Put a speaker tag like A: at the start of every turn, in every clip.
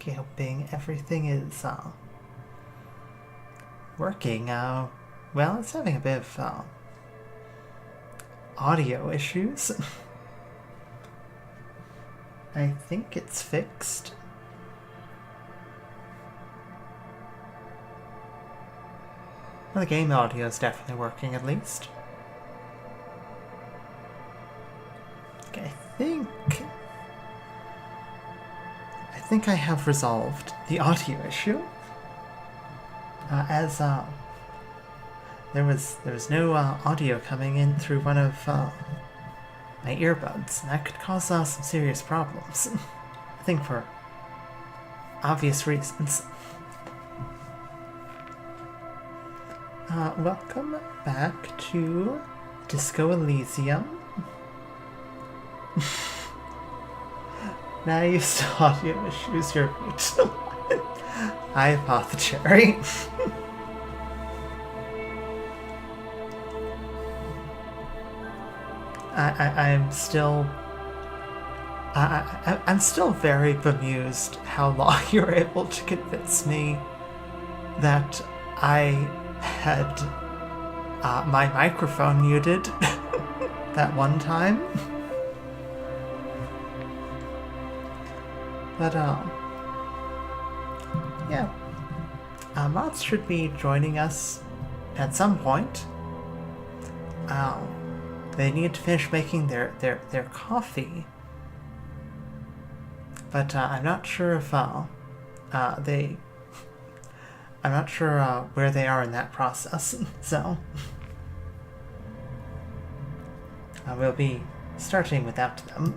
A: Okay, hoping everything is working. Well, it's having a bit of audio issues. I think it's fixed. Well, the game audio is definitely working, at least. Okay, I think I have resolved the audio issue. As there was no audio coming in through one of my earbuds, and that could cause some serious problems. I think for obvious reasons. Welcome back to Disco Elysium. Now you still audio issues, you're mute. Hi, Apothecary. I'm still very bemused how long you were able to convince me that I had my microphone muted that one time. But, yeah. Motts should be joining us at some point. They need to finish making their coffee. But, I'm not sure if, I'm not sure, where they are in that process, so... we'll be starting without them.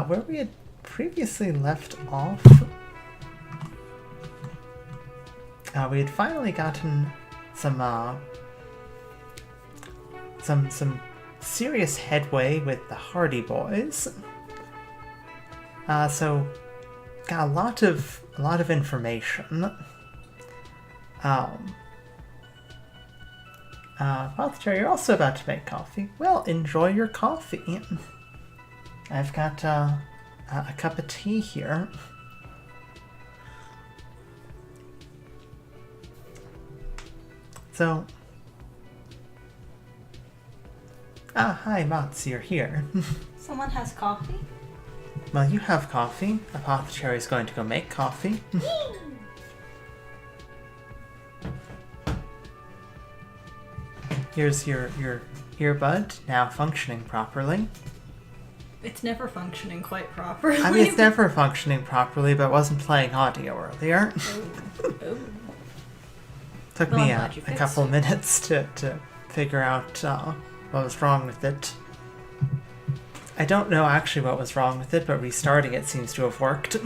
A: Where we had previously left off, we had finally gotten some serious headway with the Hardy Boys. So got a lot of information. Apothecary, you're also about to make coffee. Well, enjoy your coffee. I've got a cup of tea here. So, hi, Motts, you're here.
B: Someone has coffee?
A: Well, you have coffee. Apothecary's going to go make coffee. Here's your earbud, now functioning properly.
B: It's never functioning quite properly.
A: I mean, it's never functioning properly, but it wasn't playing audio earlier.
B: Oh.
A: Took me a couple minutes to figure out what was wrong with it. I don't know actually what was wrong with it, but restarting it seems to have worked.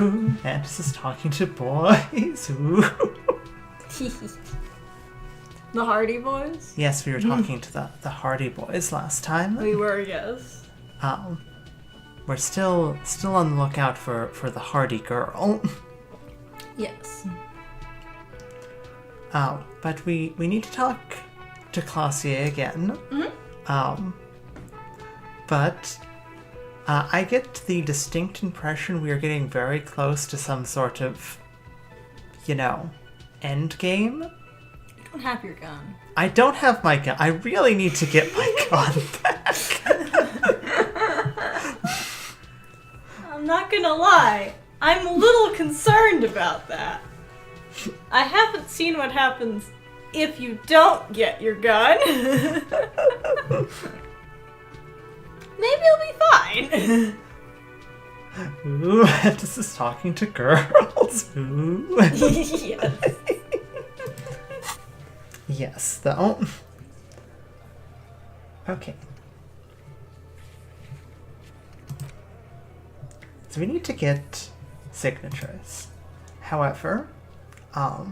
A: Ooh, Mantis is talking to boys. Ooh.
B: The Hardy Boys?
A: Yes, we were talking to the Hardy Boys last time.
B: We were, yes.
A: We're still on the lookout for the Hardy girl.
B: Yes.
A: But we need to talk to Clausier again.
B: Mm-hmm.
A: But I get the distinct impression we are getting very close to some sort of, end game.
B: You don't have your gun.
A: I don't have my gun. I really need to get my gun back.
B: I'm not gonna lie. I'm a little concerned about that. I haven't seen what happens if you don't get your gun. Maybe you'll be fine.
A: Ooh, Mantis is talking to girls. Ooh.
B: Yes.
A: Yes, though. Okay. So we need to get signatures. However, the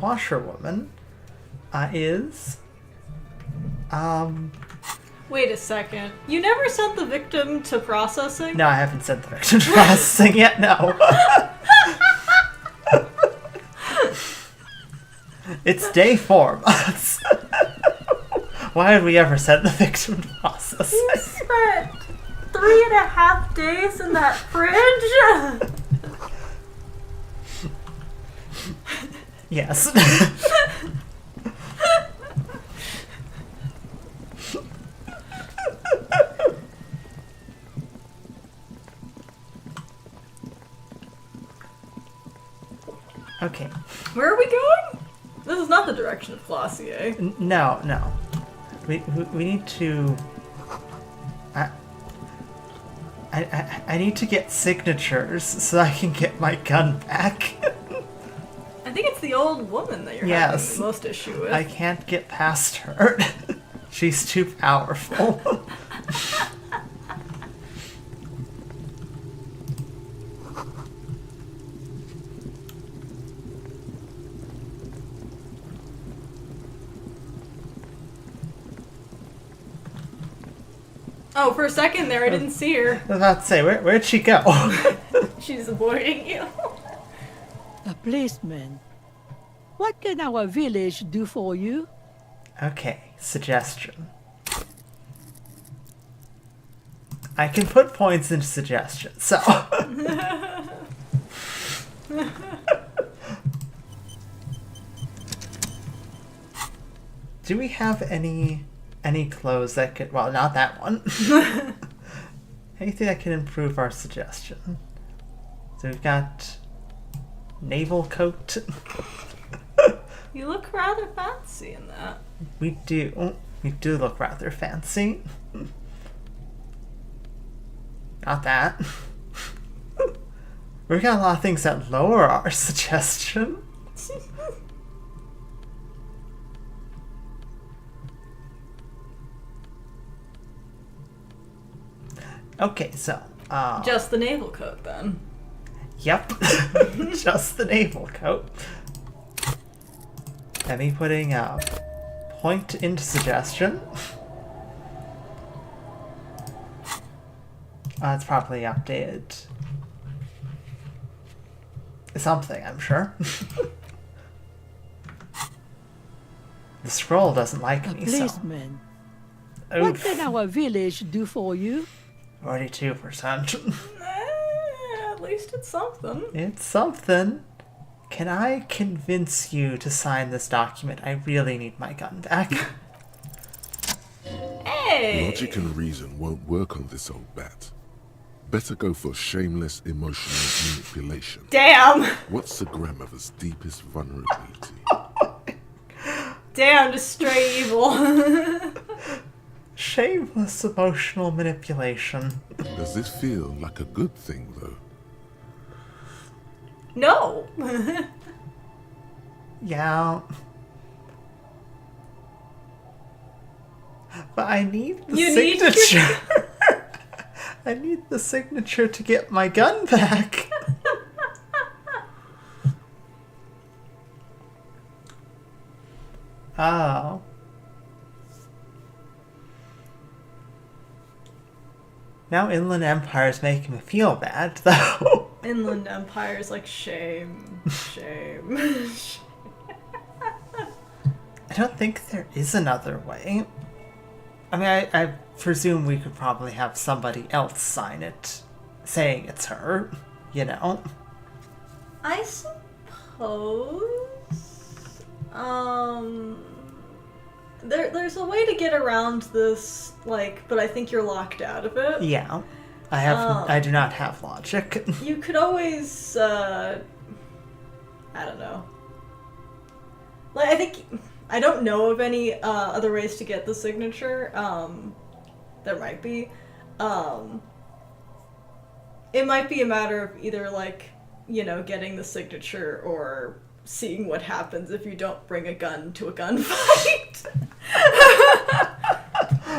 A: washerwoman is
B: Wait a second. You never sent the victim to processing?
A: No, I haven't sent the victim to processing yet, no. It's day 4 months. Why would we ever send the victim to processing?
B: You spent 3.5 days in that fridge?
A: Yes. Okay.
B: Where are we going? This is not the direction of Glossier.
A: No. We need to... I need to get signatures so I can get my gun back.
B: I think it's the old woman that you're having the most issue with.
A: I can't get past her. She's too powerful.
B: Oh, for a second there, I didn't see her.
A: I was about to say, where'd she go?
B: She's avoiding you.
C: A policeman. What can our village do for you?
A: Okay, suggestion. I can put points into suggestions, so... Do we have any clothes that could... Well, not that one. Anything that can improve our suggestion. So we've got... naval coat.
B: You look rather fancy in that.
A: We do. We do look rather fancy. Not that. We've got a lot of things that lower our suggestion. Okay, so...
B: Just the naval coat, then.
A: Yep. Just the naval coat. And me putting a point into suggestion. It's probably updated. Something, I'm sure. The scroll doesn't like
C: A
A: me, so...
C: policeman. What can our village do for you?
A: 42%.
B: At least it's something.
A: It's something. Can I convince you to sign this document? I really need my gun back.
B: Hey!
D: Logic and reason won't work on this old bat. Better go for shameless emotional manipulation.
B: Damn!
D: What's the grandmother's deepest vulnerability?
B: Damn, just straight evil.
A: Shameless emotional manipulation.
D: Does this feel like a good thing, though?
B: No!
A: Yeah. But I need the
B: You need
A: signature. I need the signature to get my gun back. Oh. Now Inland Empire is making me feel bad, though.
B: Inland Empire's like, shame. Shame.
A: I don't think there is another way. I mean, I presume we could probably have somebody else sign it, saying it's her, you know?
B: I suppose... There's a way to get around this, like, but I think you're locked out of it.
A: Yeah. I do not have logic.
B: You could always, I don't know. Like, I don't know of any other ways to get the signature. There might be. It might be a matter of either, like, you know, getting the signature or seeing what happens if you don't bring a gun to a gunfight.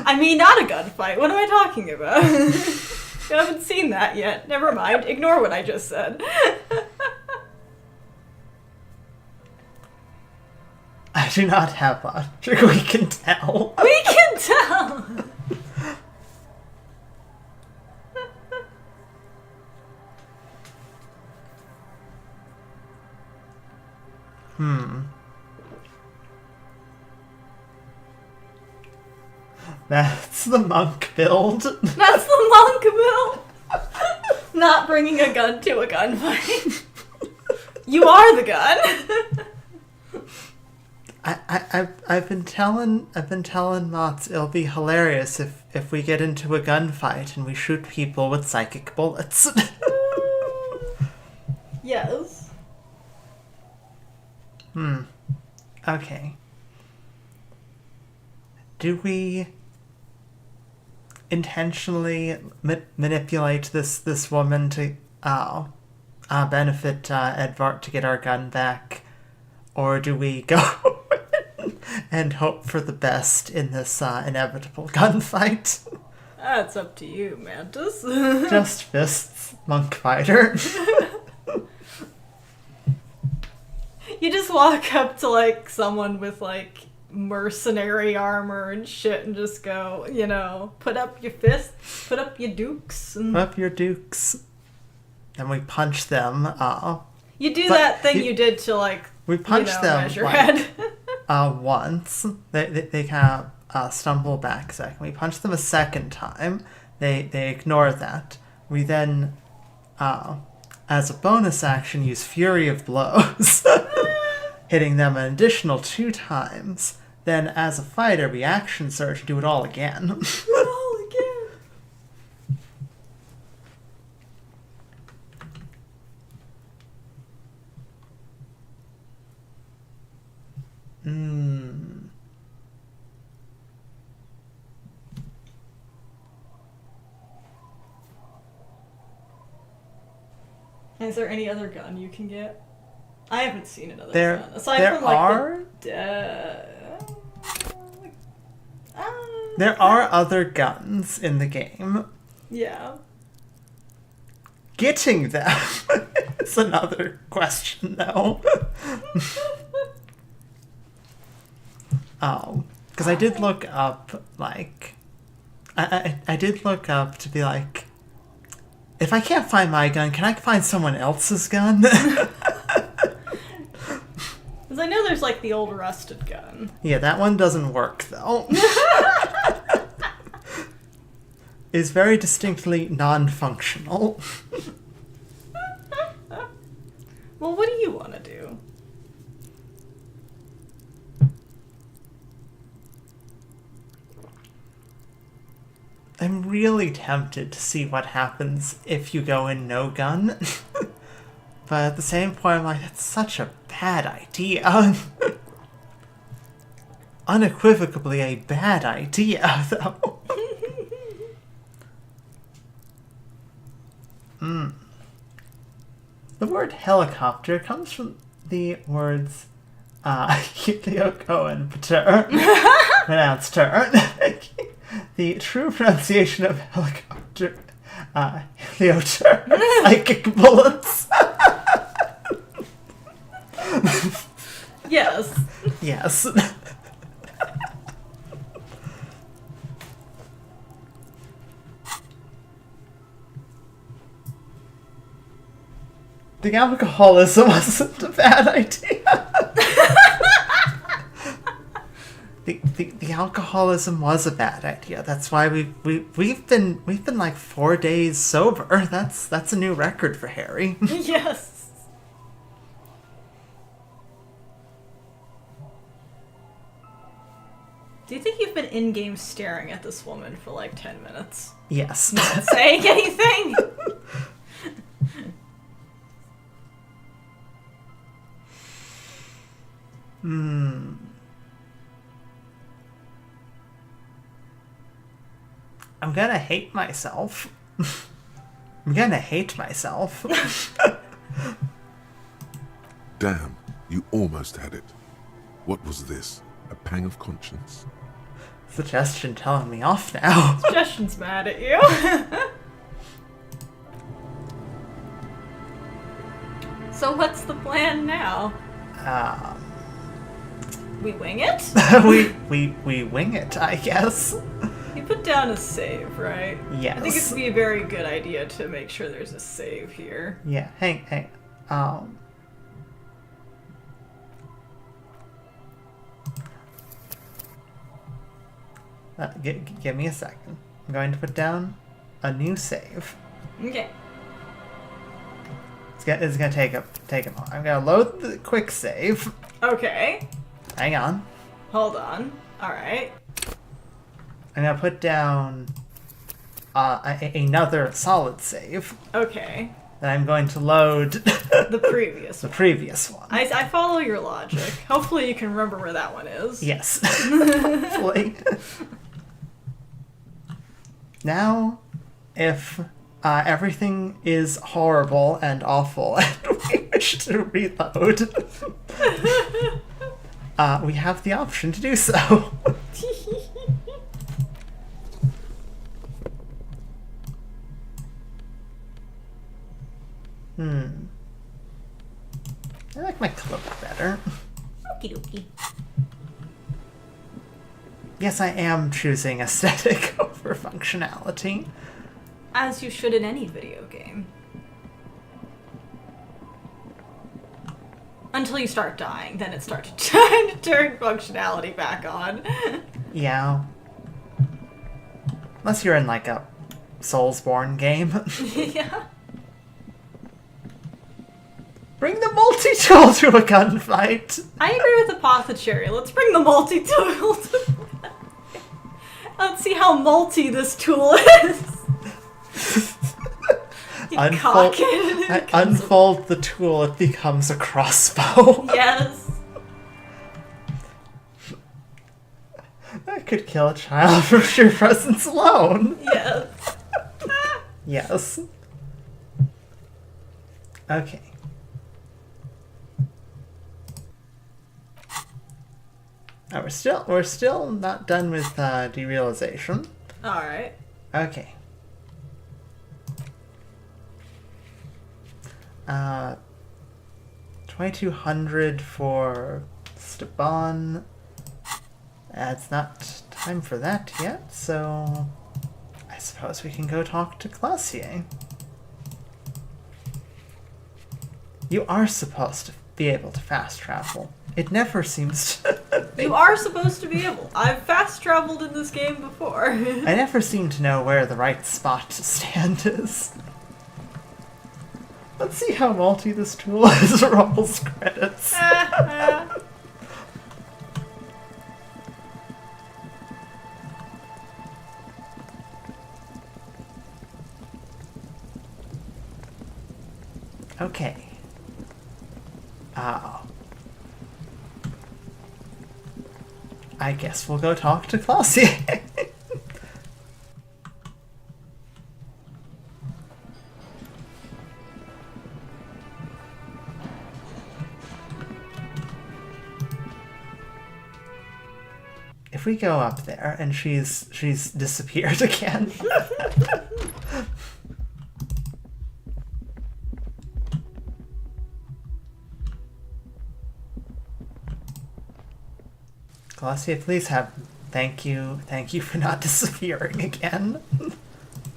B: I mean, not a gunfight. What am I talking about? You haven't seen that yet. Never mind. Ignore what I just said.
A: I do not have logic, we can tell.
B: We can tell!
A: That's the monk build.
B: That's the monk build! Not bringing a gun to a gunfight. You are the gun.
A: I've been telling Motts it'll be hilarious if we get into a gunfight and we shoot people with psychic bullets.
B: Yes.
A: Okay. Do we intentionally manipulate this woman to benefit Edvard to get our gun back, or do we go and hope for the best in this inevitable gunfight?
B: That's up to you, Mantis.
A: Just fists, monk fighter.
B: You just walk up to, like, someone with, like, mercenary armor and shit and just go, you know, put up your fists, put up your dukes. And
A: Put up your dukes. And we punch them.
B: you do
A: But
B: that thing you did to, like,
A: We punch them
B: Measurehead.
A: Once. They kind of stumble back a second. We punch them a second time. They ignore that. We then, as a bonus action, use Fury of Blows, hitting them an additional 2 times. Then, as a fighter, we action surge and do it all again.
B: Oh, again. Is there any other gun you can get? I haven't seen another gun. Aside from, like,
A: There are other guns in the game.
B: Yeah.
A: Getting them is another question, though. Because I did look up, like... I did look up to be like... If I can't find my gun, can I find someone else's gun?
B: Because I know there's, like, the old rusted gun.
A: Yeah, that one doesn't work, though. Is very distinctly non-functional.
B: Well, what do you want to do?
A: I'm really tempted to see what happens if you go in no gun. But at the same point, I'm like, that's such a bad idea. Unequivocally a bad idea, though. The word helicopter comes from the words Helioko and Pater, pronounced her. The true pronunciation of helicopter, Helioter, psychic bullets.
B: Yes.
A: Yes. The alcoholism wasn't a bad idea. The alcoholism was a bad idea. That's why we've been like 4 days sober. That's a new record for Harry.
B: Yes. Do you think you've been in-game staring at this woman for like 10 minutes?
A: Yes.
B: Not saying anything?
A: I'm gonna hate myself. I'm gonna hate myself.
D: Damn, you almost had it. What was this? A pang of conscience?
A: Suggestion telling me off now.
B: Suggestion's mad at you. So what's the plan now? We wing it?
A: we wing it, I guess.
B: You put down a save, right?
A: Yes.
B: I think it would be a very good idea to make sure there's a save here.
A: Yeah, hang. Give me a second. I'm going to put down a new save.
B: Okay.
A: It's gonna take a moment. I'm gonna load the quick save.
B: Okay.
A: Hang on.
B: Hold on. Alright.
A: I'm gonna put down another solid save.
B: Okay.
A: Then I'm going to load
B: The previous
A: the
B: one.
A: previous one.
B: I follow your logic. Hopefully you can remember where that one is.
A: Yes. Hopefully. Now, if everything is horrible and awful and we wish to reload, we have the option to do so. I like my cloak better.
B: Okie dokie.
A: Yes, I am choosing aesthetic over functionality.
B: As you should in any video game. Until you start dying, then it starts trying to turn functionality back on.
A: Yeah. Unless you're in like a Soulsborne game.
B: Yeah.
A: Bring the multi-tool to a gunfight!
B: I agree with Apothecary. Let's bring the multi-tool to... Let's see how multi this tool is. You cock it and it comes
A: unfold the tool, it becomes a crossbow.
B: Yes.
A: That could kill a child for sheer presence alone.
B: Yes.
A: Yes. Okay. Oh, we're still not done with derealization.
B: Alright.
A: Okay. 2200 for Steban. It's not time for that yet, so I suppose we can go talk to Glacier. You are supposed to be able to fast travel. It never seems to...
B: You are supposed to be able. I've fast traveled in this game before.
A: I never seem to know where the right spot to stand is. Let's see how multi this tool is. Rolls credits. Okay. I guess we'll go talk to Glacier. If we go up there and she's disappeared again. Glacier, please have... Thank you for not disappearing again.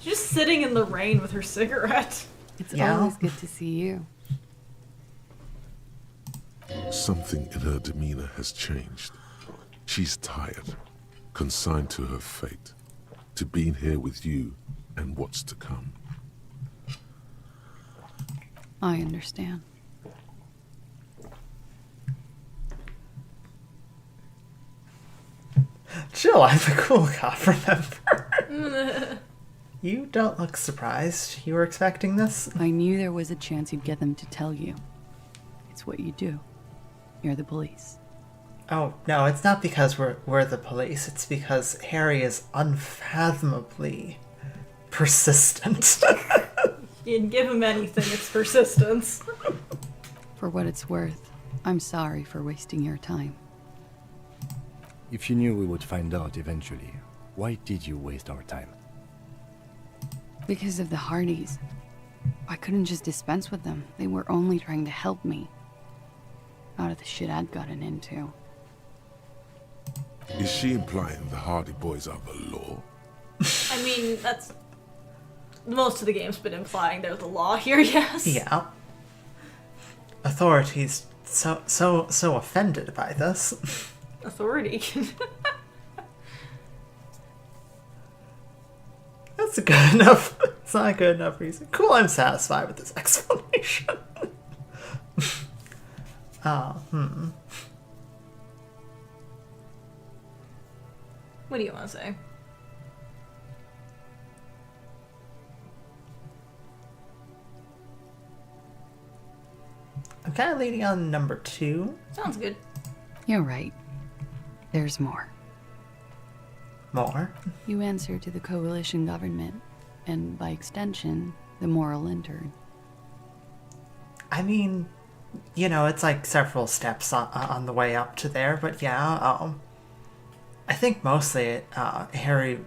B: She's just sitting in the rain with her cigarette.
E: It's
A: Yeah.
E: always good to see you.
D: Something in her demeanor has changed. She's tired, consigned to her fate, to being here with you and what's to come.
E: I understand.
A: Chill, I'm the cool cop, remember? You don't look surprised. You were expecting this?
E: I knew there was a chance you'd get them to tell you. It's what you do. You're the police.
A: Oh, no, it's not because we're the police. It's because Harry is unfathomably persistent.
B: You didn't give him anything, it's persistence.
E: For what it's worth, I'm sorry for wasting your time.
F: If you knew we would find out eventually, why did you waste our time?
E: Because of the Hardys. I couldn't just dispense with them. They were only trying to help me. Out of the shit I'd gotten into.
D: Is she implying the Hardy Boys are the law?
B: I mean, that's... Most of the game's been implying there's a law here, yes.
A: Yeah. Authorities so offended by this.
B: Authority.
A: That's a good enough. It's not a good enough reason. Cool, I'm satisfied with this explanation.
B: What do you want to say?
A: I'm kind of leaning on number 2.
B: Sounds good.
E: You're right. There's more.
A: More.
E: You answer to the coalition government, and by extension, the moral intern.
A: I mean, you know, it's like several steps on the way up to there, but yeah, I think mostly Harry,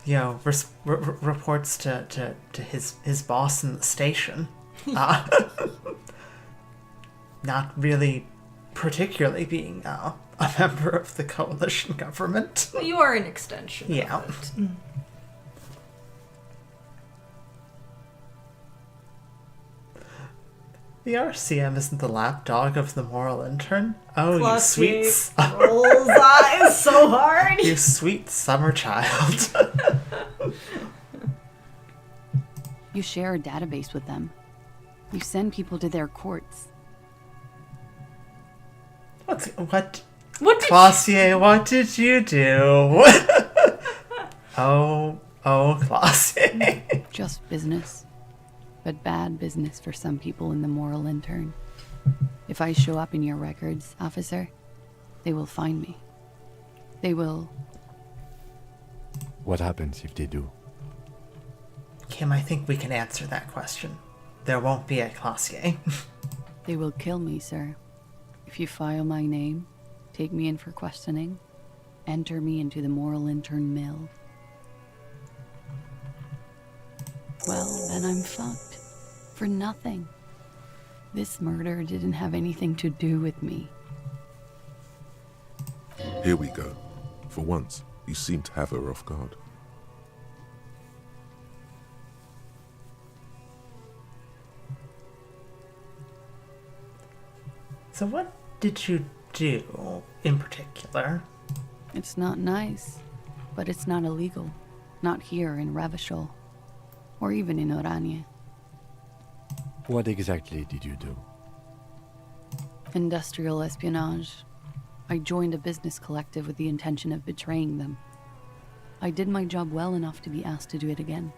A: you know, reports to his boss in the station. Not really particularly being a member of the coalition government.
B: Well, you are an extension.
A: Yeah.
B: Of it.
A: The RCM isn't the lapdog of the moral intern. Oh,
B: Glossier
A: you sweet...
B: rolls eyes so hard.
A: You sweet summer child.
E: You share a database with them. You send people to their courts.
A: What?
B: What did
A: Glossier, what did you do? oh, Glossier.
E: Just business. But bad business for some people in the moral intern. If I show up in your records, officer, they will find me. They will...
F: What happens if they do?
A: Kim, I think we can answer that question. There won't be a Glossier.
E: They will kill me, sir. If you file my name, take me in for questioning, enter me into the moral intern mill. Well, then I'm fucked. For nothing. This murder didn't have anything to do with me.
D: Here we go. For once, you seem to have her off guard.
A: So what did you do in particular?
E: It's not nice, but it's not illegal. Not here in Revachol, or even in Oranje.
F: What exactly did you do?
E: Industrial espionage. I joined a business collective with the intention of betraying them. I did my job well enough to be asked to do it again.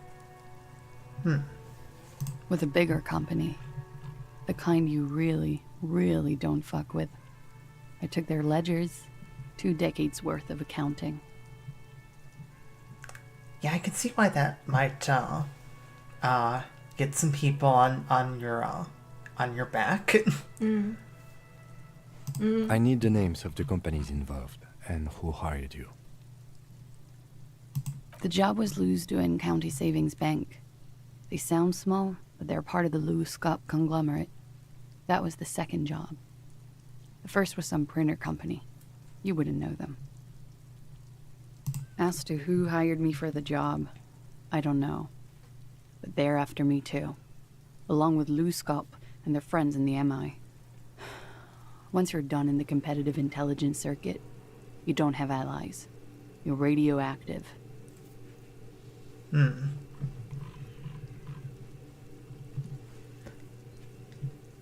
E: With a bigger company. The kind you really, really don't fuck with. I took their ledgers, 2 decades worth of accounting.
A: Yeah, I can see why that might get some people on your back.
F: I need the names of the companies involved and who hired you.
E: The job was Lewsdoen County Savings Bank. They sound small, but they're part of the Lewscop conglomerate. That was the second job. The first was some printer company. You wouldn't know them. As to who hired me for the job, I don't know. But they're after me too. Along with Lewscop and their friends in the MI. Once you're done in the competitive intelligence circuit, you don't have allies. You're radioactive.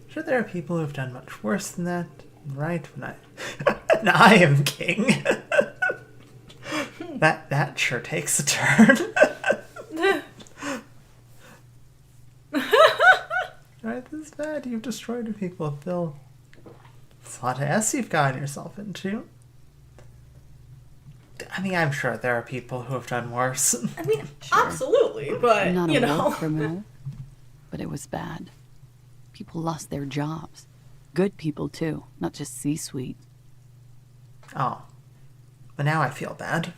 A: Sure, there are people who've done much worse than that, right? And I am king. That sure takes a turn. Right, this is bad. You've destroyed people, Bill. It's a lot of S you've gotten yourself into. I mean, I'm sure there are people who have done worse.
B: I mean, absolutely, but,
E: I'm not
B: you
E: a war
B: know.
E: criminal, but it was bad. People lost their jobs. Good people, too, not just C-suite.
A: Oh. But now I feel bad.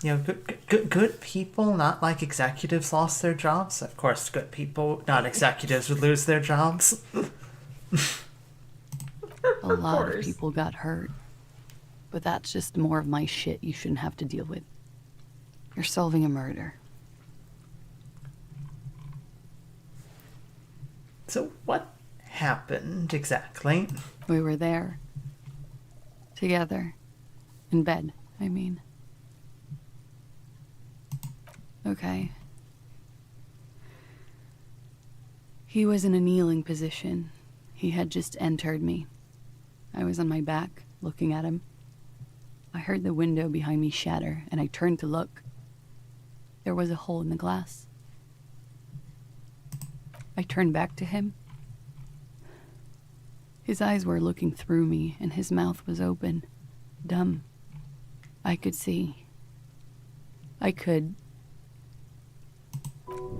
A: You know, good people, not like executives, lost their jobs. Of course, good people, not executives, would lose their jobs.
E: A lot of
B: course.
E: people got hurt. But that's just more of my shit you shouldn't have to deal with. You're solving a murder.
A: So what happened exactly?
E: We were there. Together. In bed, I mean. Okay. He was in a kneeling position. He had just entered me. I was on my back, looking at him. I heard the window behind me shatter, and I turned to look. There was a hole in the glass. I turned back to him. His eyes were looking through me, and his mouth was open. Dumb. I could see. I could.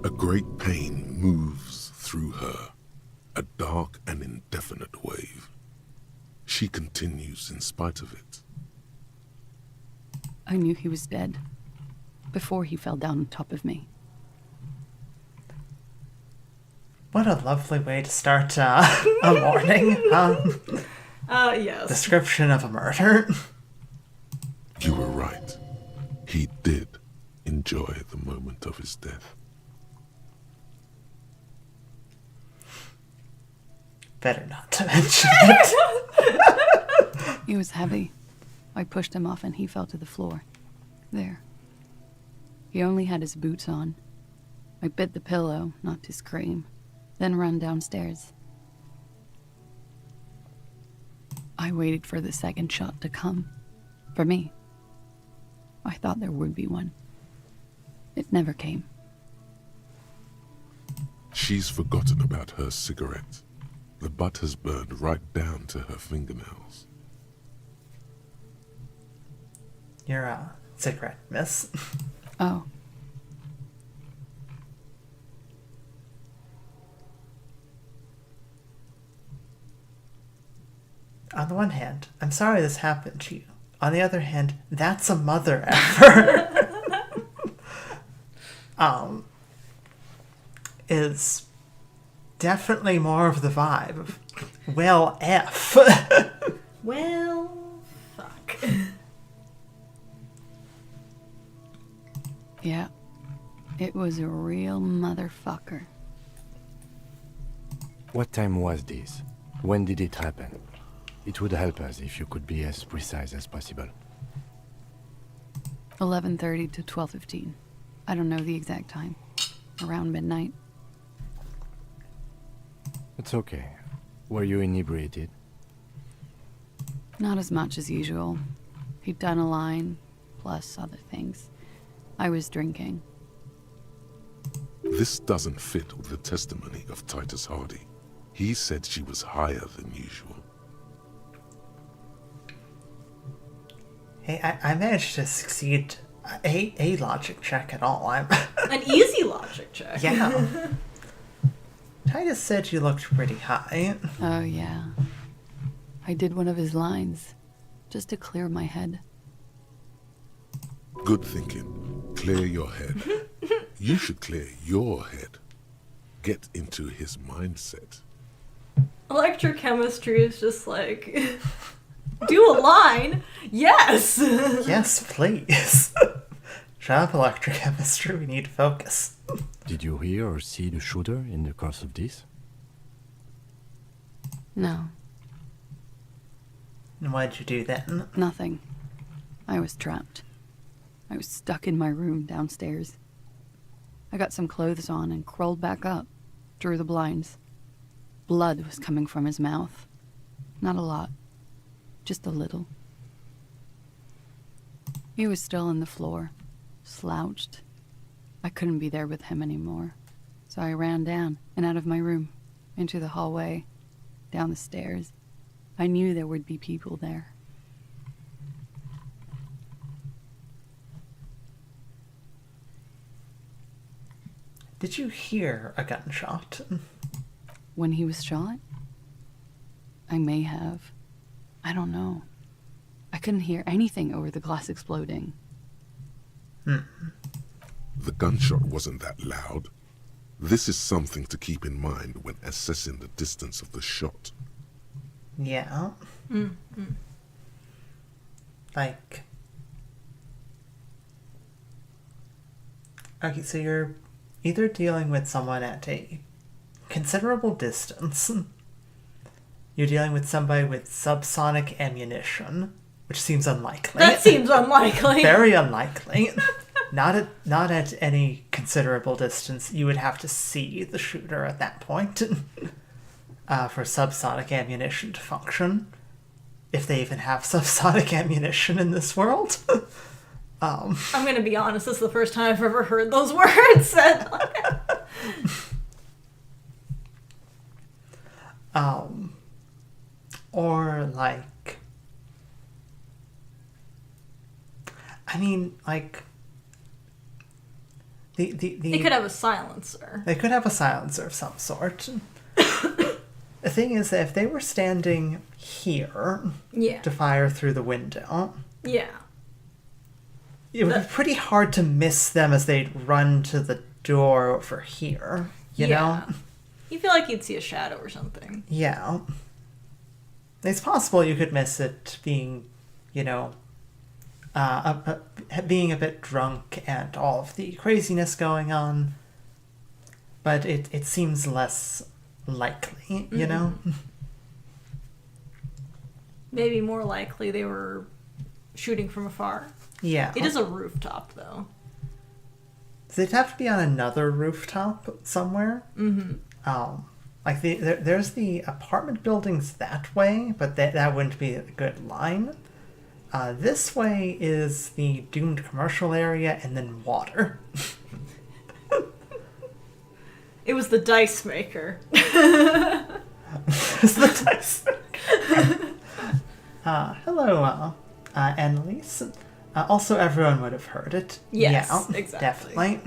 D: A great pain moves through her, a dark and indefinite wave. She continues in spite of it.
E: I knew he was dead before he fell down on top of me.
A: What a lovely way to start a morning.
B: Yes.
A: Description of a murder.
D: You were right. He did enjoy the moment of his death.
A: Better not to mention it.
E: He was heavy. I pushed him off and he fell to the floor. There. He only had his boots on. I bit the pillow, not to scream, then ran downstairs. I waited for the second shot to come. For me. I thought there would be one. It never came.
D: She's forgotten about her cigarette. The butt has burned right down to her fingernails.
A: You're a cigarette, miss.
E: Oh.
A: On the one hand, I'm sorry this happened to you. On the other hand, that's a mother effort. Is definitely more of the vibe of, well, F.
B: Well, fuck.
E: Yeah. It was a real motherfucker.
F: What time was this? When did it happen? It would help us if you could be as precise as possible.
E: 11:30 to 12:15. I don't know the exact time. Around midnight.
F: It's okay. Were you inebriated?
E: Not as much as usual. He'd done a line, plus other things. I was drinking.
D: This doesn't fit with the testimony of Titus Hardy. He said she was higher than usual.
A: Hey, I managed to succeed a logic check at all. I'm
B: An easy logic check.
A: yeah. Titus said you looked pretty high.
E: Oh, yeah. I did one of his lines, just to clear my head.
D: Good thinking. Clear your head. You should clear your head. Get into his mindset.
B: Electrochemistry is just like, do a line? Yes!
A: Yes, please. Shut up, electrochemistry. We need to focus.
F: Did you hear or see the shooter in the course of this?
E: No,
A: And what'd you do then?
E: nothing. I was trapped. I was stuck in my room downstairs. I got some clothes on and crawled back up, drew the blinds. Blood was coming from his mouth. Not a lot, just a little. He was still on the floor, slouched. I couldn't be there with him anymore, so I ran down and out of my room, into the hallway, down the stairs. I knew there would be people there.
A: Did you hear a gunshot?
E: When he was shot? I may have. I don't know. I couldn't hear anything over the glass exploding.
D: The gunshot wasn't that loud. This is something to keep in mind when assessing the distance of the shot.
A: Yeah. Like... Okay, so you're either dealing with someone at a considerable distance. You're dealing with somebody with subsonic ammunition, which seems unlikely.
B: That seems unlikely.
A: Very unlikely. Not at any considerable distance. You would have to see the shooter at that point for subsonic ammunition to function. If they even have subsonic ammunition in this world.
B: I'm gonna be honest, this is the first time I've ever heard those words said.
A: Or like... I mean, like... They
B: could have a silencer.
A: They could have a silencer of some sort. The thing is that if they were standing here to fire through the window,
B: yeah,
A: it would be pretty hard to miss them as they'd run to the door over here, you know?
B: You feel like you'd see a shadow or something.
A: Yeah. It's possible you could miss it being, you know, being a bit drunk and all of the craziness going on. But it seems less likely, you know?
B: Maybe more likely they were shooting from afar.
A: Yeah.
B: It is a rooftop, though.
A: So they'd have to be on another rooftop somewhere. Like there's the apartment buildings that way, but that wouldn't be a good line. This way is the doomed commercial area and then water.
B: It was the dice maker.
A: It's the dice maker. Hello, Annalise. Also, everyone would have heard it.
B: Yes,
A: yeah,
B: exactly.
A: Definitely.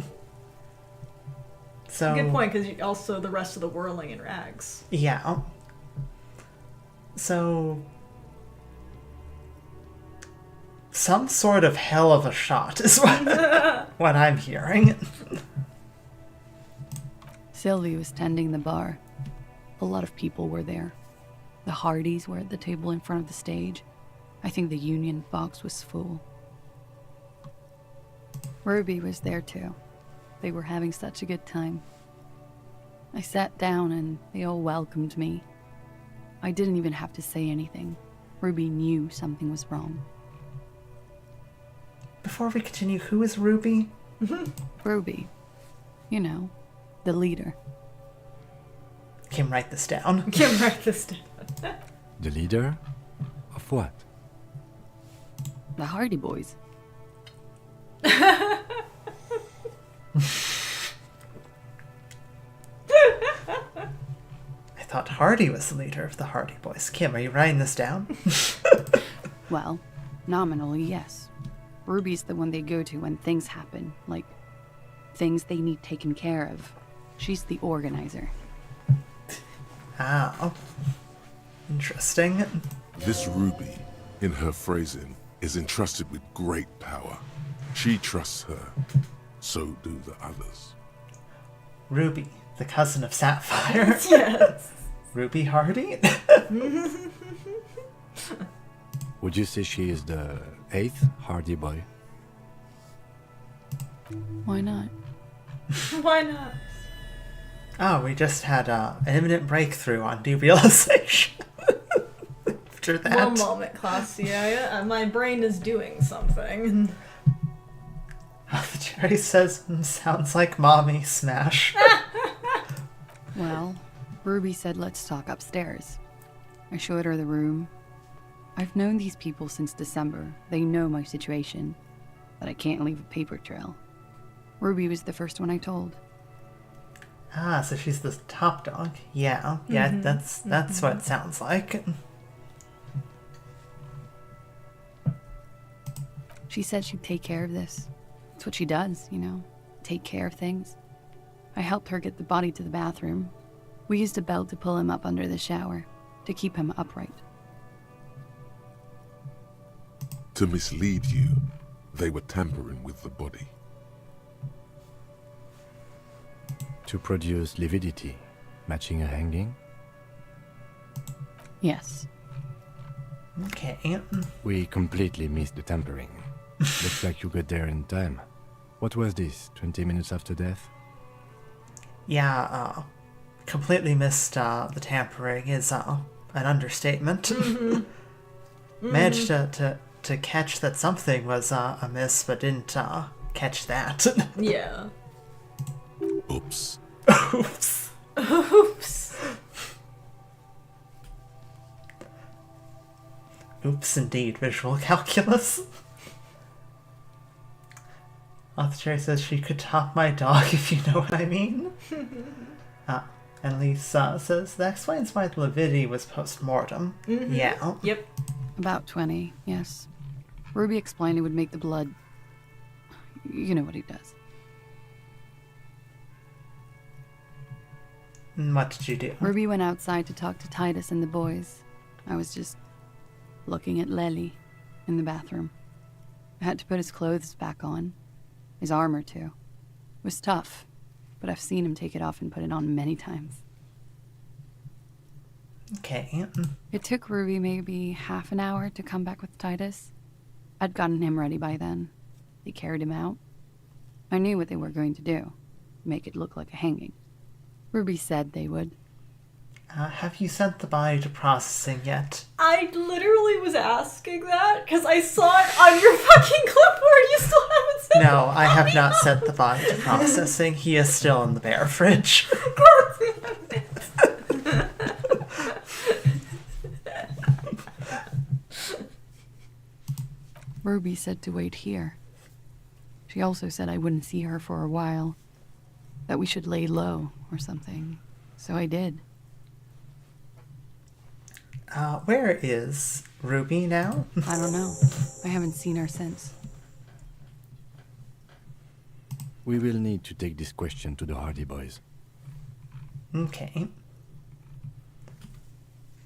A: So,
B: good point, because also the rest of the whirling in rags.
A: Yeah. So, some sort of hell of a shot is what I'm hearing.
E: Sylvie was tending the bar. A lot of people were there. The Hardys were at the table in front of the stage. I think the Union box was full. Ruby was there too. They were having such a good time. I sat down and they all welcomed me. I didn't even have to say anything. Ruby knew something was wrong.
A: Before we continue, who is Ruby?
E: Ruby. You know, the leader.
A: Kim, write this down.
B: Kim, write this down.
F: The leader? Of what?
E: The Hardy Boys.
A: I thought Hardy was the leader of the Hardy Boys. Kim, are you writing this down?
E: Well, nominally, yes. Ruby's the one they go to when things happen, like things they need taken care of. She's the organizer.
A: Oh. Interesting.
D: This Ruby, in her phrasing, is entrusted with great power. She trusts her. So do the others.
A: Ruby, the cousin of Sapphire.
B: Yes.
A: Ruby Hardy?
F: Would you say she is the 8th Hardy Boy?
E: Why not?
B: Why not?
A: Oh, we just had an imminent breakthrough on derealization. After that.
B: One moment, Claudia. My brain is doing something.
A: Jerry says, sounds like mommy smash.
E: Well, Ruby said let's talk upstairs. I showed her the room. I've known these people since December. They know my situation, but I can't leave a paper trail. Ruby was the first one I told.
A: Ah, so she's the top dog. Yeah, that's what it sounds like.
E: She said she'd take care of this. It's what she does, you know, take care of things. I helped her get the body to the bathroom. We used a belt to pull him up under the shower, to keep him upright.
D: To mislead you, they were tampering with the body.
F: To produce lividity, matching a hanging?
E: Yes,
A: Okay.
F: We completely missed the tampering. Looks like you got there in time. What was this, 20 minutes after death?
A: Yeah, completely missed the tampering is an understatement. Managed to catch that something was amiss, but didn't catch that.
B: Yeah.
D: Oops.
A: Oops.
B: Oops.
A: Oops, indeed, visual calculus. Cherry says she could top my dog, if you know what I mean. And Lisa says, that explains why the lividity was post-mortem.
B: Mm-hmm.
A: Yeah.
B: Yep.
E: About 20, yes. Ruby explained it would make the blood... You know what he does.
A: And what did you do?
E: Ruby went outside to talk to Titus and the boys. I was just looking at Lely in the bathroom. I had to put his clothes back on. His armor, too. It was tough, but I've seen him take it off and put it on many times.
A: Okay.
E: It took Ruby maybe half an hour to come back with Titus. I'd gotten him ready by then. They carried him out. I knew what they were going to do. Make it look like a hanging. Ruby said they would.
A: Have you sent the body to processing yet?
B: I literally was asking that because I saw it on your fucking clipboard. You still haven't sent
A: No, I have not sent the body to processing. He is still in the bear fridge.
B: God damn it.
E: Ruby said to wait here. She also said I wouldn't see her for a while. That we should lay low or something. So I did.
A: Where is Ruby now?
E: I don't know. I haven't seen her since.
F: We will need to take this question to the Hardy Boys.
A: Okay.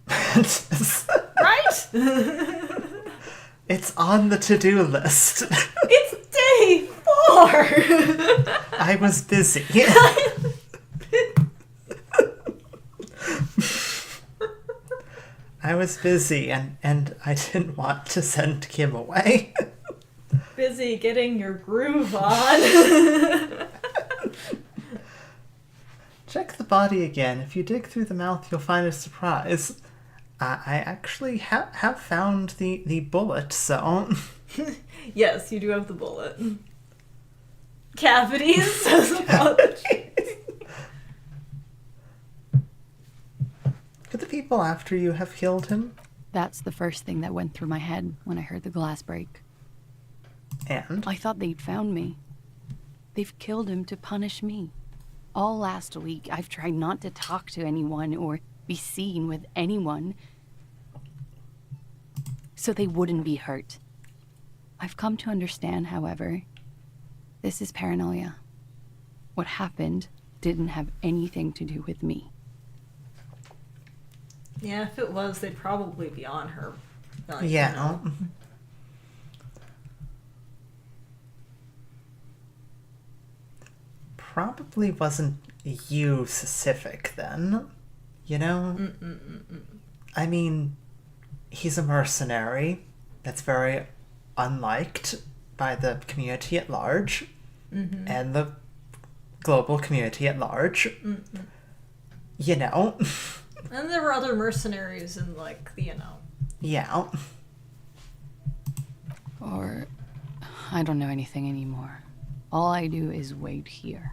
B: Right?
A: It's on the to-do list.
B: It's day 4.
A: I was busy. I was busy, and I didn't want to send Kim away.
B: Busy getting your groove on.
A: Check the body again. If you dig through the mouth, you'll find a surprise. I actually have found the bullet, so...
B: Yes, you do have the bullet. Cavities.
A: Could the people after you have killed him?
E: That's the first thing that went through my head when I heard the glass break.
A: And?
E: I thought they'd found me. They've killed him to punish me. All last week, I've tried not to talk to anyone or be seen with anyone so they wouldn't be hurt. I've come to understand, however, this is paranoia. What happened didn't have anything to do with me.
B: Yeah, if it was, they'd probably be on her. Like,
A: Yeah.
B: you know.
A: Probably wasn't you specific then. You know? I mean, he's a mercenary that's very unliked by the community at large and the global community at large. You know?
B: And there were other mercenaries in, like, you know.
A: Yeah.
E: Or I don't know anything anymore. All I do is wait here.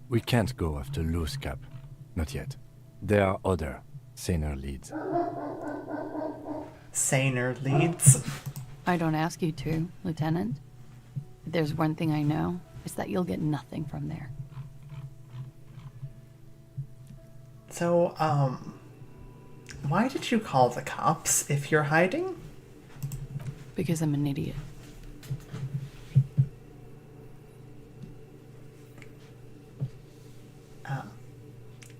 F: We can't go after Loose Cap. Not yet. There are other, saner leads.
A: Saner leads.
E: I don't ask you to, Lieutenant. If there's one thing I know, it's that you'll get nothing from there.
A: So, why did you call the cops if you're hiding?
E: Because I'm an idiot.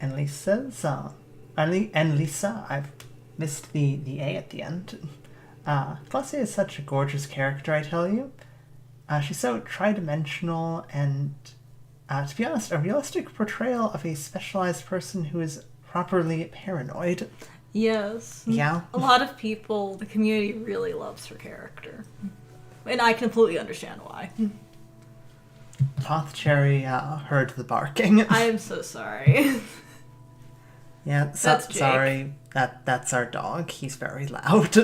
A: And Lisa's, and Lisa, I've missed the A at the end. Claudia is such a gorgeous character, I tell you. She's so tridimensional and, to be honest, a realistic portrayal of a specialized person who is properly paranoid.
B: Yes.
A: Yeah.
B: A lot of people, the community really loves her character. And I completely understand why.
A: Pothcherry heard the barking.
B: I am so sorry.
A: Yeah,
B: That's Jake.
A: sorry. That's our dog. He's very loud.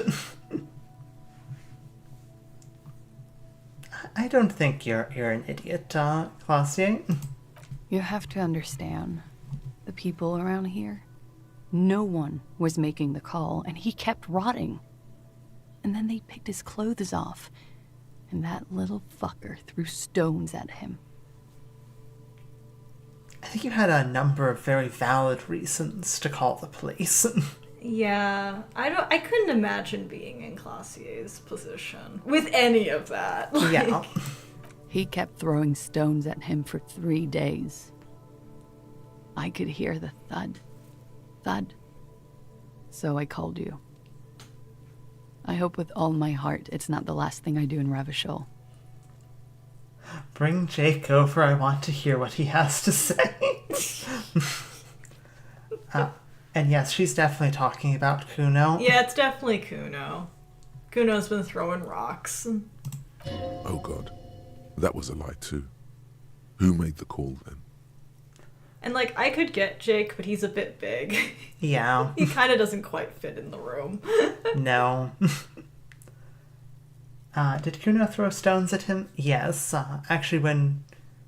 A: I don't think you're an idiot, Clausier.
E: You have to understand, the people around here, no one was making the call, and he kept rotting. And then they picked his clothes off, and that little fucker threw stones at him.
A: I think you had a number of very valid reasons to call the police.
B: Yeah, I couldn't imagine being in Clausier's position with any of that.
A: Yeah.
E: He kept throwing stones at him for 3 days. I could hear the thud. Thud. So I called you. I hope with all my heart it's not the last thing I do in Ravishol.
A: Bring Jake over. I want to hear what he has to say. And yes, she's definitely talking about Kuno.
B: Yeah, it's definitely Kuno. Kuno's been throwing rocks.
D: Oh God, that was a lie too. Who made the call then?
B: And, like, I could get Jake, but he's a bit big.
A: Yeah.
B: He kind of doesn't quite fit in the room.
A: No. Did Kuno throw stones at him? Yes. Actually, when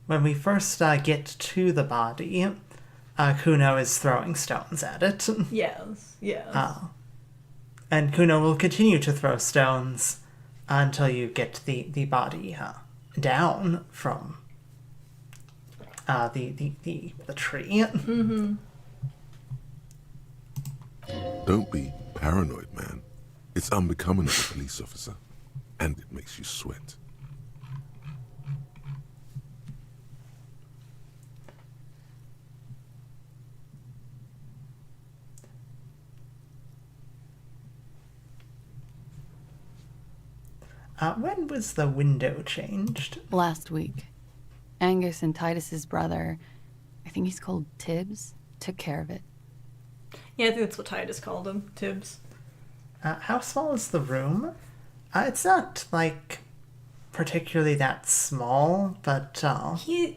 A: we first get to the body, Kuno is throwing stones at it.
B: Yes.
A: And Kuno will continue to throw stones until you get the body down from the tree.
B: Mm-hmm.
D: Don't be paranoid, man. It's unbecoming of a police officer, and it makes you sweat.
A: When was the window changed?
E: Last week, Angus and Titus's brother, I think he's called Tibbs, took care of it.
B: Yeah, I think that's what Titus called him, Tibbs.
A: How small is the room? It's not, like, particularly that small, but,
B: The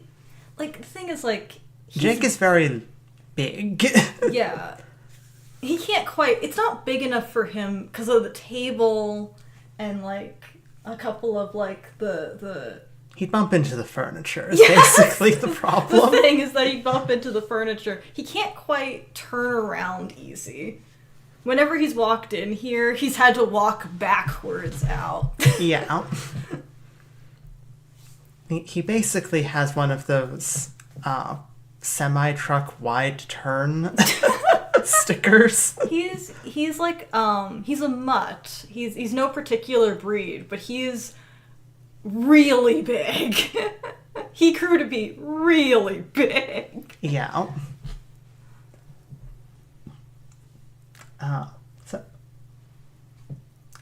B: thing is, like...
A: Jake is very big.
B: Yeah. He can't quite... It's not big enough for him because of the table and, like, a couple of, like, the
A: He'd bump into the furniture, is basically the problem.
B: The thing is that he'd bump into the furniture. He can't quite turn around easy. Whenever he's walked in here, he's had to walk backwards out.
A: Yeah. He basically has one of those semi-truck wide turn stickers.
B: He's like he's a mutt. He's no particular breed, but he's really big. He grew to be really big.
A: Yeah.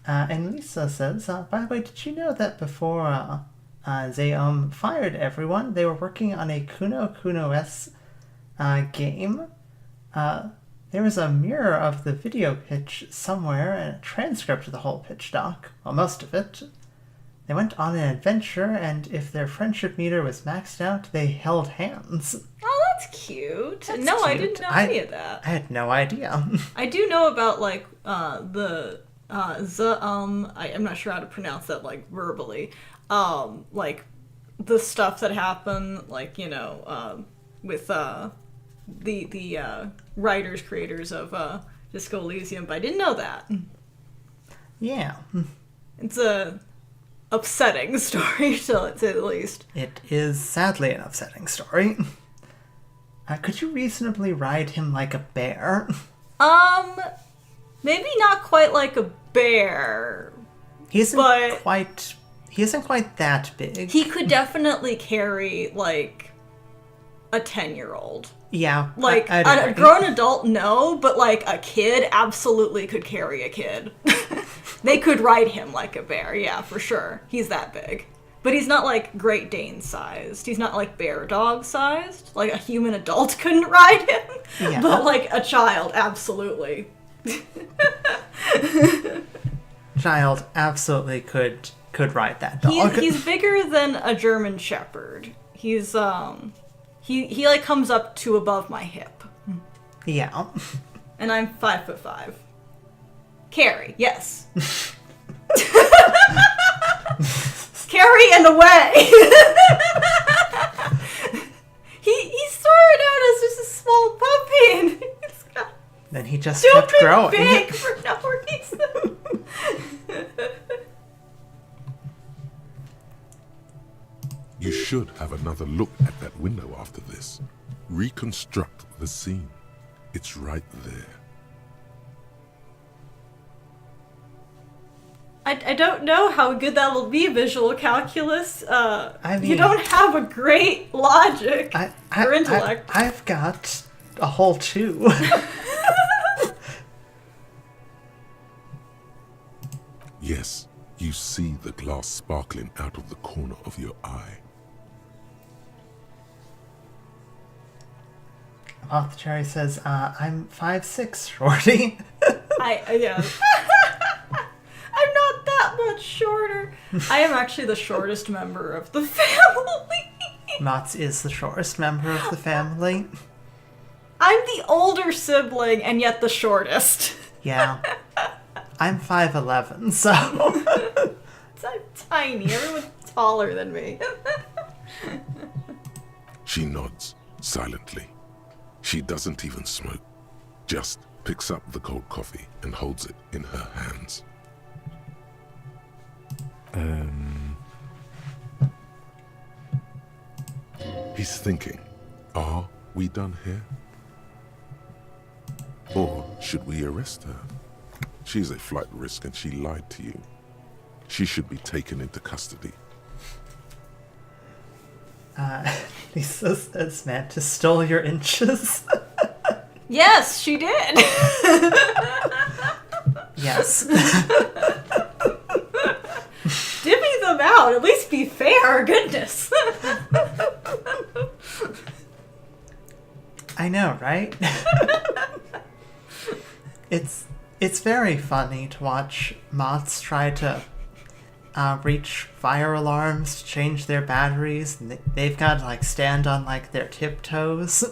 A: And Lisa says, by the way, did you know that before they fired everyone, they were working on a Kuno-S game? There was a mirror of the video pitch somewhere and a transcript of the whole pitch doc. Well, most of it. They went on an adventure, and if their friendship meter was maxed out, they held hands.
B: Oh, that's cute.
A: That's
B: no,
A: cute.
B: I didn't know any of that.
A: I had no idea.
B: I do know about, like, I'm not sure how to pronounce that, like, verbally. Like, the stuff that happened, like, you know, with, the writers, creators of, Disco Elysium, but I didn't know that.
A: Yeah.
B: It's a upsetting story, to say the least.
A: It is sadly an upsetting story. Could you reasonably ride him like a bear?
B: Maybe not quite like a bear.
A: He isn't quite that big.
B: He could definitely carry, like, a 10-year-old.
A: Yeah.
B: Like,
A: I'd
B: a
A: agree.
B: grown adult, no, but, like, a kid absolutely could carry a kid. They could ride him like a bear, yeah, for sure. He's that big. But he's not, like, Great Dane sized. He's not, like, bear dog sized. Like, a human adult couldn't ride him.
A: Yeah.
B: But, like, a child, absolutely.
A: Child absolutely could ride that dog.
B: He's bigger than a German Shepherd. He's he like comes up to above my hip,
A: Yeah.
B: and I'm 5'5". Carry, yes. Carry and away. he started out as just a small puppy, and he's got
A: Then he just
B: stupid
A: kept growing.
B: big for no reason.
D: You should have another look at that window after this. Reconstruct the scene. It's right there.
B: I don't know how good that'll be, visual calculus.
A: I mean,
B: you don't have a great logic or intellect.
A: I've got a whole 2.
D: Yes, you see the glass sparkling out of the corner of your eye.
A: Apothecary says, I'm 5'6", Shorty.
B: Yeah. I'm not that much shorter. I am actually the shortest member of the family.
A: Motts is the shortest member of the family.
B: I'm the older sibling and yet the shortest.
A: Yeah. I'm 5'11", so...
B: I'm tiny. Everyone's taller than me.
D: She nods, silently. She doesn't even smoke. Just picks up the cold coffee and holds it in her hands. He's thinking, are we done here? Or should we arrest her? She's a flight risk and she lied to you. She should be taken into custody.
A: Lisa says, Mantis stole your inches.
B: Yes, she did.
A: Yes.
B: Divvy them out. At least be fair. Goodness.
A: I know, right? It's very funny to watch Motts try to reach fire alarms to change their batteries, and they've got to like stand on like their tiptoes,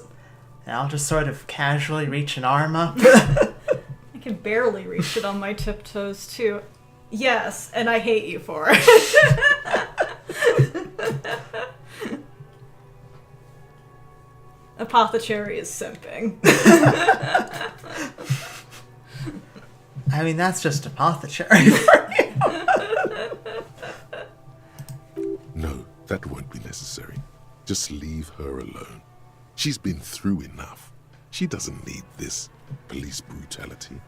A: and I'll just sort of casually reach an arm up.
B: I can barely reach it on my tiptoes too. Yes, and I hate you for it. Apothecary is simping.
A: I mean, that's just Apothecary for you.
D: No, that won't be necessary. Just leave her alone. She's been through enough. She doesn't need this police brutality.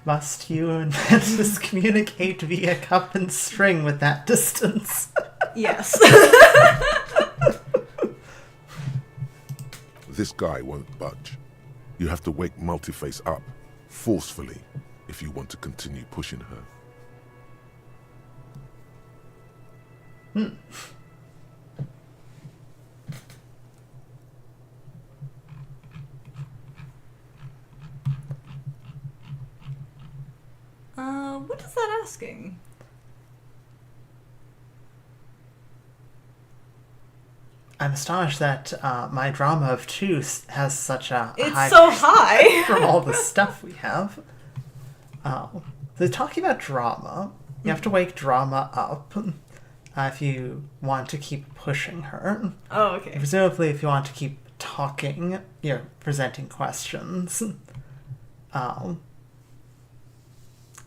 A: Must you and Mantis communicate via cup and string with that distance?
B: Yes.
D: This guy won't budge. You have to wake Multiface up, forcefully, if you want to continue pushing her.
B: What is that asking?
A: I'm astonished that my drama of 2 has such a
B: It's
A: high
B: so high.
A: from all the stuff we have. So talking about drama, you have to wake drama up if you want to keep pushing her.
B: Oh, okay.
A: Presumably, if you want to keep talking, you're presenting questions.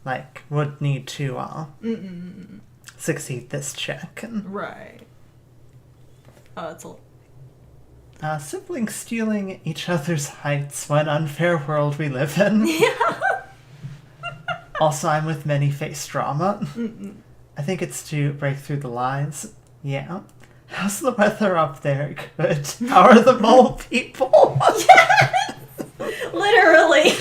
A: Like, would need to succeed this check.
B: Right. Oh, that's a...
A: Siblings stealing each other's heights. What an unfair world we live in.
B: Yeah.
A: Also, I'm with many face drama. I think it's to break through the lies. Yeah. How's the weather up there? Good. How are the mole people?
B: Yes! Literally.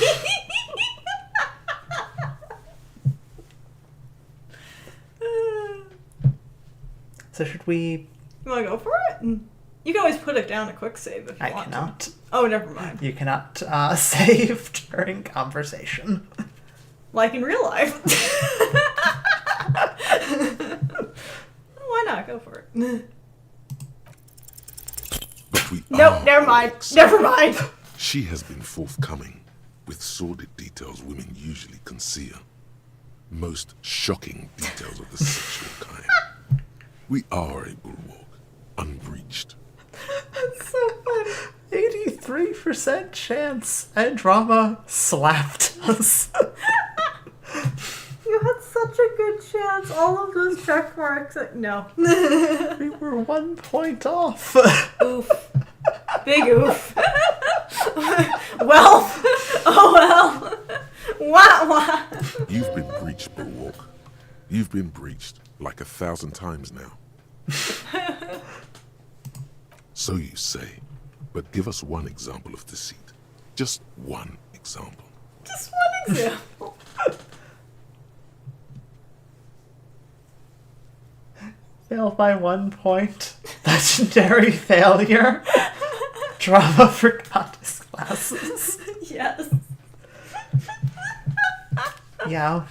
A: So should we...
B: You wanna go for it? You can always put it down a quick save if you
A: I
B: want
A: cannot.
B: to. Oh, never mind.
A: You cannot save during conversation.
B: Like in real life. Why not? Go for it.
D: But we
B: Nope,
D: are
B: never mind.
D: orcs.
B: Never mind.
D: She has been forthcoming with sordid details women usually conceal. Most shocking details of the sexual kind. We are a bulwark, unbreached.
A: That's so funny. 83% chance Andromeda slapped us.
B: You had such a good chance. All of those check marks. No.
A: We were 1 point off.
B: Oof. Big oof. Well. Oh well. Wow. Wow.
D: You've been breached, bulwark. You've been breached like 1,000 times now. So you say, but give us one example of deceit. Just one example.
B: Just one example.
A: Failed by 1 point. Legendary failure. Drama forgot his glasses.
B: Yes.
A: Yeah.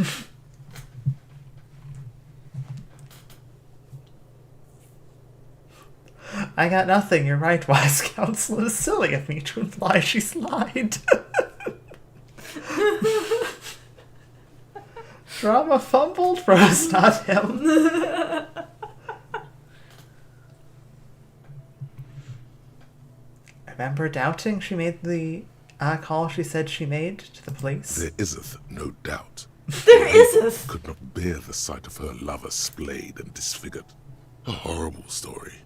A: I got nothing. You're right, wise counsel. It is silly of me to imply she's lied. Drama fumbled, bro. It's not him. Remember doubting she made the call she said she made to the police?
D: There iseth no doubt.
B: There isn't.
D: Could not bear the sight of her lover splayed and disfigured. A horrible story.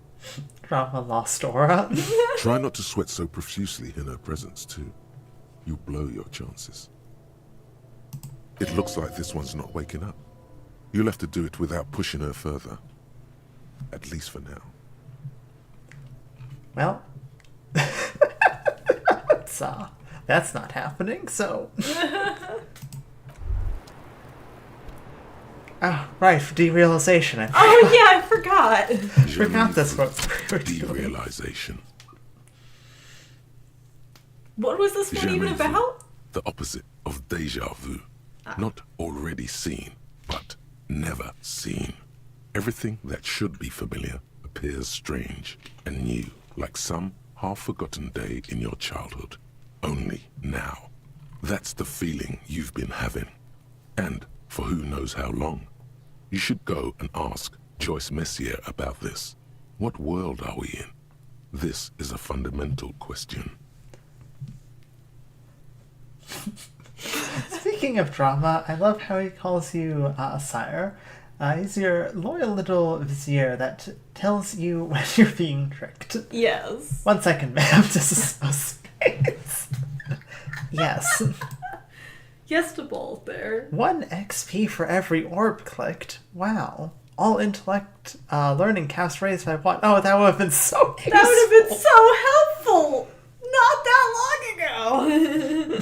A: Drama lost aura.
D: Try not to sweat so profusely in her presence, too. You blow your chances. It looks like this one's not waking up. You'll have to do it without pushing her further. At least for now.
A: Well, that's not happening, so... Oh, right, for derealization.
B: Oh yeah, I forgot.
A: Forgot that's what we were doing.
D: Derealization.
B: What was this one even
D: Jamais vu.
B: about?
D: The opposite of déjà vu. Not already seen, but never seen. Everything that should be familiar appears strange and new, like some half-forgotten day in your childhood. Only now. That's the feeling you've been having. And for who knows how long. You should go and ask Joyce Messier about this. What world are we in? This is a fundamental question.
A: Speaking of drama, I love how he calls you sire. He's your loyal little vizier that tells you when you're being tricked.
B: Yes.
A: 1 second, ma'am. This is so space. Yes.
B: Yes to both there.
A: 1 XP for every orb clicked. Wow. All intellect learning cast raised by 1. Oh, that would have been so useful.
B: That would have been so helpful. Not that long ago.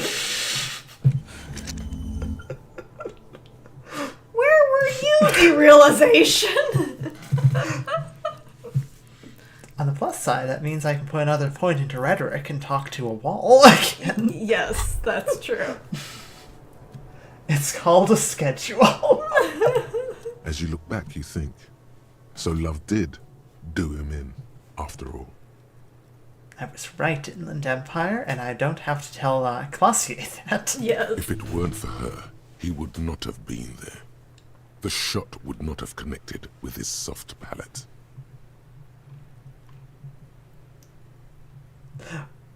B: Where were you, derealization?
A: On the plus side, that means I can put another point into rhetoric and talk to a wall again.
B: Yes, that's true.
A: It's called a schedule.
D: As you look back, you think, so love did do him in, after all.
A: I was right, Inland Empire, and I don't have to tell Classier that.
B: Yes.
D: If it weren't for her, he would not have been there. The shot would not have connected with his soft palate.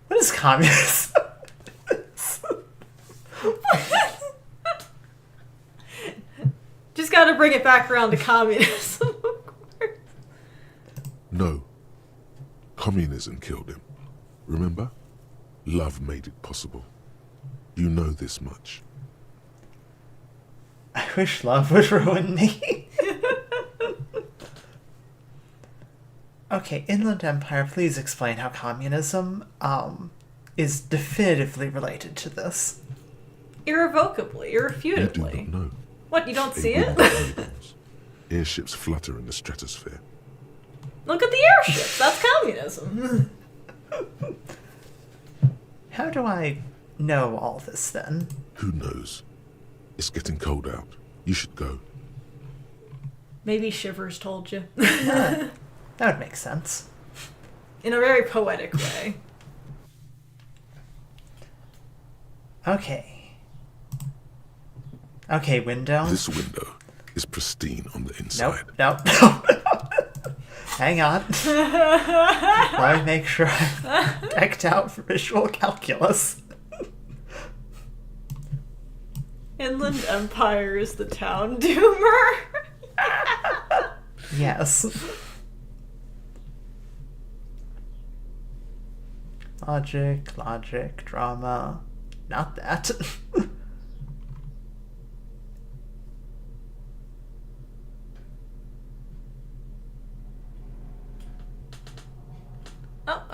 A: What is communism?
B: Just gotta bring it back around to communism, of course.
D: No. Communism killed him. Remember? Love made it possible. You know this much.
A: I wish love would ruin me. Okay, Inland Empire, please explain how communism, is definitively related to this.
B: Irrevocably,
D: You do
B: irrefutably.
D: not know.
B: What, you don't see
D: A
B: it?
D: wind blows. Airships flutter in the stratosphere.
B: Look at the airships. That's communism.
A: How do I know all this then?
D: Who knows? It's getting cold out. You should go.
B: Maybe Shivers told you.
A: That would make sense.
B: In a very poetic way.
A: Okay. Okay, window.
D: This window is pristine on the inside.
A: Nope. Hang on. Let me make sure I'm decked out for visual calculus.
B: Inland Empire is the town doomer.
A: Yes. Logic, drama. Not that.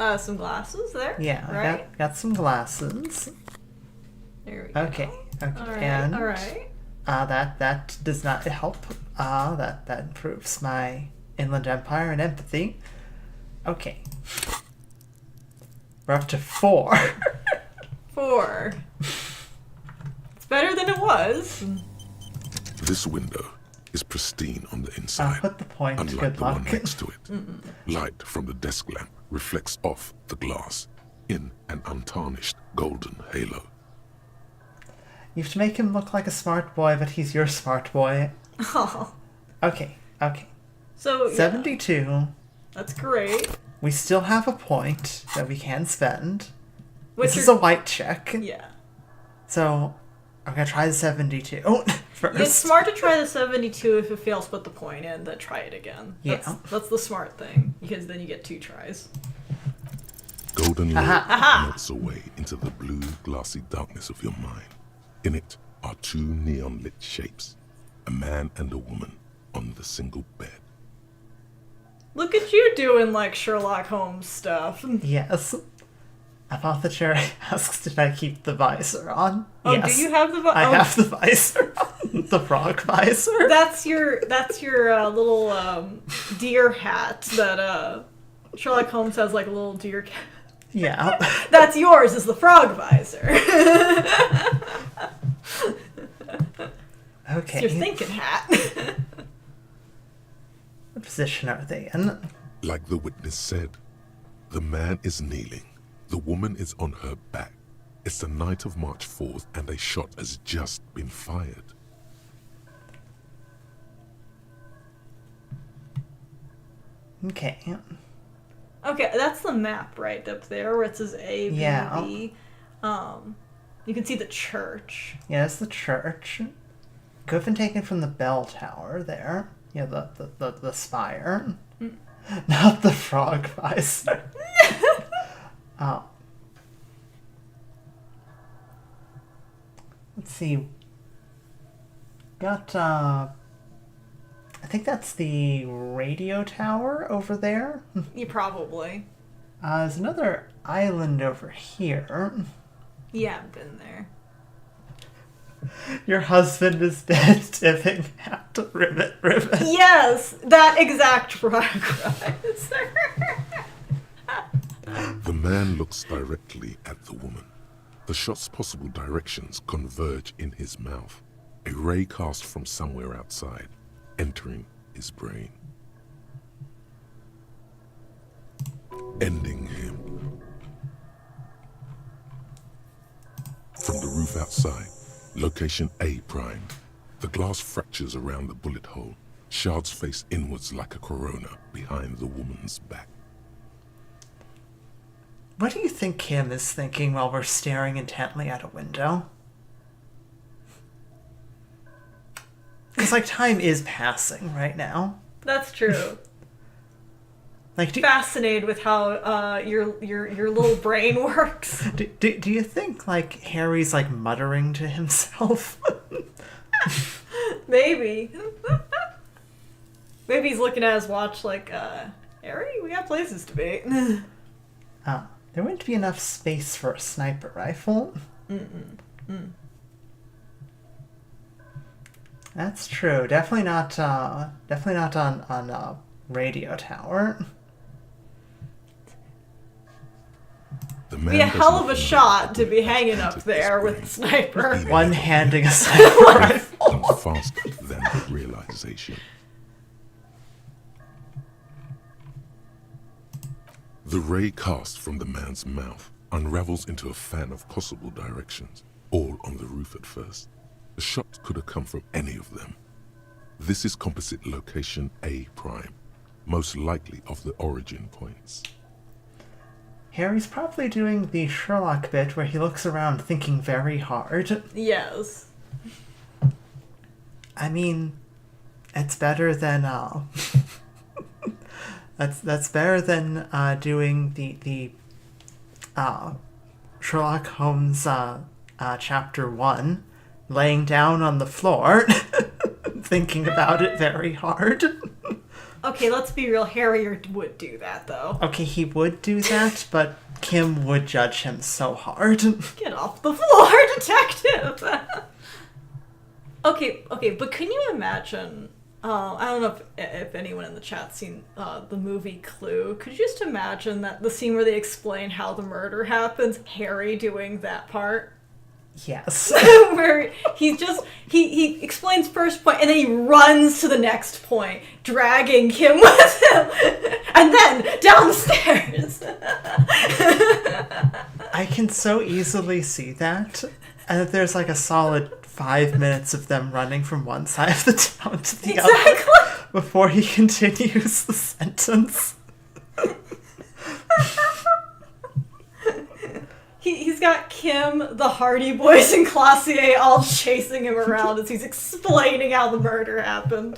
B: Oh, some glasses there.
A: Yeah, I
B: right.
A: got some glasses.
B: There we go.
A: Okay.
B: All right.
A: And
B: all right.
A: that does not help. That improves my Inland Empire and empathy. Okay. We're up to 4.
B: 4. It's better than it was.
D: This window is pristine on the
A: I'll
D: inside,
A: put the point.
D: unlike
A: Good
D: the one
A: luck.
D: next to it. Light from the desk lamp reflects off the glass in an untarnished golden halo.
A: You have to make him look like a smart boy, but he's your smart boy.
B: Oh.
A: Okay.
B: So yeah,
A: 72.
B: that's great.
A: We still have a point that we can spend.
B: What's
A: This is
B: your...
A: a white check.
B: Yeah.
A: So, I'm gonna try the 72 first.
B: It's smart to try the 72 if it fails, put the point in, then try it again. That's the smart thing, because then you get 2 tries.
D: Golden light melts away into the blue, glassy darkness of your mind. In it are 2 neon-lit shapes, a man and a woman on the single bed.
B: Look at you doing, like, Sherlock Holmes stuff.
A: Yes. Apothecary asks, did I keep the visor on?
B: Oh,
A: Yes.
B: do you have the...
A: I have the visor on. The frog visor.
B: That's your little deer hat that Sherlock Holmes has, like a little deer cat.
A: Yeah.
B: That's yours, is the frog visor.
A: Okay.
B: It's your thinking hat.
A: What position are they in?
D: Like the witness said, the man is kneeling, the woman is on her back. It's the night of March 4th and a shot has just been fired.
A: Okay.
B: Okay, that's the map right up there where it says A, B,
A: Yeah.
B: B. You can see the church.
A: Yeah, that's the church. Could have been taken from the bell tower there. Yeah, the spire. Not the frog visor. Oh. Let's see. Got, I think that's the radio tower over there.
B: You probably.
A: There's another island over here.
B: You haven't been there.
A: Your husband is dead, tipping hat, ribbit.
B: Yes, that exact frog visor.
D: The man looks directly at the woman. The shot's possible directions converge in his mouth. A ray cast from somewhere outside, entering his brain. Ending him. From the roof outside, location A prime. The glass fractures around the bullet hole. Shards face inwards like a corona behind the woman's back.
A: What do you think Kim is thinking while we're staring intently at a window? Because, like, time is passing right now.
B: That's true.
A: Like,
B: Fascinated with how your little brain works.
A: do you think, like, Harry's, like, muttering to himself?
B: Maybe. Maybe he's looking at his watch like, Harry, we got places to be.
A: There wouldn't be enough space for a sniper rifle. That's true. Definitely not on radio tower.
D: man
B: Be a
D: does
B: hell of
D: not
B: a
D: know
B: shot
D: that
B: to
D: the
B: be hanging up
D: of
B: there
D: his
B: with a
D: brain
B: sniper.
D: even
A: One-handing a sniper rifle.
D: comes faster than the realization. The ray cast from the man's mouth unravels into a fan of possible directions, all on the roof at first. The shot could have come from any of them. This is composite location A prime, most likely of the origin points.
A: Harry's probably doing the Sherlock bit where he looks around thinking very hard.
B: Yes.
A: I mean, it's better than that's better than doing the Sherlock Holmes chapter 1, laying down on the floor, thinking about it very hard.
B: Okay, let's be real. Harry would do that, though.
A: Okay, he would do that, but Kim would judge him so hard.
B: Get off the floor, detective! Okay, but can you imagine... I don't know if anyone in the chat's seen the movie Clue. Could you just imagine that the scene where they explain how the murder happens, Harry doing that part?
A: Yes.
B: Where he explains first point and then he runs to the next point, dragging Kim with him, and then downstairs.
A: I can so easily see that. And that there's like a solid 5 minutes of them running from one side of the town to the other before he continues the sentence.
B: He's got Kim, the Hardy Boys, and Classier all chasing him around as he's explaining how the murder happened.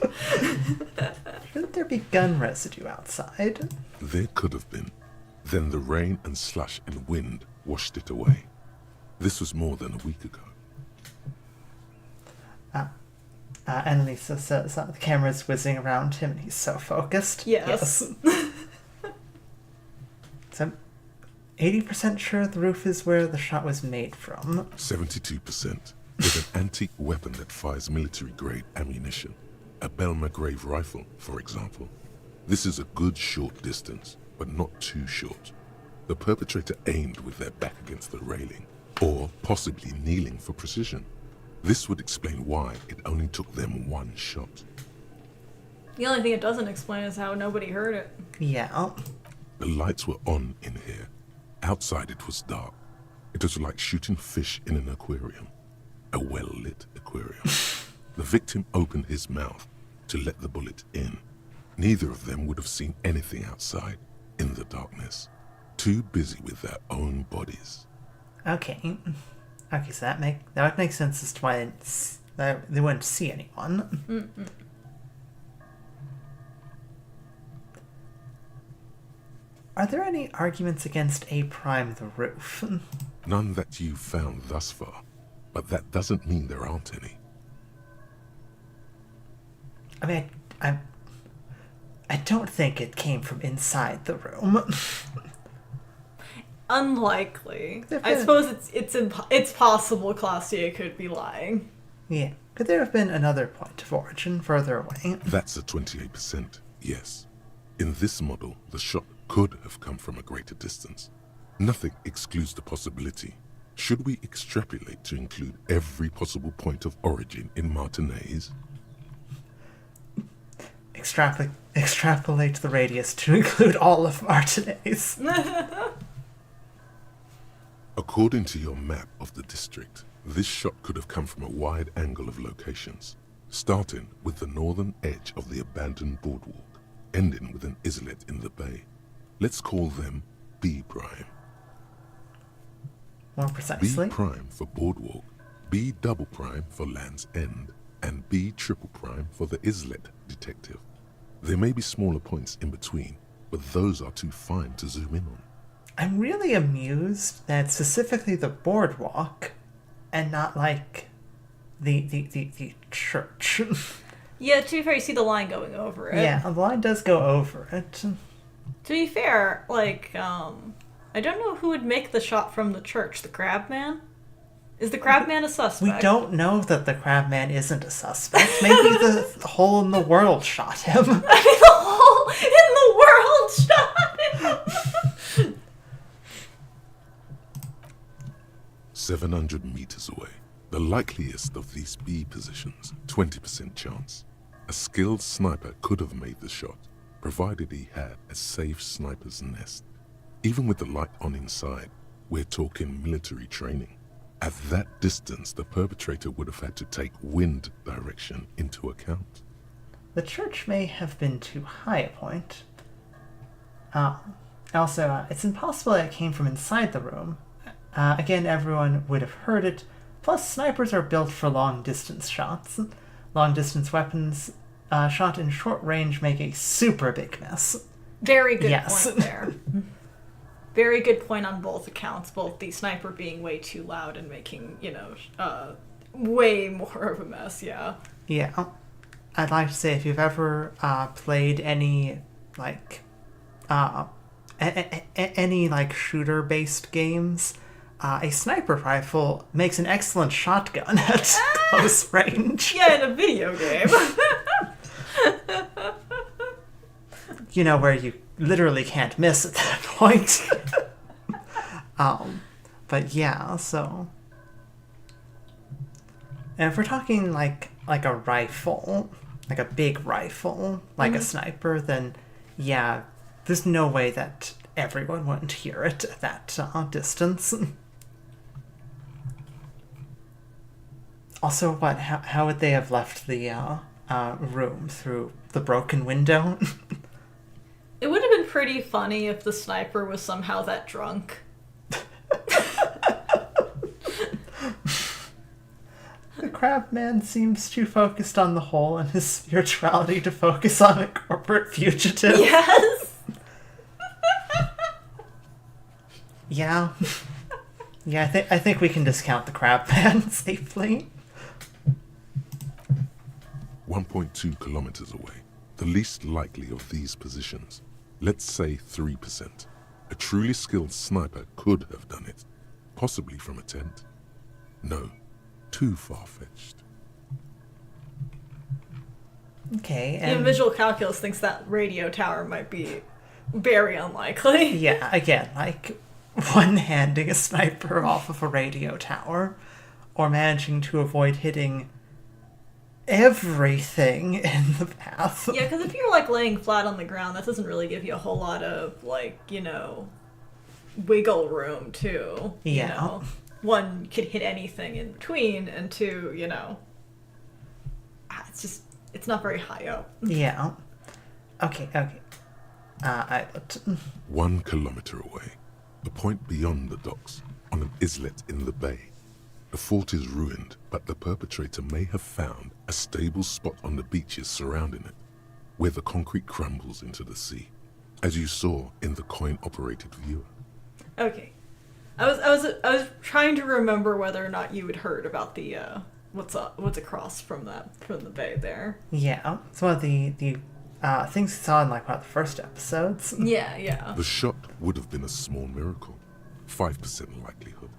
A: Shouldn't there be gun residue outside?
D: There could have been. Then the rain and slush and wind washed it away. This was more than a week ago.
A: And Lisa says the camera's whizzing around him and he's so focused.
B: Yes.
A: So, 80% sure the roof is where the shot was made from.
D: 72%, with an antique weapon that fires military-grade ammunition. A Belmagrave rifle, for example. This is a good short distance, but not too short. The perpetrator aimed with their back against the railing, or possibly kneeling for precision. This would explain why it only took them one shot.
B: The only thing it doesn't explain is how nobody heard it.
A: Yeah.
D: The lights were on in here. Outside it was dark. It was like shooting fish in an aquarium. A well-lit aquarium. The victim opened his mouth to let the bullet in. Neither of them would have seen anything outside, in the darkness. Too busy with their own bodies.
A: Okay. Okay, so that would make sense as to why they wouldn't see anyone.
B: Mm-mm.
A: Are there any arguments against A prime the roof?
D: None that you've found thus far, but that doesn't mean there aren't any.
A: I mean, I don't think it came from inside the room.
B: Unlikely. I suppose it's possible Classier could be lying.
A: Yeah. Could there have been another point of origin further away?
D: That's a 28%, yes. In this model, the shot could have come from a greater distance. Nothing excludes the possibility. Should we extrapolate to include every possible point of origin in Martinez?
A: Extrapolate the radius to include all of Martinez.
D: According to your map of the district, this shot could have come from a wide angle of locations, starting with the northern edge of the abandoned boardwalk, ending with an islet in the bay. Let's call them B prime.
A: More precisely?
D: B prime for boardwalk, B double prime for Land's End, and B triple prime for the islet detective. There may be smaller points in between, but those are too fine to zoom in on.
A: I'm really amused that it's specifically the boardwalk and not like the church.
B: Yeah, to be fair, you see the line going over it.
A: Yeah, the line does go over it.
B: To be fair, like, I don't know who would make the shot from the church. The Crabman? Is the Crabman a suspect?
A: We don't know that the Crabman isn't a suspect. Maybe the hole in the world shot him.
B: I mean, the hole in the world shot him!
D: 100 meters away. The likeliest of these B positions, 20% chance. A skilled sniper could have made the shot, provided he had a safe sniper's nest. Even with the light on inside, we're talking military training. At that distance, the perpetrator would have had to take wind direction into account.
A: The church may have been too high a point. Also, it's impossible that it came from inside the room. Again, everyone would have heard it. Plus, snipers are built for long-distance shots. Long-distance weapons shot in short range make a super big mess.
B: Very good
A: Yes.
B: point there. Very good point on both accounts, both the sniper being way too loud and making, way more of a mess, yeah.
A: Yeah. I'd like to say if you've ever played any, shooter-based games, a sniper rifle makes an excellent shotgun at close range.
B: Yeah, in a video game.
A: Where you literally can't miss at that point. But yeah, so... And if we're talking like a rifle, like a big rifle, like a sniper, then yeah, there's no way that everyone wouldn't hear it at that distance. Also, how would they have left the room through the broken window?
B: It would have been pretty funny if the sniper was somehow that drunk.
A: The crab man seems too focused on the whole and his spirituality to focus on a corporate fugitive.
B: Yes!
A: Yeah. Yeah, I think we can discount the crab man safely.
D: 1.2 kilometers away, the least likely of these positions. Let's say 3%. A truly skilled sniper could have done it, possibly from a tent. No, too far-fetched.
A: Okay,
B: Even
A: and...
B: visual calculus thinks that radio tower might be very unlikely.
A: Yeah, again, one-handing a sniper off of a radio tower, or managing to avoid hitting everything in the path.
B: Yeah, because if you're laying flat on the ground, that doesn't really give you a whole lot of wiggle room too.
A: Yeah.
B: One could hit anything in between, and two, it's not very high up.
A: Yeah. Okay. I looked.
D: 1 kilometer away, a point beyond the docks, on an islet in the bay. The fort is ruined, but the perpetrator may have found a stable spot on the beaches surrounding it, where the concrete crumbles into the sea, as you saw in the coin-operated viewer.
B: Okay, I was trying to remember whether or not you had heard about the what's across from the bay there.
A: Yeah, it's one of the things we saw in one of the first episodes.
B: Yeah.
D: The shot would have been a small miracle, 5% likelihood.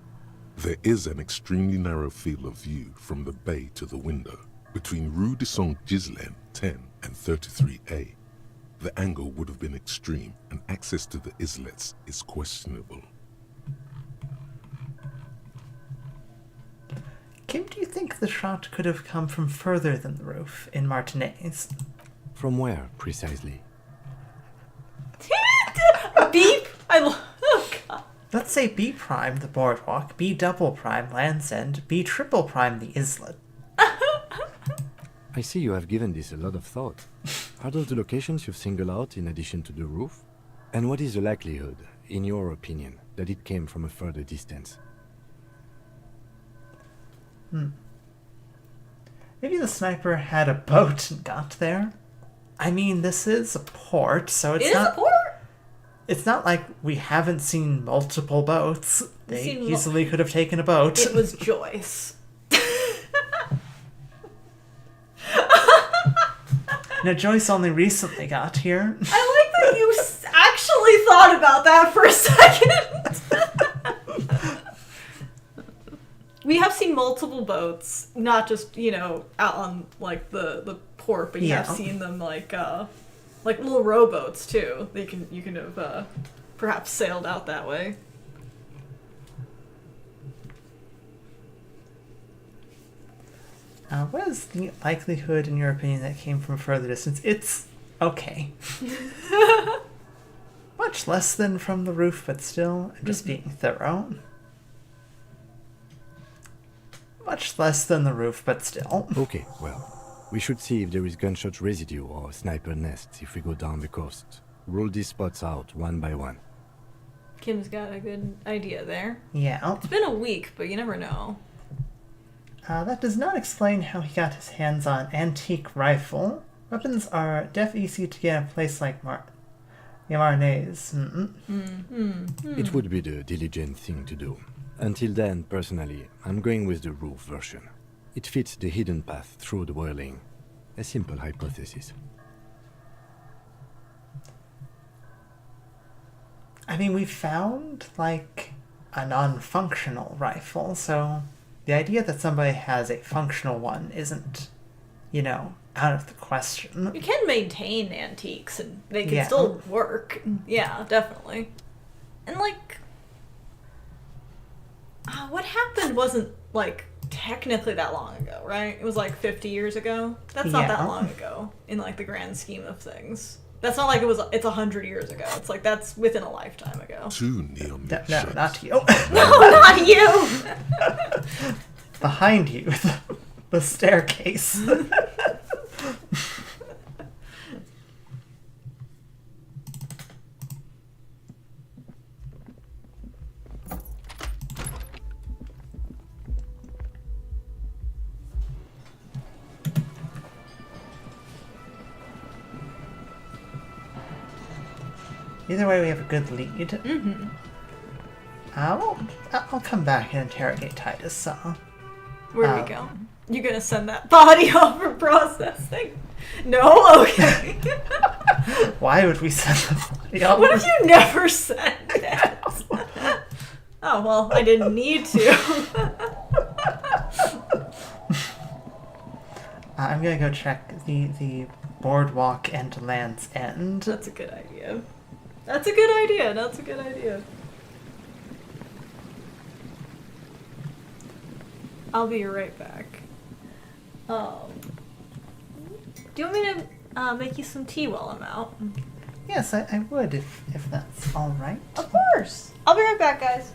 D: There is an extremely narrow field of view from the bay to the window, between Rue de Saint-Ghislain 10 and 33A. The angle would have been extreme, and access to the islets is questionable.
A: Kim, do you think the shot could have come from further than the roof in Martinez?
F: From where, precisely?
B: Beep! Oh god.
A: Let's say B prime the boardwalk, B double prime Land's End, B triple prime the islet.
F: I see you have given this a lot of thought. Are those the locations you've singled out in addition to the roof? And what is the likelihood, in your opinion, that it came from a further distance?
A: Maybe the sniper had a boat and got there. I mean, this is a port, so it's
B: It is
A: not...
B: a port?
A: It's not like we haven't seen multiple boats. They
B: seen
A: easily could have taken a boat.
B: It was Joyce.
A: Now, Joyce only recently got here.
B: I like that you actually thought about that for a second. We have seen multiple boats, not just, out on, the port, but you have seen them, like little rowboats, too. You can have, perhaps sailed out that way.
A: What is the likelihood, in your opinion, that came from a further distance? It's okay. Much less than from the roof, but still, I'm just being thorough. Much less than the roof, but still.
F: Okay, well, we should see if there is gunshot residue or sniper nests if we go down the coast. Rule these spots out one by one.
B: Kim's got a good idea there.
A: Yeah.
B: It's been a week, but you never know.
A: That does not explain how he got his hands on antique rifle. Weapons are def easy to get in a place like Marnay's.
F: It would be the diligent thing to do. Until then, personally, I'm going with the roof version. It fits the hidden path through the whirling. A simple hypothesis.
A: I mean, we found, like, a non-functional rifle, so the idea that somebody has a functional one isn't, out of the question.
B: You can maintain antiques, and they can
A: Yeah.
B: still work. Yeah, definitely. And, like, what happened wasn't, like, technically that long ago, right? It was, like, 50 years ago? That's not
A: Yeah.
B: that long ago, in, like, the grand scheme of things. That's not like it's 100 years ago. It's like, that's within a lifetime ago.
D: 2 neon
A: No,
D: sheds.
A: not you.
B: No, not you!
A: Behind you, the staircase. Either way, we have a good lead. Mm-hmm. I'll come back and interrogate Titus.
B: Where do we go? You gonna send that body off for processing? No? Okay.
A: Why would we send the body off?
B: What if you never said that? Oh, well, I didn't need to.
A: I'm gonna go check the boardwalk and Land's End.
B: That's a good idea. That's a good idea. That's a good idea. I'll be right back. Do you want me to make you some tea while I'm out?
A: Yes, I would if that's all right.
B: Of course. I'll be right back, guys.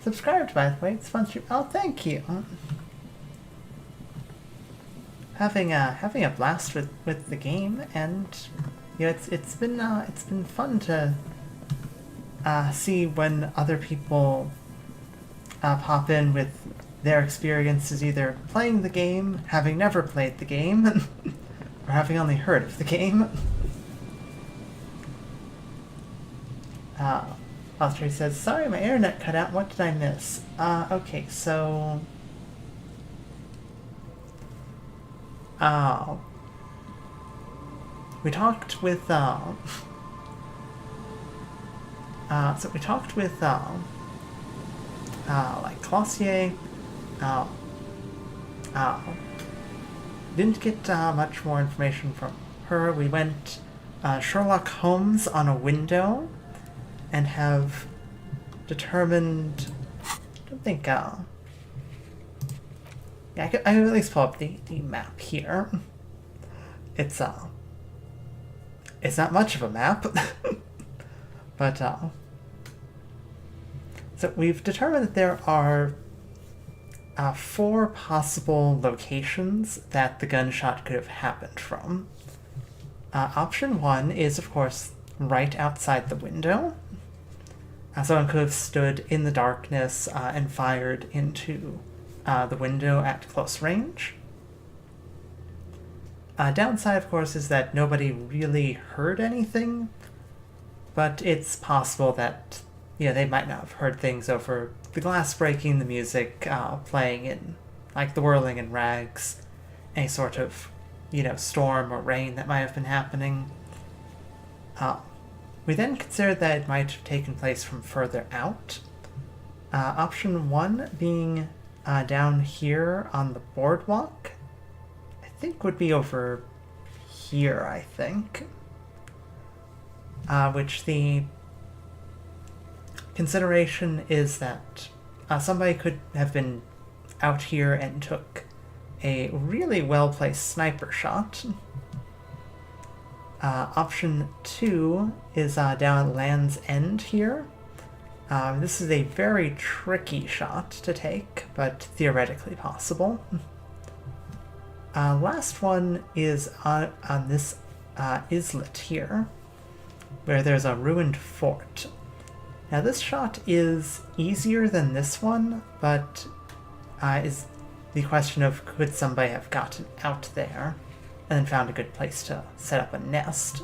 A: Subscribed, by the way. It's fun stream. Oh, thank you. Having a blast with the game, and it's been fun to see when other people pop in with their experiences, either playing the game, having never played the game, or having only heard of the game. Austria says, "Sorry, my internet cut out. What did I miss?" Okay, so. We talked with, like, Clossier, didn't get, much more information from her. We went, Sherlock Holmes on a window, and have determined, I don't think, yeah, I can at least pull up the map here. It's not much of a map, but, so we've determined that there are 4 possible locations that the gunshot could have happened from. Option 1 is, of course, right outside the window. Someone could have stood in the darkness and fired into the window at close range. Downside, of course, is that nobody really heard anything, but it's possible that, they might not have heard things over the glass breaking, the music playing in, like, the whirling in rags, any sort of, storm or rain that might have been happening. We then considered that it might have taken place from further out. Option 1 being down here on the boardwalk. I think would be over here, I think. Which the consideration is that somebody could have been out here and took a really well-placed sniper shot. Option 2 is down at Land's End here. This is a very tricky shot to take, but theoretically possible. Last one is on this islet here, where there's a ruined fort. Now this shot is easier than this one, but is the question of could somebody have gotten out there and then found a good place to set up a nest.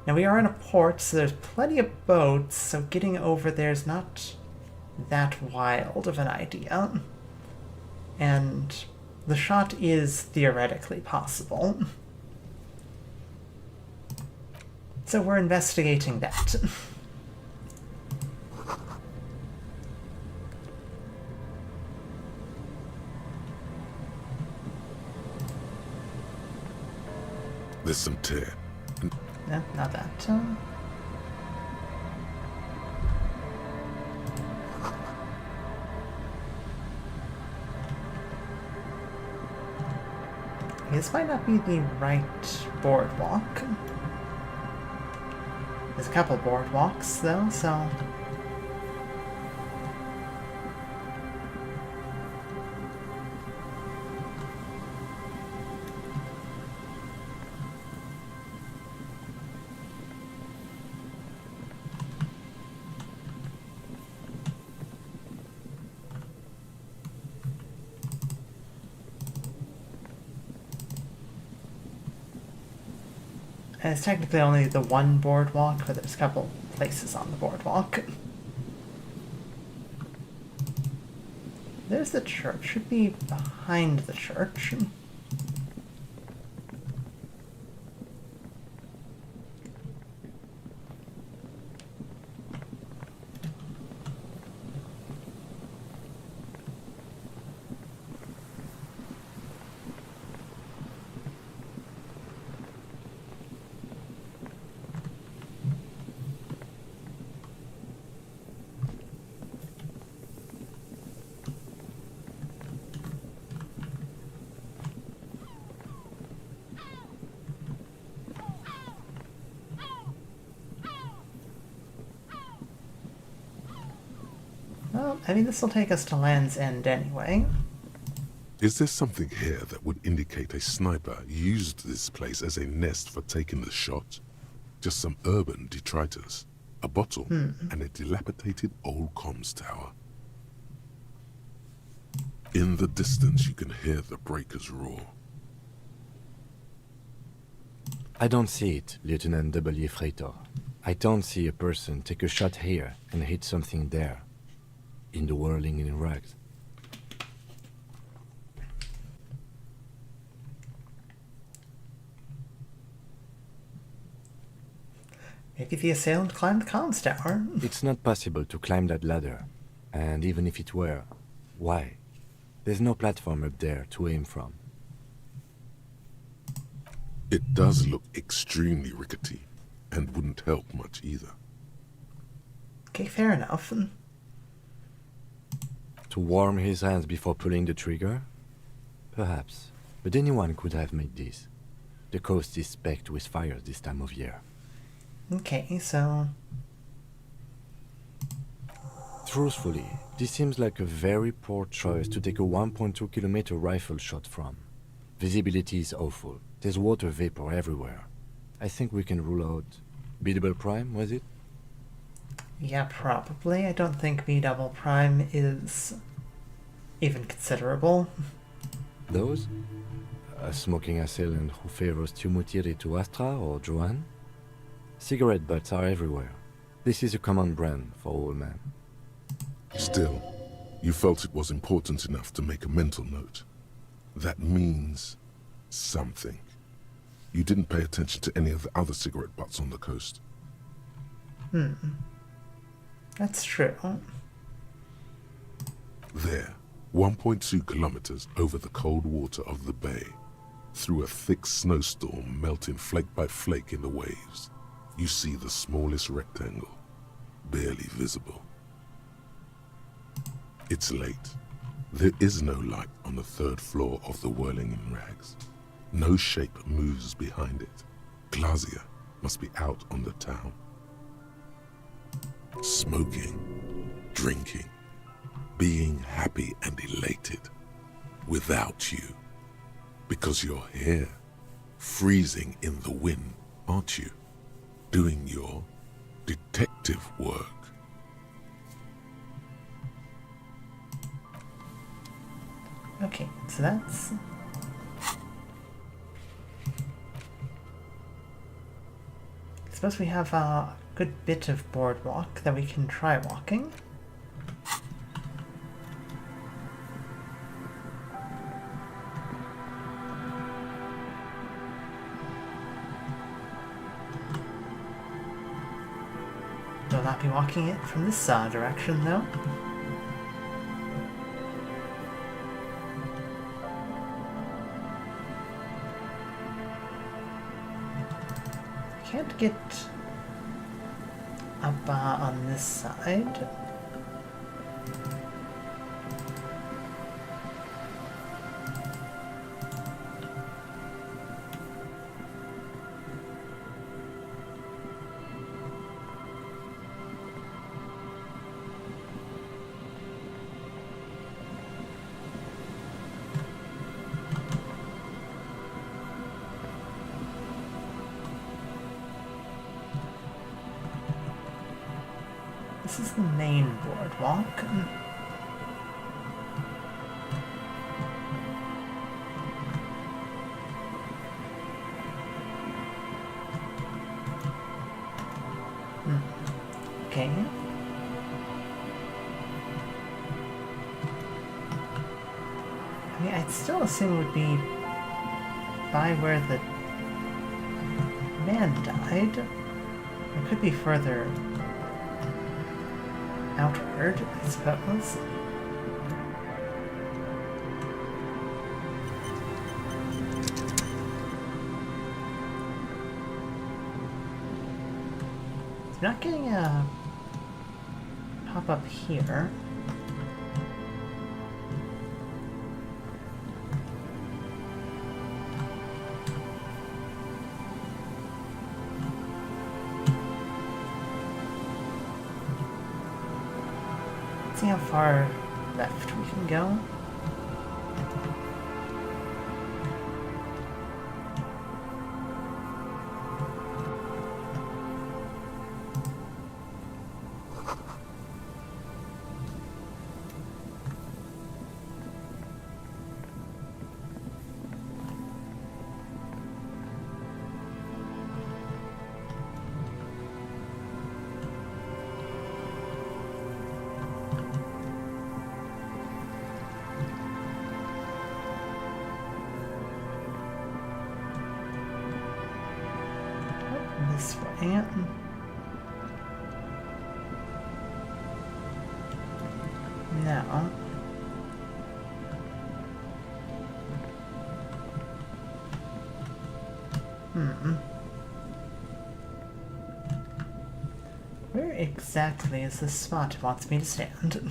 A: Now we are in a port, so there's plenty of boats, so getting over there is not that wild of an idea. And the shot is theoretically possible. So we're investigating that.
D: There's some tear.
A: No, not that. This might not be the right boardwalk. There's a couple boardwalks, though, so... And it's technically only the one boardwalk, but there's a couple places on the boardwalk. There's the church. Should be behind the church. Well, I mean, this will take us to Land's End anyway.
D: Is there something here that would indicate a sniper used this place as a nest for taking the shot? Just some urban detritus, a bottle, and a dilapidated old comms tower. In the distance, you can hear the breakers roar.
F: I don't see it, Lieutenant W. Freighter. I don't see a person take a shot here and hit something there. In the whirling in rags.
A: Maybe the assailant climbed the comms tower.
F: It's not possible to climb that ladder. And even if it were, why? There's no platform up there to aim from.
D: It does look extremely rickety, and wouldn't help much either.
A: Okay, fair enough.
F: To warm his hands before pulling the trigger? Perhaps. But anyone could have made this. The coast is specked with fires this time of year.
A: Okay, so...
F: Truthfully, this seems like a very poor choice to take a 1.2 kilometer rifle shot from. Visibility is awful. There's water vapor everywhere. I think we can rule out... B-double prime, was it?
A: Yeah, probably. I don't think B-double prime is even considerable.
F: Those? A smoking assailant who favors Tumutiri to Astra or Joanne? Cigarette butts are everywhere. This is a common brand for all men.
D: Still, you felt it was important enough to make a mental note. That means something. You didn't pay attention to any of the other cigarette butts on the coast.
A: That's true.
D: There, 1.2 kilometers over the cold water of the bay, through a thick snowstorm melting flake by flake in the waves, you see the smallest rectangle. barely visible. It's late. There is no light on the 3rd floor of the Whirling in Rags. No shape moves behind it. Glazia must be out on the town. Smoking, drinking, being happy and elated. Without you. Because you're here, freezing in the wind, aren't you? Doing your detective work.
A: Okay, so that's... I suppose we have a good bit of boardwalk that we can try walking. Will not be walking it from this direction, though. Can't get up on this side. This is the main boardwalk. Okay. I mean, I'd still assume it would be by where the man died. It could be further outward, I suppose. So not getting a pop-up here. See how far left we can go. This way. Now. Where exactly is the spot it wants me to stand?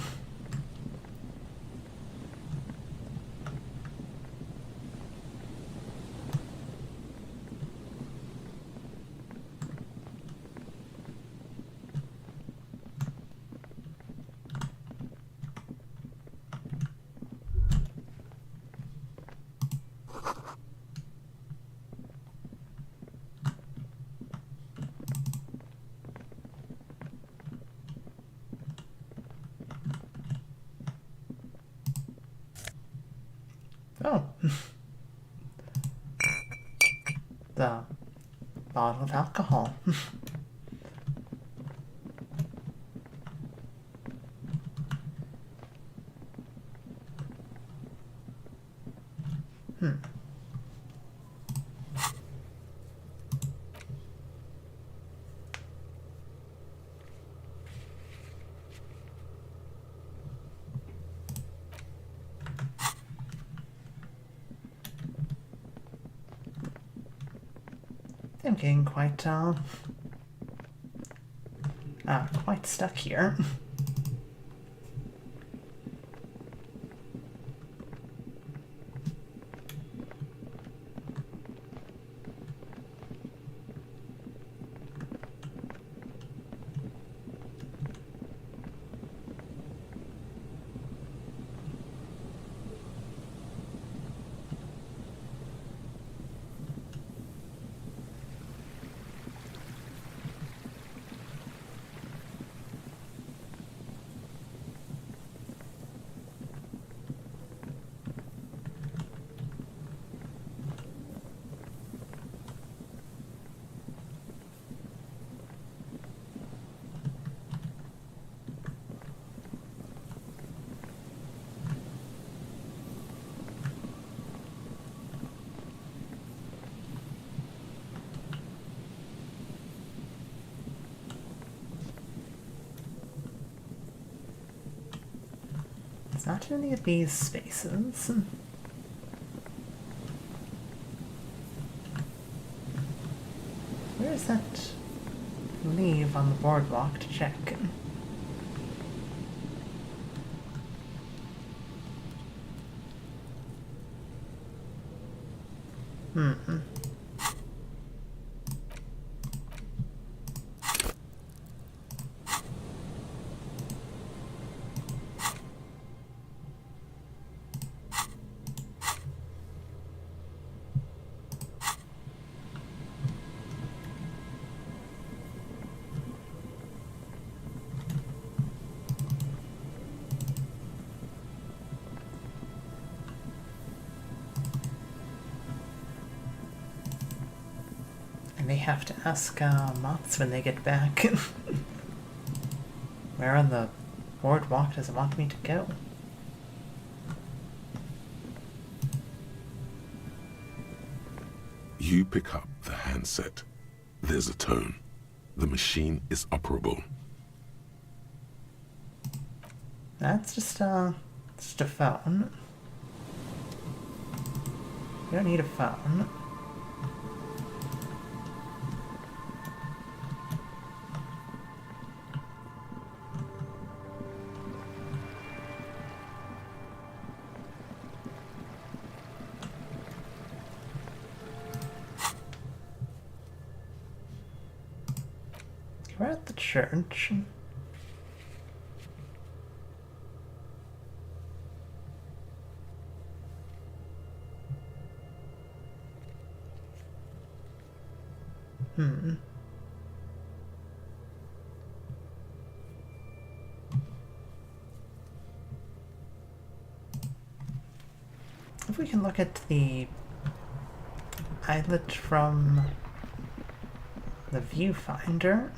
A: Oh. The bottle of alcohol. I'm getting quite quite stuck here. It's not in any of these spaces. Where is that leave on the boardwalk to check? I may have to ask Motts when they get back. Where on the boardwalk does it want me to go?
D: You pick up the handset. There's a tone. The machine is operable.
A: That's just a phone. You don't need a phone. We're at the church. If we can look at the islet from the viewfinder.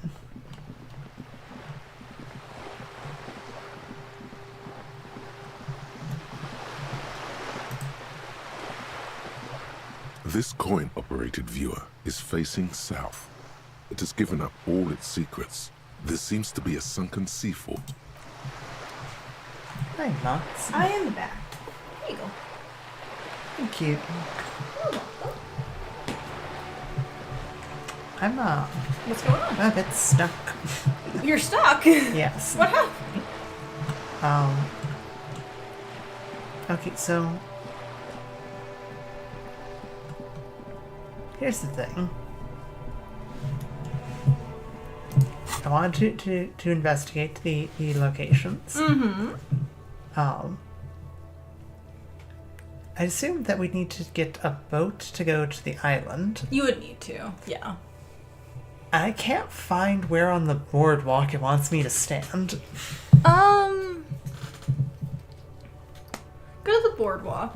D: This coin-operated viewer is facing south. It has given up all its secrets. There seems to be a sunken sea fort.
A: Hi, Motts.
B: I am back. There you go.
A: Thank you. I'm
B: What's going on?
A: a bit stuck.
B: You're stuck.
A: Yes.
B: What happened?
A: Okay, so here's the thing. I wanted to investigate the locations. I assumed that we'd need to get a boat to go to the island.
B: You would need to. Yeah.
A: I can't find where on the boardwalk it wants me to stand.
B: Go to the boardwalk.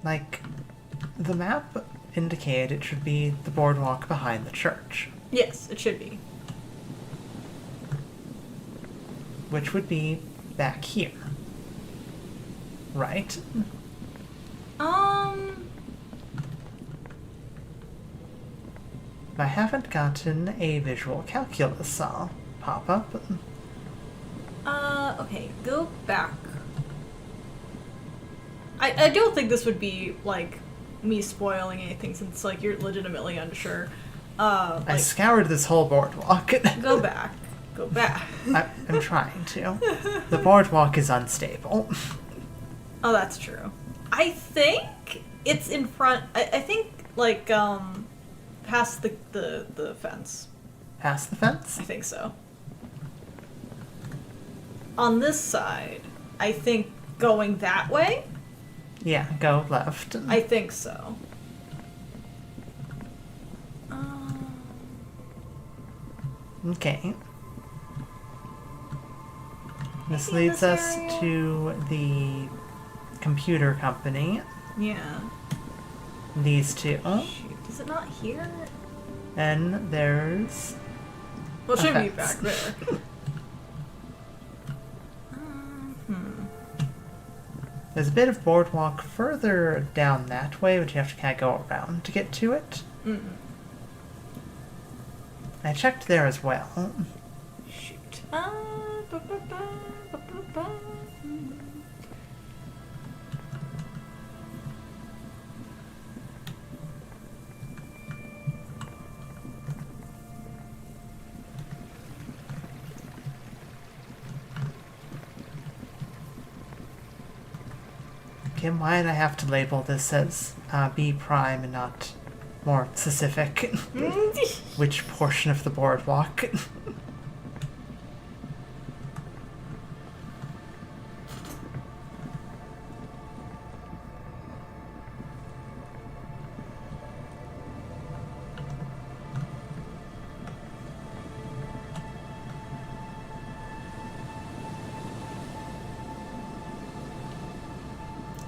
A: Like, the map indicated it should be the boardwalk behind the church,
B: Yes, it should be.
A: which would be back here. Right? I haven't gotten a visual calculus pop up.
B: Okay, go back I don't think this would be, like, me spoiling anything since, like, you're legitimately unsure.
A: I scoured this whole boardwalk.
B: Go back. Go back.
A: I'm trying to. The boardwalk is unstable.
B: Oh, that's true. I think it's in front... I think, like, past the fence.
A: Past the fence?
B: I think so. On this side, I think going that way?
A: Yeah, go left.
B: I think so.
A: Okay. This leads us to the computer company.
B: Yeah.
A: These two.
B: Shoot, is it not here?
A: And there's...
B: Well, it should be
A: fence.
B: back there.
A: There's a bit of boardwalk further down that way, but you have to kind of go around to get to it. I checked there as well.
B: Shoot.
A: Kim, why did I have to label this as B prime and not more specific? Which portion of the boardwalk?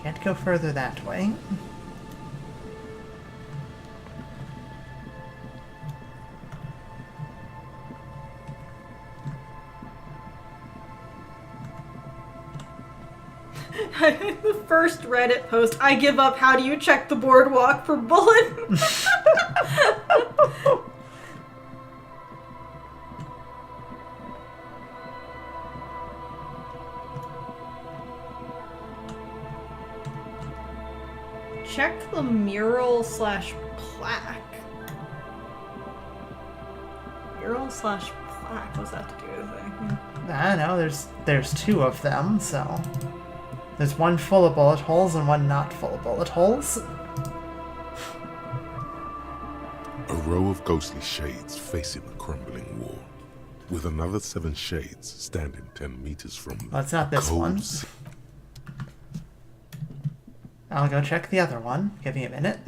A: Can't go further that way.
B: The first Reddit post, I give up, how do you check the boardwalk for bullet? Check the mural slash plaque. Mural slash plaque, what's that to do with anything?
A: I don't know, there's two of them, so... There's one full of bullet holes and one not full of bullet holes.
D: A row of ghostly shades facing the crumbling wall, with another 7 shades standing 10 meters from them.
A: Well, it's not this one.
D: Coves.
A: I'll go check the other one. Give me a minute.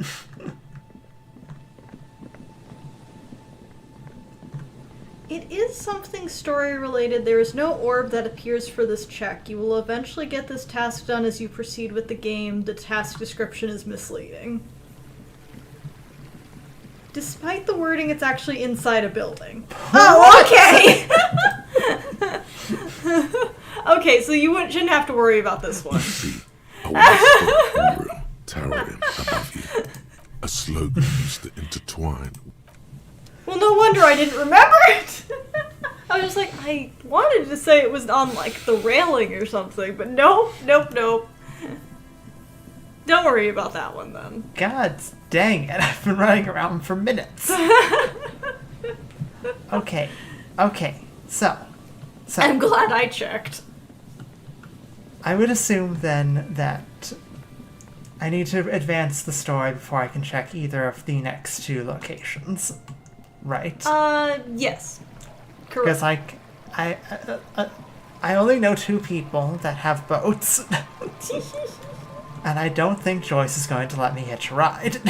B: It is something story related. There is no orb that appears for this check. You will eventually get this task done as you proceed with the game. The task description is misleading. Despite the wording, it's actually inside a building. Oh, okay! Okay, so you shouldn't have to worry about this one.
D: See a western room towering above you. A slogan used to intertwine.
B: Well, no wonder I didn't remember it! I was just like, I wanted to say it was on, like, the railing or something, but nope. Don't worry about that one, then.
A: God dang it, I've been running around for minutes. Okay, so...
B: I'm glad I checked.
A: I would assume, then, that I need to advance the story before I can check either of the next 2 locations. Right?
B: Yes.
A: Because
B: Correct.
A: I only know 2 people that have boats. And I don't think Joyce is going to let me hitch a ride.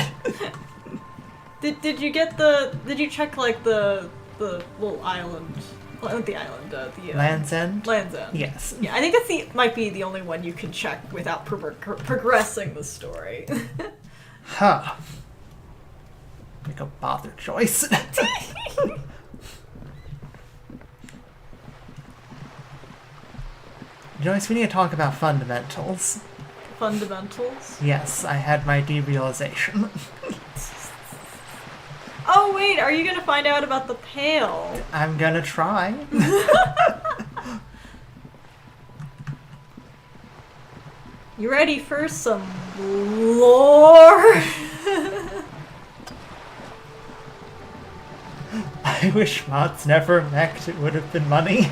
B: Did you check, like, the little island? Well, not the island, the...
A: Land's End?
B: Land's End.
A: Yes.
B: Yeah, I think that's might be the only one you can check without progressing the story.
A: Huh. Let me go bother Joyce. Joyce, we need to talk about fundamentals.
B: Fundamentals?
A: Yes, I had my derealization.
B: Oh, wait, are you gonna find out about the pail?
A: I'm gonna try.
B: You ready for some lore?
A: I wish Motts never mech'd. It would have been money.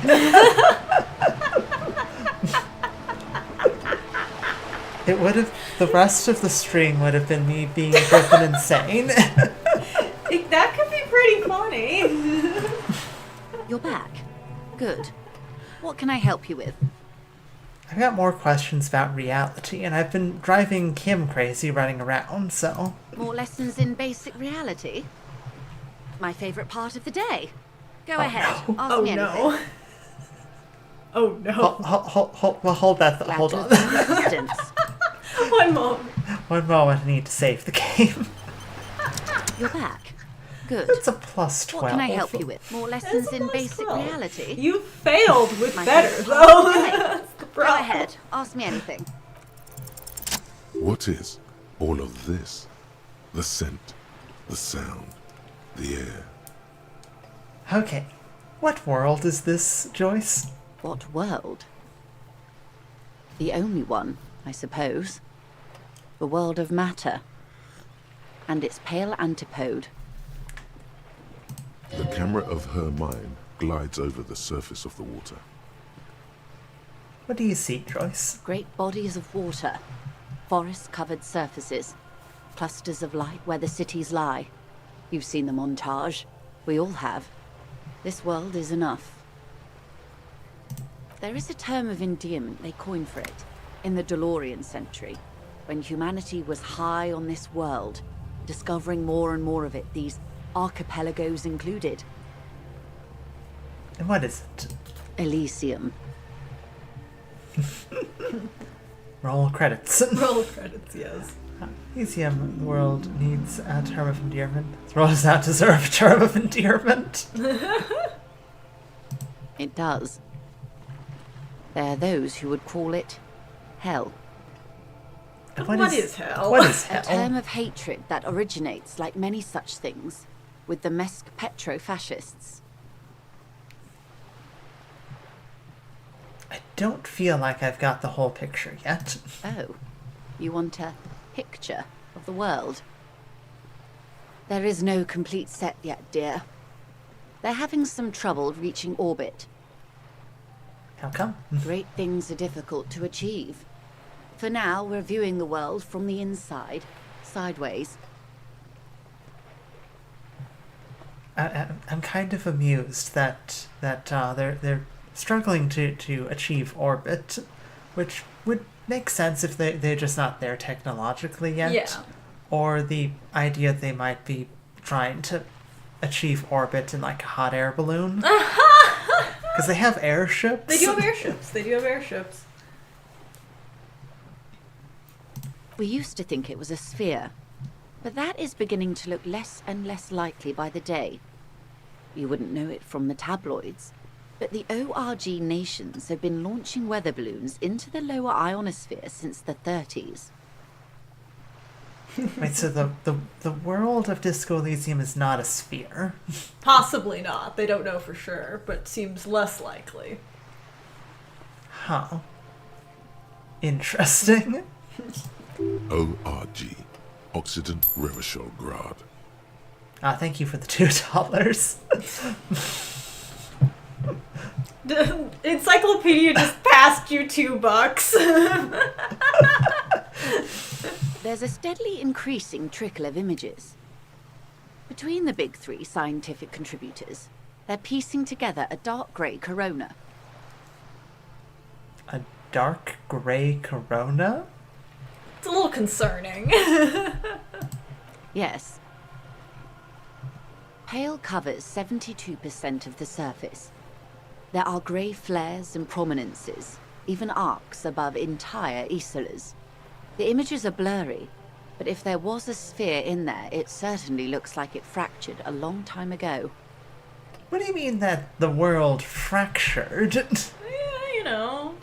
A: It would have. The rest of the stream would have been me being driven insane.
B: That could be pretty funny.
G: You're back. Good. What can I help you with?
A: I've got more questions about reality, and I've been driving Kim crazy running around, so...
G: More lessons in basic reality? My favorite part of the day. Go ahead.
A: No.
G: Ask
B: Oh
G: me anything.
B: no. Oh no.
A: Hold that.
G: Glad
A: Hold
G: to
A: on.
G: have been of assistance.
B: One moment.
A: One moment, I need to save the game.
G: You're back. Good.
A: It's a plus 12.
G: What can I help you with? More lessons
B: It's a
G: in
B: plus
G: basic
B: 12.
G: reality?
B: You failed with
G: My
B: better,
G: favorite
B: though.
G: part of the day.
B: That's the
G: Go
B: problem.
G: ahead. Ask me anything.
D: What is all of this? The scent, the sound, the air.
A: Okay. What world is this, Joyce?
G: What world? The only one, I suppose. The world of matter. And its pale antipode.
D: The camera of her mind glides over the surface of the water.
A: What do you see, Joyce?
G: Great bodies of water. Forest-covered surfaces. Clusters of light where the cities lie. You've seen the montage. We all have. This world is enough. There is a term of endearment they coined for it, in the DeLorean century, when humanity was high on this world, discovering more and more of it, these archipelagos included.
A: And what is it?
G: Elysium.
A: Roll credits.
B: Roll credits, yes.
A: Elysium, the world needs a term of endearment. This world does not deserve a term of endearment.
G: It does. There are those who would call it hell.
A: And
B: What is hell?
A: What is
G: A
A: hell?
G: term of hatred that originates, like many such things, with the Mesk petro-fascists.
A: I don't feel like I've got the whole picture yet.
G: Oh, you want a picture of the world? There is no complete set yet, dear. They're having some trouble reaching orbit.
A: How come?
G: Great things are difficult to achieve. For now, we're viewing the world from the inside, sideways.
A: I'm kind of amused that they're struggling to achieve orbit, which would make sense if they're just not there technologically yet.
B: Yeah.
A: Or the idea they might be trying to achieve orbit in like a hot air balloon. Because they have airships.
B: They do have airships. They do have airships.
G: We used to think it was a sphere, but that is beginning to look less and less likely by the day. You wouldn't know it from the tabloids, but the ORG nations have been launching weather balloons into the lower ionosphere since the 30s.
A: Wait, so the world of Disco Elysium is not a sphere.
B: Possibly not. They don't know for sure, but seems less likely.
A: Huh. Interesting.
D: ORG, Occident Revachol Grad.
A: Thank you for the $2.
B: Encyclopedia just passed you $2.
G: There's a steadily increasing trickle of images. Between the big three scientific contributors, they're piecing together a dark grey corona.
A: A dark gray corona?
B: It's a little concerning.
G: Yes. Pale covers 72% of the surface. There are grey flares and prominences, even arcs above entire isolas. The images are blurry, but if there was a sphere in there, it certainly looks like it fractured a long time ago.
A: What do you mean that the world fractured?
B: Yeah, you know.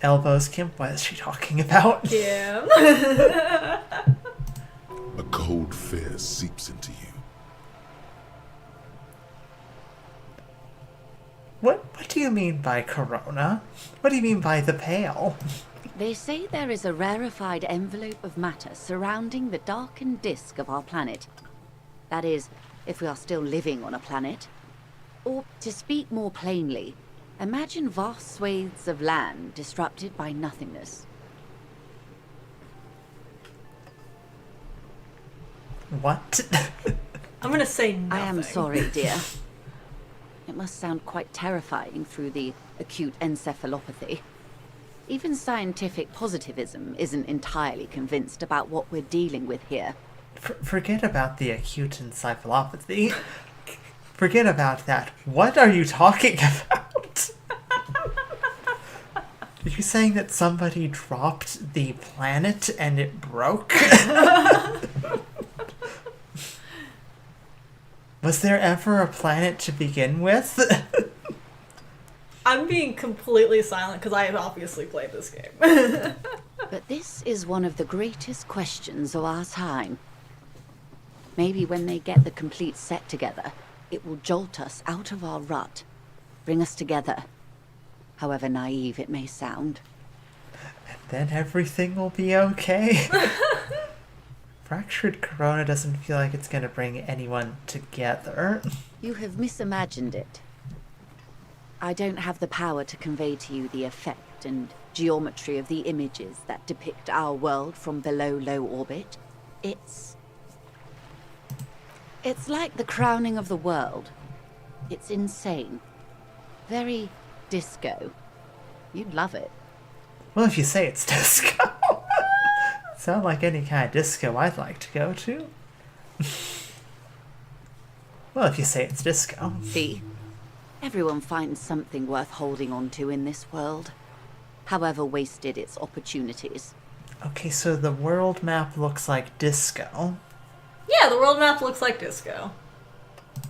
A: Elbows, Kim, what is she talking about?
B: Yeah.
D: A cold fear seeps into you.
A: What do you mean by corona? What do you mean by the pale?
G: They say there is a rarefied envelope of matter surrounding the darkened disk of our planet. That is, if we are still living on a planet. Or, to speak more plainly, imagine vast swathes of land disrupted by nothingness.
A: What?
B: I'm gonna say nothing.
G: I am sorry, dear. It must sound quite terrifying through the acute encephalopathy. Even scientific positivism isn't entirely convinced about what we're dealing with here.
A: Forget about the acute encephalopathy. Forget about that. What are you talking about? Are you saying that somebody dropped the planet and it broke? Was there ever a planet to begin with?
B: I'm being completely silent because I have obviously played this game.
G: But this is one of the greatest questions of our time. Maybe when they get the complete set together, it will jolt us out of our rut, bring us together, however naive it may sound.
A: Then everything will be okay. Fractured corona doesn't feel like it's going to bring anyone together.
G: You have misimagined it. I don't have the power to convey to you the effect and geometry of the images that depict our world from below low orbit. It's like the crowning of the world. It's insane. Very disco. You'd love it.
A: Well, if you say it's disco. Sound like any kind of disco I'd like to go to. Well, if you say it's disco.
G: See? Everyone finds something worth holding on to in this world, however wasted its opportunities.
A: Okay, so the world map looks like disco.
B: Yeah, the world map looks like disco.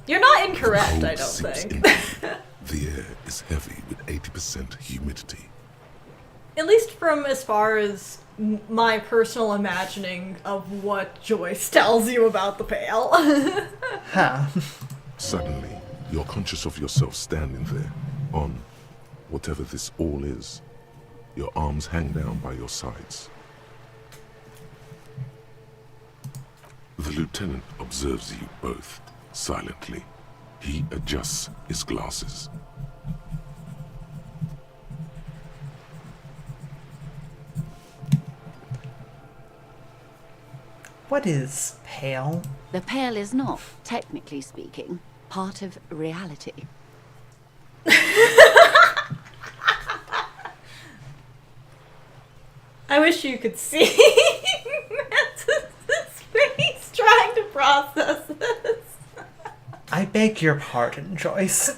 B: You're not incorrect,
D: Cold
B: I don't
D: seeps
B: think.
D: in. The air is heavy with 80% humidity.
B: At least from as far as my personal imagining of what Joyce tells you about the Pale.
A: Huh.
D: Suddenly, you're conscious of yourself standing there, on whatever this all is. Your arms hang down by your sides. The lieutenant observes you both, silently. He adjusts his glasses.
A: What is pale?
G: The Pale is not, technically speaking, part of reality.
B: I wish you could see Mantis' face trying to process this.
A: I beg your pardon, Joyce.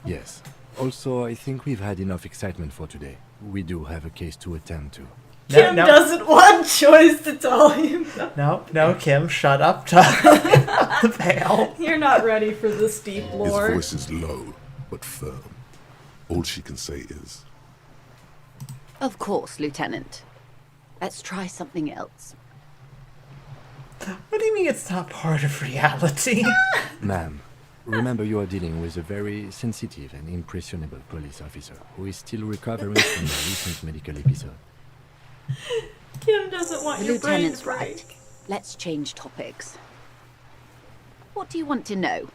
F: Yes. Also, I think we've had enough excitement for today. We do have a case to attend to.
B: Kim doesn't want Joyce to tell you.
A: No, Kim, shut up. The Pale.
B: You're not ready for this deep
D: His
B: lore.
D: voice is low, but firm. All she can say is,
G: Of course, Lieutenant. Let's try something else.
A: What do you mean it's not part of reality?
F: Ma'am, remember you are dealing with a very sensitive and impressionable police officer who is still recovering from a recent medical episode.
B: Kim doesn't want
G: The
B: your brain
G: Lieutenant's
B: to break.
G: right. Let's change topics. What do you want to know?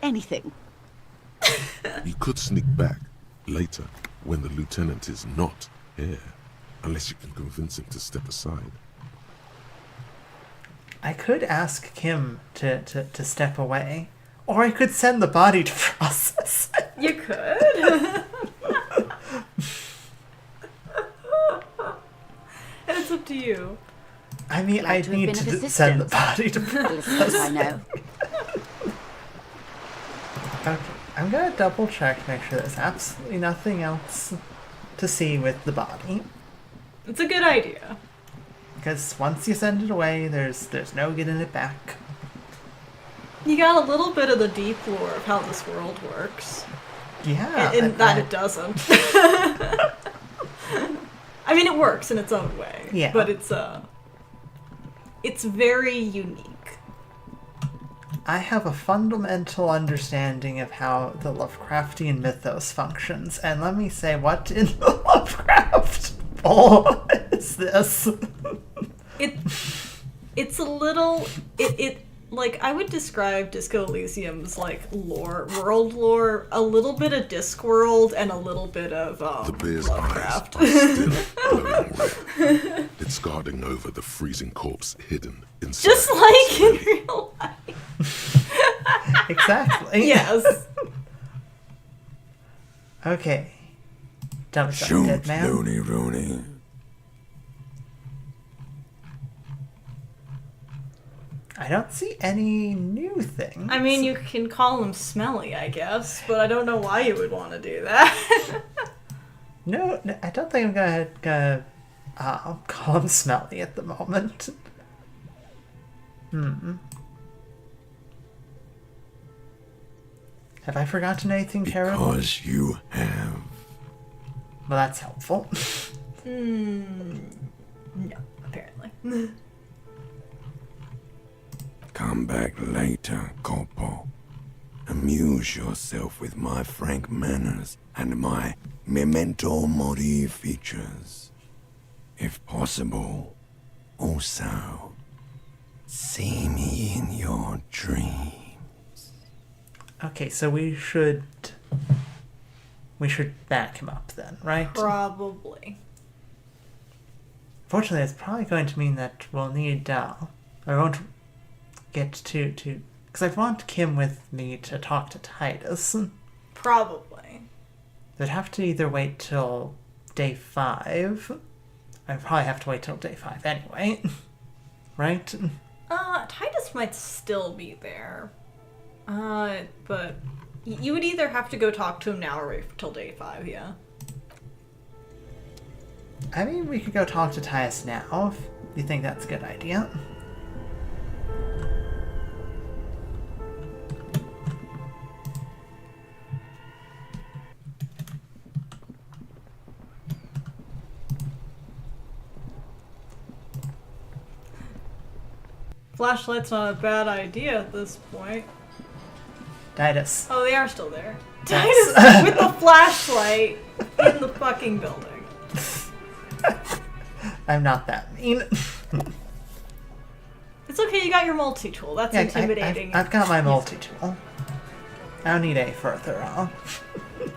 G: Anything.
D: you could sneak back later when the lieutenant is not here, unless you can convince him to step aside.
A: I could ask Kim to step away. Or I could send the body to process it.
B: You could. And it's up to you.
A: I mean,
G: Glad
A: I'd
G: to have
A: need
G: been of
A: to send the
G: assistance.
A: body to
G: Listeners
A: process
G: I
A: it.
G: know.
A: Okay, I'm gonna double check, make sure there's absolutely nothing else to see with the body.
B: It's a good idea.
A: Because once you send it away, there's no getting it back.
B: You got a little bit of the deep lore of how this world works.
A: Yeah.
B: And that it doesn't. I mean, it works in its own way.
A: Yeah.
B: But it's very unique.
A: I have a fundamental understanding of how the Lovecraftian mythos functions, and let me say, what in the Lovecraft bowl is this?
B: It's a little... It like, I would describe Disco Elysium's, like, world lore, a little bit of Discworld and a little bit of,
D: The bear's
B: Lovecraft.
D: eyes are still glowing red. It's guarding over the freezing corpse hidden inside.
B: Just like in real life.
A: Exactly.
B: Yes.
A: Okay. Dump shot, dead man.
H: Rooney.
A: I don't see any new things.
B: I mean, you can call him smelly, I guess, but I don't know why you would want to do that.
A: No, I don't think I'm gonna call him smelly at the moment. Have I forgotten anything terrible?
H: Because you have.
A: Well, that's helpful.
B: No, apparently.
H: Come back later, Corpo. Amuse yourself with my frank manners and my memento mori features. If possible, also, see me in your dreams.
A: Okay, so we should back him up then, right?
B: Probably.
A: Fortunately, it's probably going to mean that we'll need I won't get to because I want Kim with me to talk to Titus.
B: Probably.
A: They'd have to either wait till day 5. I'd probably have to wait till day 5 anyway. Right?
B: Titus might still be there. But you would either have to go talk to him now or wait till day 5, yeah.
A: I mean, we could go talk to Titus now, if you think that's a good idea.
B: Flashlight's not a bad idea at this point.
A: Titus.
B: Oh, they are still there.
A: Yes.
B: Titus with the flashlight in the fucking building.
A: I'm not that mean.
B: It's okay, you got your multi-tool. That's intimidating.
A: I've got my multi-tool. I don't need any further.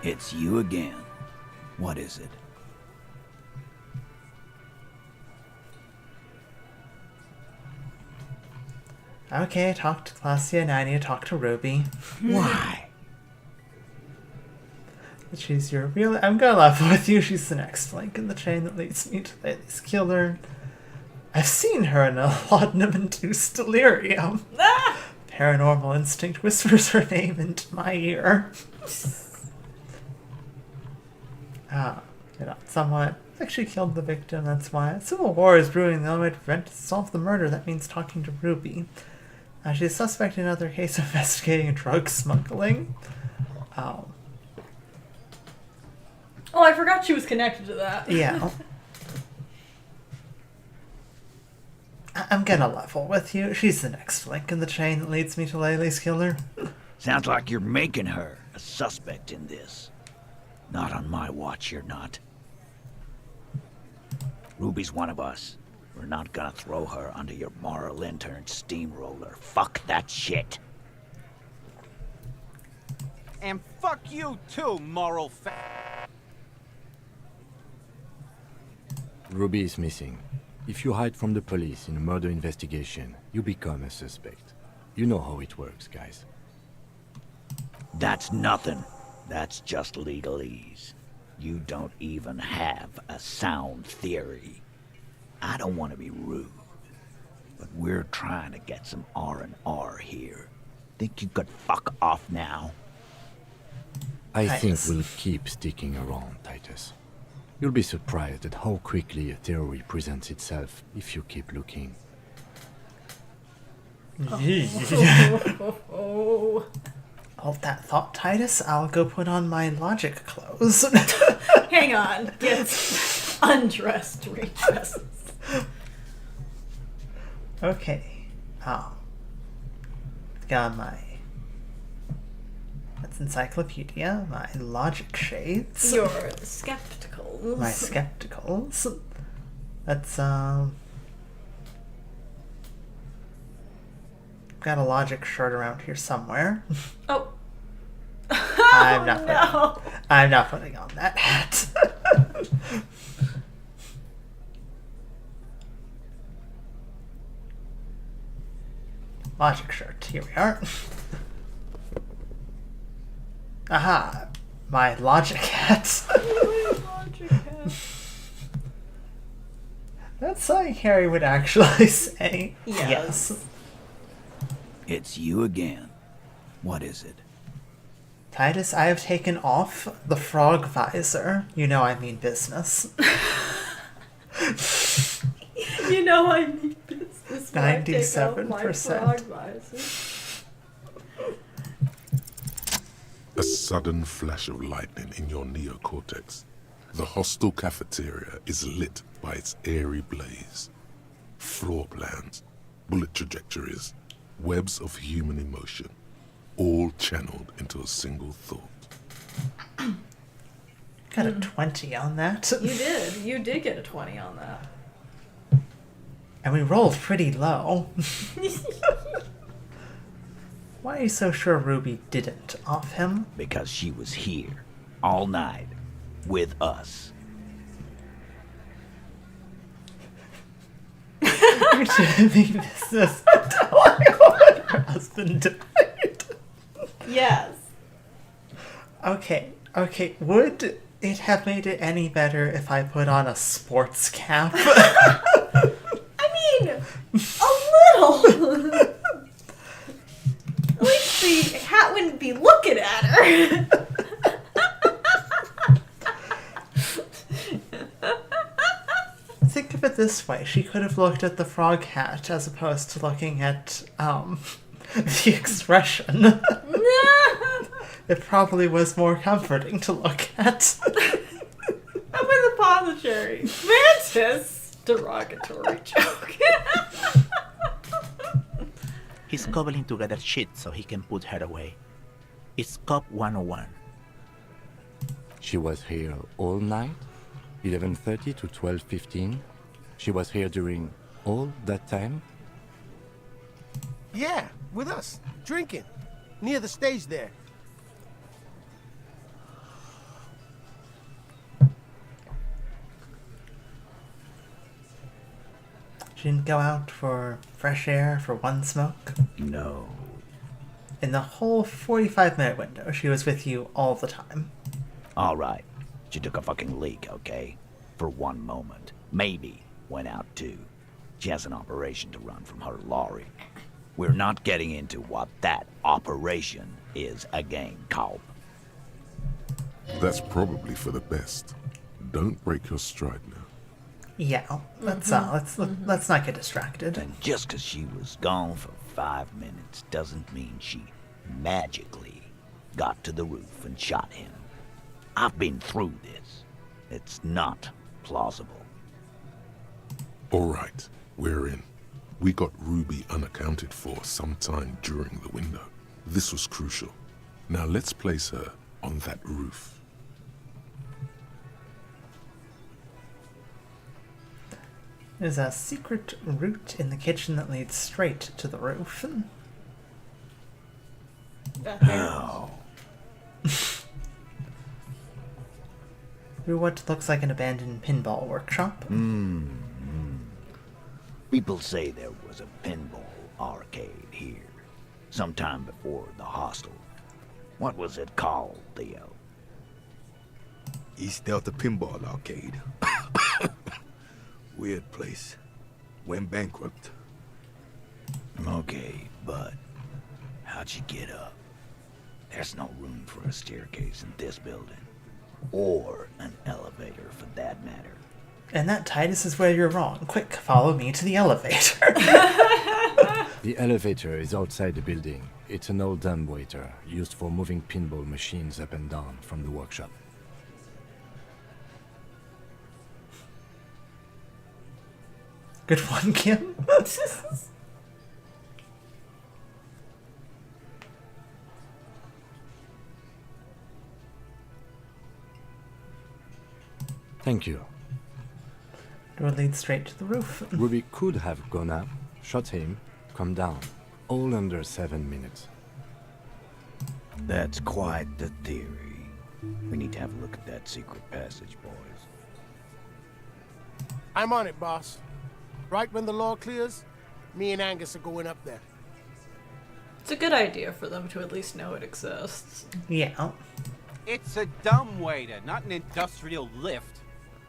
I: It's you again. What is it?
A: Okay, I talked to Glacia, now I need to talk to Ruby.
I: Why?
A: She's your real... I'm gonna level with you. She's the next link in the chain that leads me to Laylee's killer. I've seen her in a laudanum-induced delirium.
B: Ah!
A: Paranormal instinct whispers her name into my ear. Somewhat. Actually killed the victim, that's why. Civil war is brewing. The only way to prevent solve the murder, that means talking to Ruby. She's a suspect in another case investigating drug smuggling.
B: Oh, I forgot she was connected to that.
A: Yeah. I'm gonna level with you. She's the next link in the chain that leads me to Laylee's killer.
I: Sounds like you're making her a suspect in this. Not on my watch, you're not. Ruby's one of us. We're not gonna throw her under your moral intern steamroller. Fuck that shit.
J: And fuck you too, moral
F: Ruby is missing. If you hide from the police in a murder investigation, you become a suspect. You know how it works, guys.
I: That's nothing. That's just legalese. You don't even have a sound theory. I don't want to be rude, but we're trying to get some R&R here. Think you could fuck off now?
F: I think
A: Titus.
F: we'll keep sticking around, Titus. You'll be surprised at how quickly a theory presents itself if you keep looking.
B: Oh.
A: Hold that thought, Titus. I'll go put on my logic clothes.
B: Hang on. Gets undressed, redresses.
A: Okay. Got my... That's encyclopedia, my logic shades.
B: Your skepticals.
A: My skepticals. That's, got a logic shirt around here somewhere.
B: Oh.
A: I'm not putting on that hat. Logic shirt. Here we are. Aha. My logic hat.
B: Logic hat.
A: That's something Harry would actually say.
B: Yes.
I: It's you again. What is it?
A: Titus, I have taken off the frog visor. You know I mean business.
B: You know I mean business.
A: 97%.
D: A sudden flash of lightning in your neocortex. The hostel cafeteria is lit by its airy blaze. Floor plans, bullet trajectories, webs of human emotion, all channeled into a single thought.
A: Got a 20 on that.
B: You did. You did get a 20 on that.
A: And we rolled pretty low. Why are you so sure Ruby didn't off him?
I: Because she was here, all night, with us.
A: You're doing business telling what her husband died.
B: Yes.
A: Okay. Would it have made it any better if I put on a sports cap?
B: I mean, a little. At least the hat wouldn't be looking at her.
A: Think of it this way. She could have looked at the frog hat as opposed to looking at, the expression. It probably was more comforting to look at.
B: I'm in the Pondicherry. Mantis! Derogatory joke.
K: He's cobbling together shit so he can put her away. It's Cop 101.
F: She was here all night? 11:30 to 12:15? She was here during all that time?
J: Yeah, with us, drinking, near the stage there.
A: She didn't go out for fresh air for one smoke?
I: No.
A: In the whole 45-minute window, she was with you all the time.
I: All right. She took a fucking leak, okay? For one moment. Maybe went out too. She has an operation to run from her lorry. We're not getting into what that operation is again, Culp.
D: That's probably for the best. Don't break your stride now.
A: Yeah, let's not get distracted.
I: And just 'cause she was gone for 5 minutes doesn't mean she magically got to the roof and shot him. I've been through this. It's not plausible.
D: All right, we're in. We got Ruby unaccounted for sometime during the window. This was crucial. Now let's place her on that roof.
A: There's a secret route in the kitchen that leads straight to the roof.
I: Oh.
A: Through what looks like an abandoned pinball workshop.
I: People say there was a pinball arcade here, sometime before the hostel. What was it called, Theo?
H: East Delta Pinball Arcade. Weird place. Went bankrupt.
I: Okay, but how'd you get up? There's no room for a staircase in this building. Or an elevator, for that matter.
A: And that, Titus, is where you're wrong. Quick, follow me to the elevator.
F: The elevator is outside the building. It's an old dumbwaiter used for moving pinball machines up and down from the workshop.
A: Good one, Kim.
F: Thank you.
A: Door leads straight to the roof.
F: Ruby could have gone up, shot him, come down. All under 7 minutes.
I: That's quite the theory. We need to have a look at that secret passage, boys.
J: I'm on it, boss. Right when the law clears, me and Angus are going up there.
B: It's a good idea for them to at least know it exists.
A: Yeah.
L: It's a dumb waiter, not an industrial lift.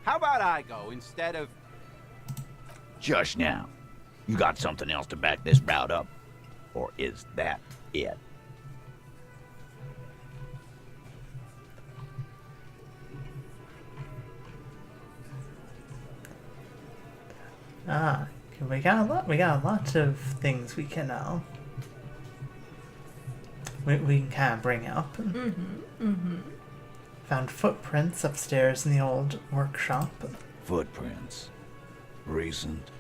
L: How about I go instead of...
I: Just now. You got something else to back this route up? Or is that it?
A: We got a lot of things we can we can kind of bring up. Found footprints upstairs in the old workshop.
I: Footprints. Recent.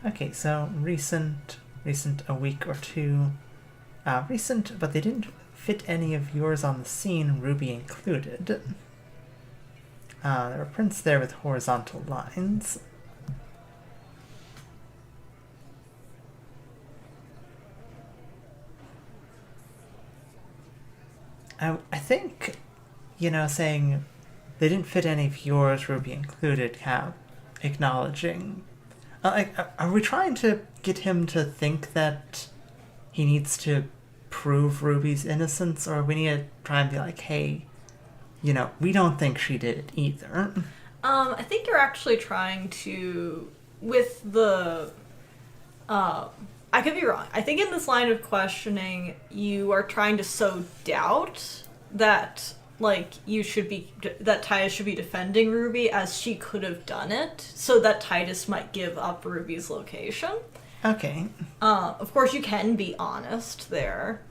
A: Okay, so recent a week or two. Recent, but they didn't fit any of yours on the scene, Ruby included. There were prints there with horizontal lines. I think, saying they didn't fit any of yours, Ruby included, acknowledging. Are we trying to get him to think that he needs to prove Ruby's innocence, or we need to try and be like, hey, we don't think she did it either?
B: I think you're actually trying to, with the, I could be wrong. I think in this line of questioning, you are trying to sow doubt that, that Titus should be defending Ruby as she could have done it, so that Titus might give up Ruby's location.
A: Okay.
B: Of course, you can be honest there.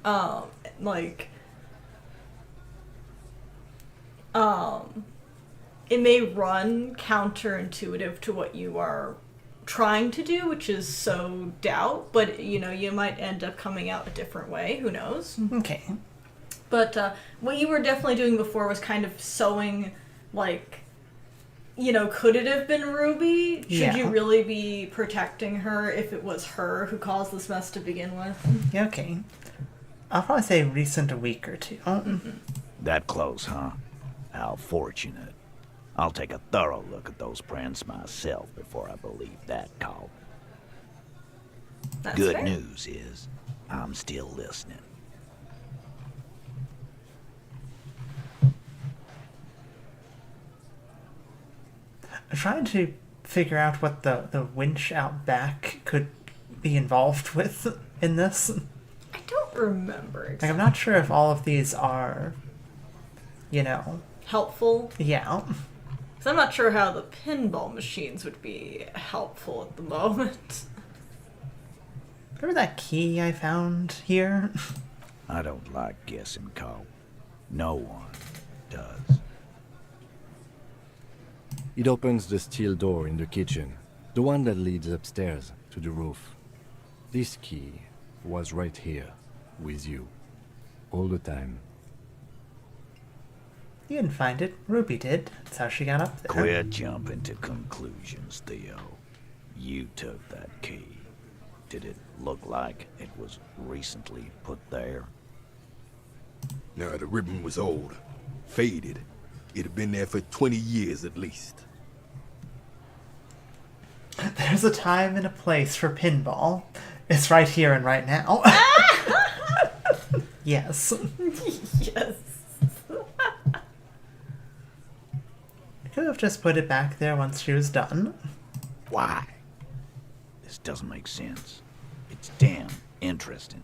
B: It may run counterintuitive to what you are trying to do, which is sow doubt, but, you might end up coming out a different way. Who knows?
A: Okay.
B: But what you were definitely doing before was kind of sowing, could it have been Ruby? Should you really be protecting her if it was her who caused this mess to begin with?
A: Yeah, okay. I'll probably say recent a week or two.
I: That close, huh? How fortunate. I'll take a thorough look at those prints myself before I believe that call.
B: That's
I: Good
B: fair.
I: news is, I'm still listening.
A: I'm trying to figure out what the winch out back could be involved with in this.
B: I don't remember exactly.
A: I'm not sure if all of these are,
B: helpful.
A: Yeah.
B: Because I'm not sure how the pinball machines would be helpful at the moment.
A: Remember that key I found here?
I: I don't like guessing, Cole. No one does.
F: It opens the steel door in the kitchen, the one that leads upstairs to the roof. This key was right here, with you, all the time.
A: You didn't find it. Ruby did. That's how she got up there.
I: Quit jumping to conclusions, Theo. You took that key. Did it look like it was recently put there?
H: No, the ribbon was old. Faded. It had been there for 20 years at least.
A: There's a time and a place for pinball. It's right here and right now. Yes.
B: Yes.
A: I could have just put it back there once she was done.
I: Why? This doesn't make sense. It's damn interesting,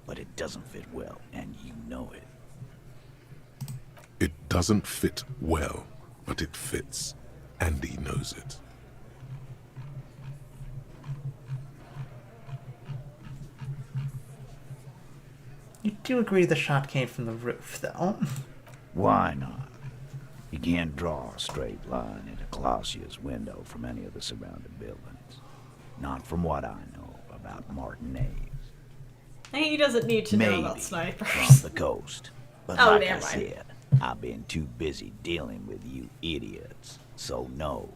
I: but it doesn't fit well, and you know it.
D: It doesn't fit well, but it fits, and he knows it.
A: You do agree the shot came from the roof, though?
I: Why not? You can't draw a straight line into Clausia's window from any of the surrounding buildings. Not from what I know about Martinez.
B: He doesn't need to know about
I: Maybe
B: snipers.
I: from the coast. But
B: Oh,
I: like I
B: never mind.
I: said, I've been too busy dealing with you idiots. So no,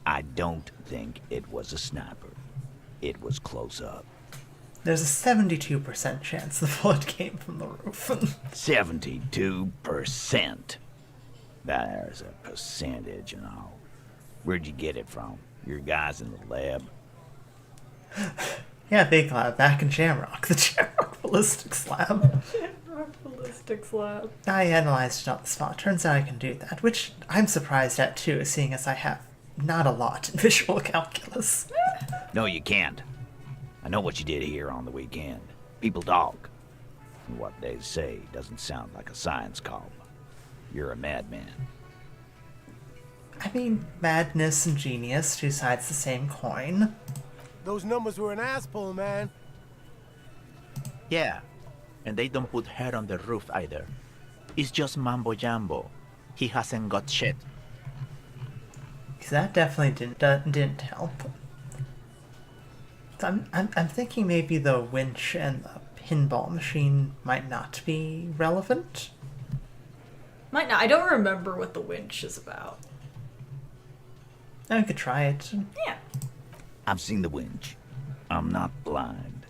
I: I don't think it was a sniper. It was close up.
A: There's a 72% chance the bullet came from the roof.
I: 72%. There's a percentage and all. Where'd you get it from? Your guys in the lab?
A: Yeah, big lab back in Shamrock, the Shamrock Ballistics Lab.
B: Ballistics lab.
A: I analyzed it on the spot. Turns out I can do that, which I'm surprised at too, seeing as I have not a lot in visual calculus.
I: No, you can't. I know what you did here on the weekend. People talk. And what they say doesn't sound like a science column. You're a madman.
A: I mean, madness and genius, two sides of the same coin.
J: Those numbers were an ass pull, man.
K: Yeah, and they don't put hair on the roof either. It's just mambo jumbo. He hasn't got shit.
A: Because that definitely didn't help. So I'm thinking maybe the winch and the pinball machine might not be relevant.
B: Might not. I don't remember what the winch is about.
A: I could try it.
B: Yeah.
I: I've seen the winch. I'm not blind.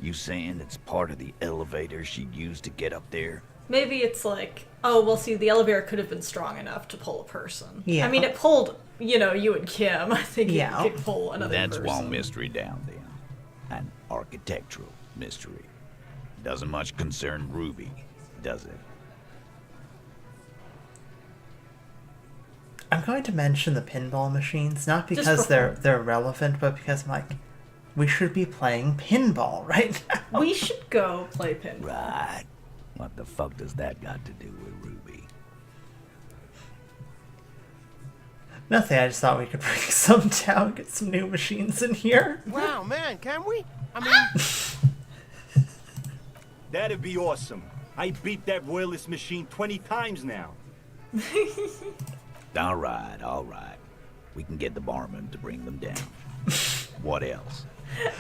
I: You saying it's part of the elevator she used to get up there?
B: Maybe it's like, oh, well, see, the elevator could have been strong enough to pull a person.
A: Yeah.
B: I mean, it pulled, you and Kim. I think
A: Yeah.
B: it could pull another
I: That's
B: person.
I: one mystery down then. An architectural mystery. Doesn't much concern Ruby, does it?
A: I'm going to mention the pinball machines, not
B: Just
A: because
B: for
A: they're relevant, but because I'm like, we should be playing pinball right now.
B: We should go play pinball.
I: Right. What the fuck does that got to do with Ruby?
A: Nothing, I just thought we could bring some down, get some new machines in here.
J: Wow, man, can we? I mean,
M: That'd be awesome. I beat that royalist machine 20 times now.
I: All right. We can get the barman to bring them down. What else?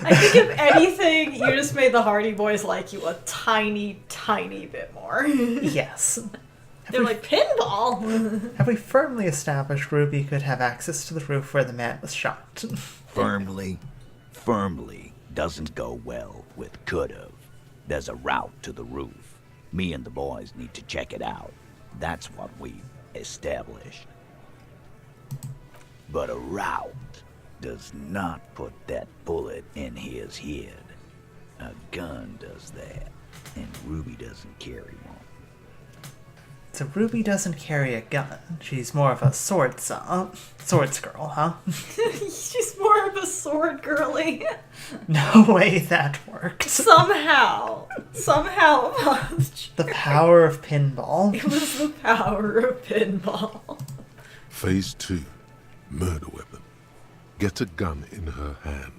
B: I think if anything, you just made the Hardy Boys like you a tiny, tiny bit more.
A: Yes.
B: They're like, pinball?
A: Have we firmly established Ruby could have access to the roof where the man was shot?
I: Firmly doesn't go well with could've. There's a route to the roof. Me and the boys need to check it out. That's what we've established. But a route does not put that bullet in his head. A gun does that, and Ruby doesn't carry one.
A: So Ruby doesn't carry a gun. She's more of a swords girl, huh?
B: She's more of a sword girly.
A: No way that worked.
B: Somehow.
A: The power of pinball.
B: It was the power of pinball.
D: Phase 2. Murder weapon. Get a gun in her hand.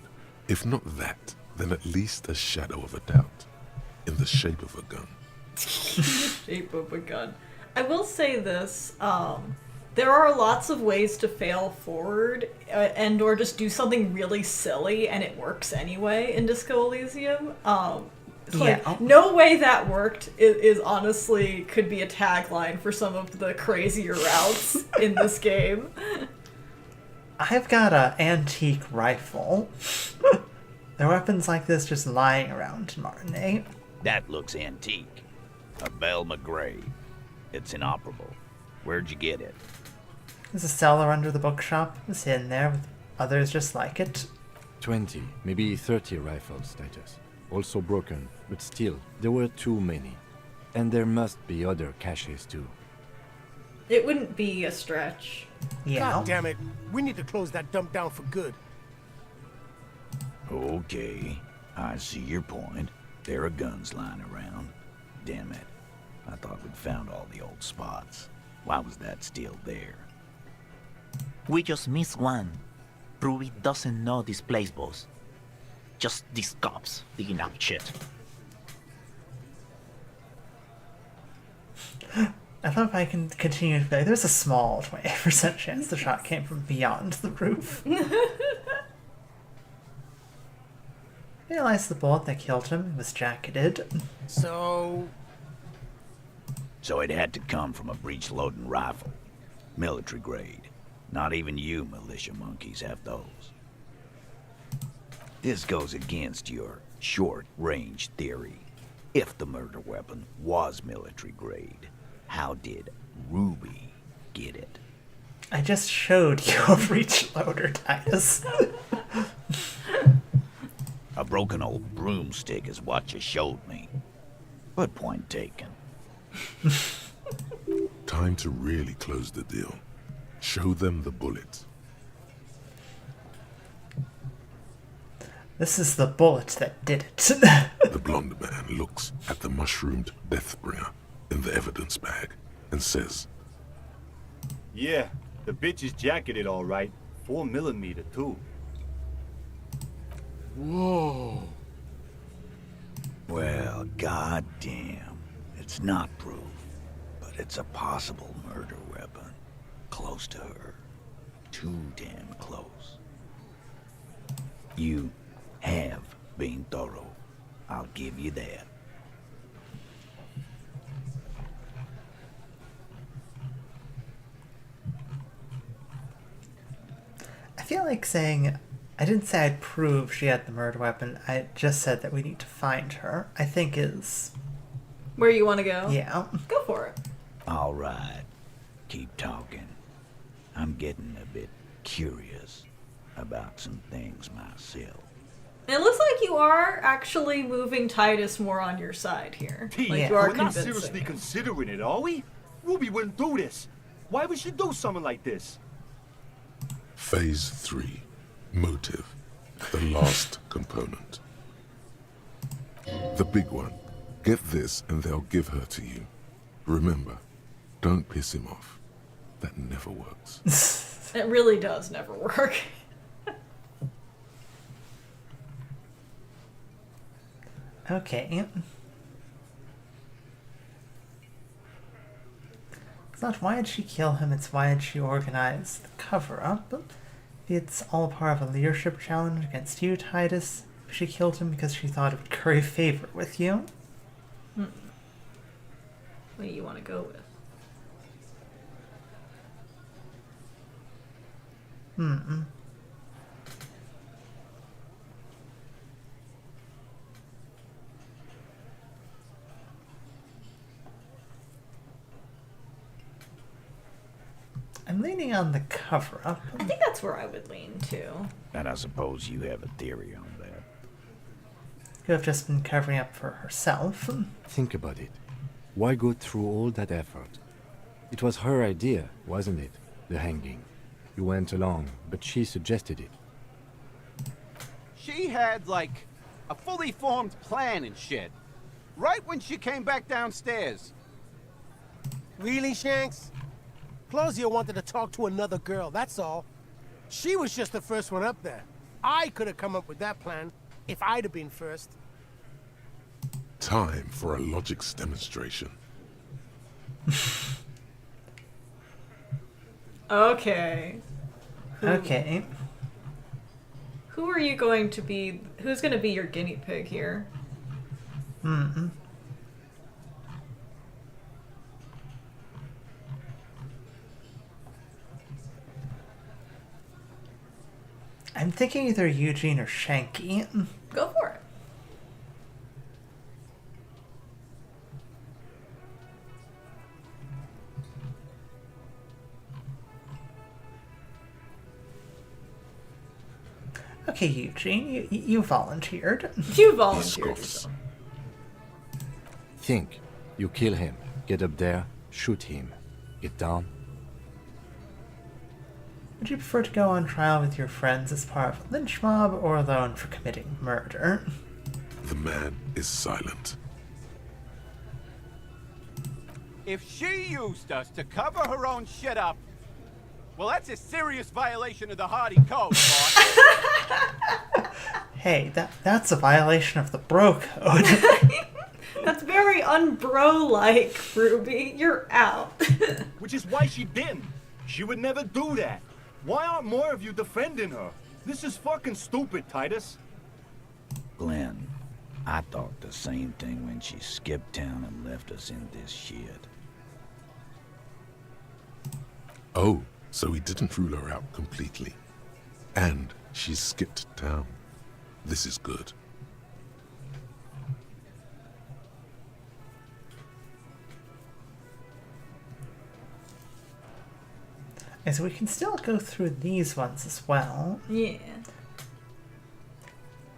D: If not that, then at least a shadow of a doubt. In the shape of a gun.
B: Shape of a gun. I will say this, there are lots of ways to fail forward and or just do something really silly and it works anyway in Disco Elysium. No way that worked is honestly could be a tagline for some of the crazier routes in this game.
A: I've got an antique rifle. There are weapons like this just lying around in Martinet.
I: That looks antique. A Belle McGray. It's inoperable. Where'd you get it?
A: There's a cellar under the bookshop. It's hidden there with others just like it.
F: 20, maybe 30 rifles, Titus. Also broken, but still, there were too many. And there must be other caches too.
B: It wouldn't be a stretch.
A: Yeah.
J: God damn it. We need to close that dump down for good.
I: Okay, I see your point. There are guns lying around. Damn it. I thought we'd found all the old spots. Why was that still there?
K: We just missed one. Ruby doesn't know this place, boss. Just these cops digging up shit.
A: I thought if I can continue to play, there's a small 28% chance the shot came from beyond the roof. realized the bullet that killed him was jacketed.
J: So
I: it had to come from a breech-loading rifle. Military grade. Not even you militia monkeys have those. This goes against your short-range theory. If the murder weapon was military grade, how did Ruby get it?
A: I just showed you a breech loader, Titus.
I: A broken old broomstick is what you showed me. But point taken.
D: Time to really close the deal. Show them the bullet.
A: This is the bullet that did it.
D: The blonde man looks at the mushroomed deathbringer in the evidence bag and says,
M: Yeah, the bitch is jacketed all right. 4mm too.
J: whoa.
I: Well, goddamn. It's not proof, but it's a possible murder weapon. Close to her. Too damn close. You have been thorough. I'll give you that.
A: I feel like saying, I didn't say I'd prove she had the murder weapon, I just said that we need to find her, I think is...
B: Where you want to go?
A: Yeah.
B: Go for it.
I: All right. Keep talking. I'm getting a bit curious about some things myself.
B: It looks like you are actually moving Titus more on your side here.
M: T,
B: Like you are
M: we're not
B: convincing
M: seriously
B: him.
M: considering it, are we? Ruby wouldn't do this. Why would she do something like this?
D: Phase 3. Motive. The last component. The big one. Get this and they'll give her to you. Remember, don't piss him off. That never works.
B: It really does never work.
A: Okay. It's not why did she kill him, it's why did she organize the cover-up. It's all part of a leadership challenge against you, Titus. She killed him because she thought it would curry favor with you.
B: What do you want to go with?
A: I'm leaning on the cover-up.
B: I think that's where I would lean too.
I: And I suppose you have a theory on that.
A: Could have just been covering up for herself.
F: Think about it. Why go through all that effort? It was her idea, wasn't it? The hanging. You went along, but she suggested it.
L: She had, like, a fully formed plan and shit. Right when she came back downstairs.
J: Really, Shanks? Claudia wanted to talk to another girl, that's all. She was just the first one up there. I could have come up with that plan if I'd have been first.
D: Time for a logics demonstration.
B: Okay.
A: Okay.
B: Who are you going to be? Who's going to be your guinea pig here?
A: I'm thinking either Eugene or Shanky.
B: Go for it.
A: Okay, Eugene, you volunteered.
B: You volunteered.
D: Scoffs.
F: Think. You kill him. Get up there. Shoot him. Get down.
A: Would you prefer to go on trial with your friends as part of a lynch mob or alone for committing murder?
D: The man is silent.
L: If she used us to cover her own shit up, well, that's a serious violation of the Hardy Code, boss.
A: Hey, that's a violation of the bro code.
B: That's very unbro-like, Ruby. You're out.
M: Which is why she didn't. She would never do that. Why aren't more of you defending her? This is fucking stupid, Titus.
I: Glenn, I thought the same thing when she skipped town and left us in this shit.
D: Oh, so he didn't rule her out completely. And she skipped town. This is good.
A: And so we can still go through these ones as well.
B: Yeah.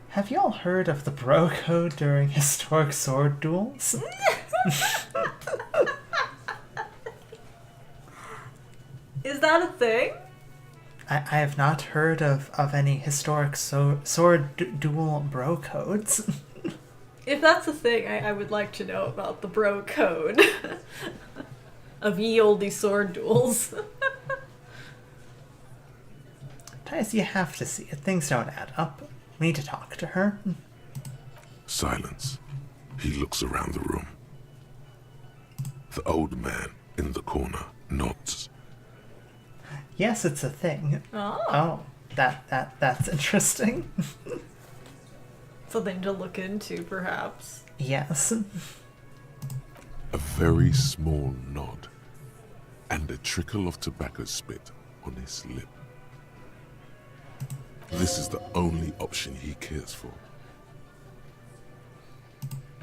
A: Have y'all heard of the bro code during historic sword duels?
B: Is that a thing?
A: I have not heard of any historic sword duel bro codes.
B: If that's a thing, I would like to know about the bro code of ye olde sword duels.
A: Guys, you have to see it. Things don't add up. We need to talk to her.
D: Silence. He looks around the room. The old man in the corner nods.
A: Yes, it's a thing.
B: Oh.
A: That's interesting.
B: Something to look into, perhaps.
A: Yes.
D: A very small nod, and a trickle of tobacco spit on his lip. This is the only option he cares for.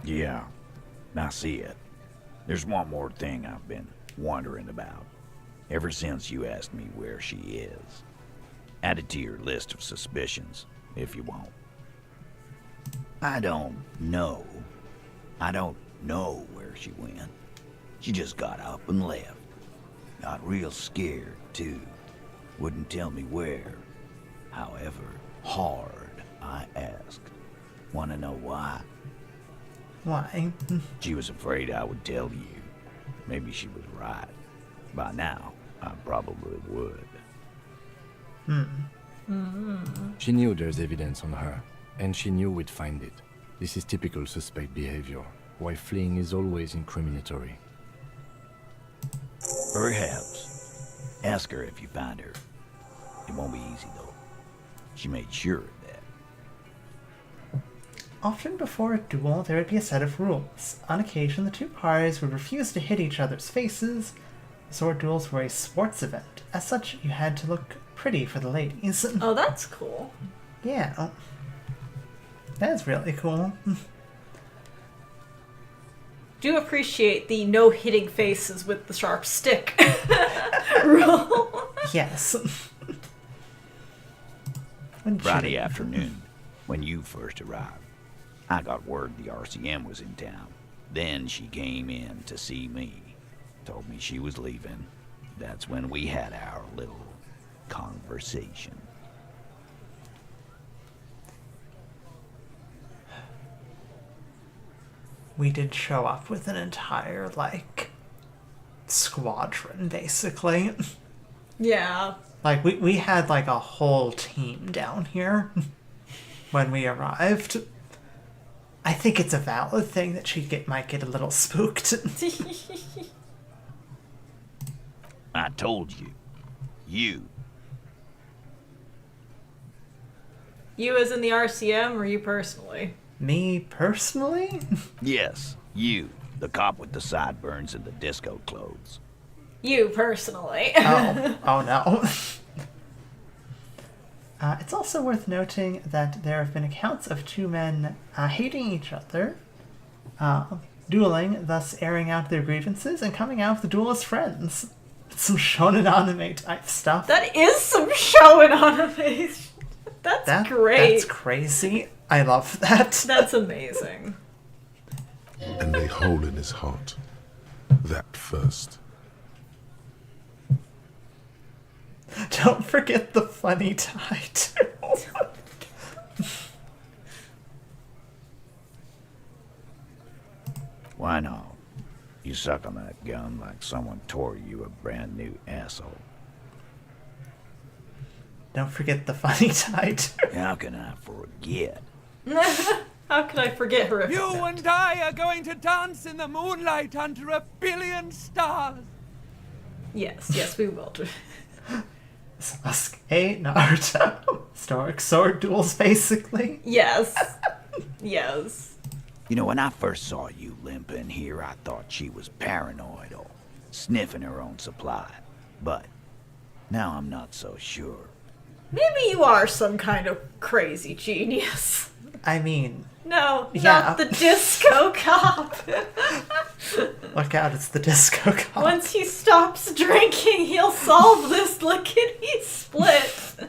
I: Yeah, I see it. There's one more thing I've been wondering about. Ever since you asked me where she is. Add it to your list of suspicions, if you want. I don't know. I don't know where she went. She just got up and left. Got real scared, too. Wouldn't tell me where. However hard I asked. Want to know why?
A: Why?
I: She was afraid I would tell you. Maybe she was right. By now, I probably would.
F: She knew there's evidence on her, and she knew we'd find it. This is typical suspect behavior, why fleeing is always incriminatory.
I: Perhaps. Ask her if you find her. It won't be easy, though. She made sure of that.
A: Often before a duel, there would be a set of rules. On occasion, the two parties would refuse to hit each other's faces. Sword duels were a sports event. As such, you had to look pretty for the ladies.
B: Oh, that's cool.
A: Yeah. That is really cool.
B: Do appreciate the no hitting faces with the sharp stick rule.
A: Yes.
I: Friday afternoon, when you first arrived, I got word the RCM was in town. Then she came in to see me. Told me she was leaving. That's when we had our little conversation.
A: We did show up with an entire, squadron, basically.
B: Yeah.
A: We had, a whole team down here when we arrived. I think it's a valid thing that she might get a little spooked.
I: I told you. You.
B: You as in the RCM, or you personally?
A: Me personally?
I: Yes, you. The cop with the sideburns and the disco clothes.
B: You personally.
A: Oh no. It's also worth noting that there have been accounts of two men hating each other, dueling, thus airing out their grievances and coming out of the duel as friends. Some shonen anime type stuff.
B: That is some shonen anime. That's great.
A: That's crazy. I love that.
B: That's amazing.
D: And a hole in his heart. That first.
A: Don't forget the funny title.
I: Why not? You suck on that gun like someone tore you a brand new asshole.
A: Don't forget the funny title.
I: How can I forget?
B: How could I forget her?
N: You and I are going to dance in the moonlight under 1 billion stars.
B: Yes, we will.
A: Sasuke, Naruto, historic sword duels, basically.
B: Yes. Yes.
I: You know, when I first saw you limp in here, I thought she was paranoid or sniffing her own supply. But now I'm not so sure.
B: Maybe you are some kind of crazy genius.
A: I mean,
B: No,
A: Yeah.
B: not the disco cop.
A: look out, it's the disco cop.
B: Once he stops drinking, he'll solve this lickety-split.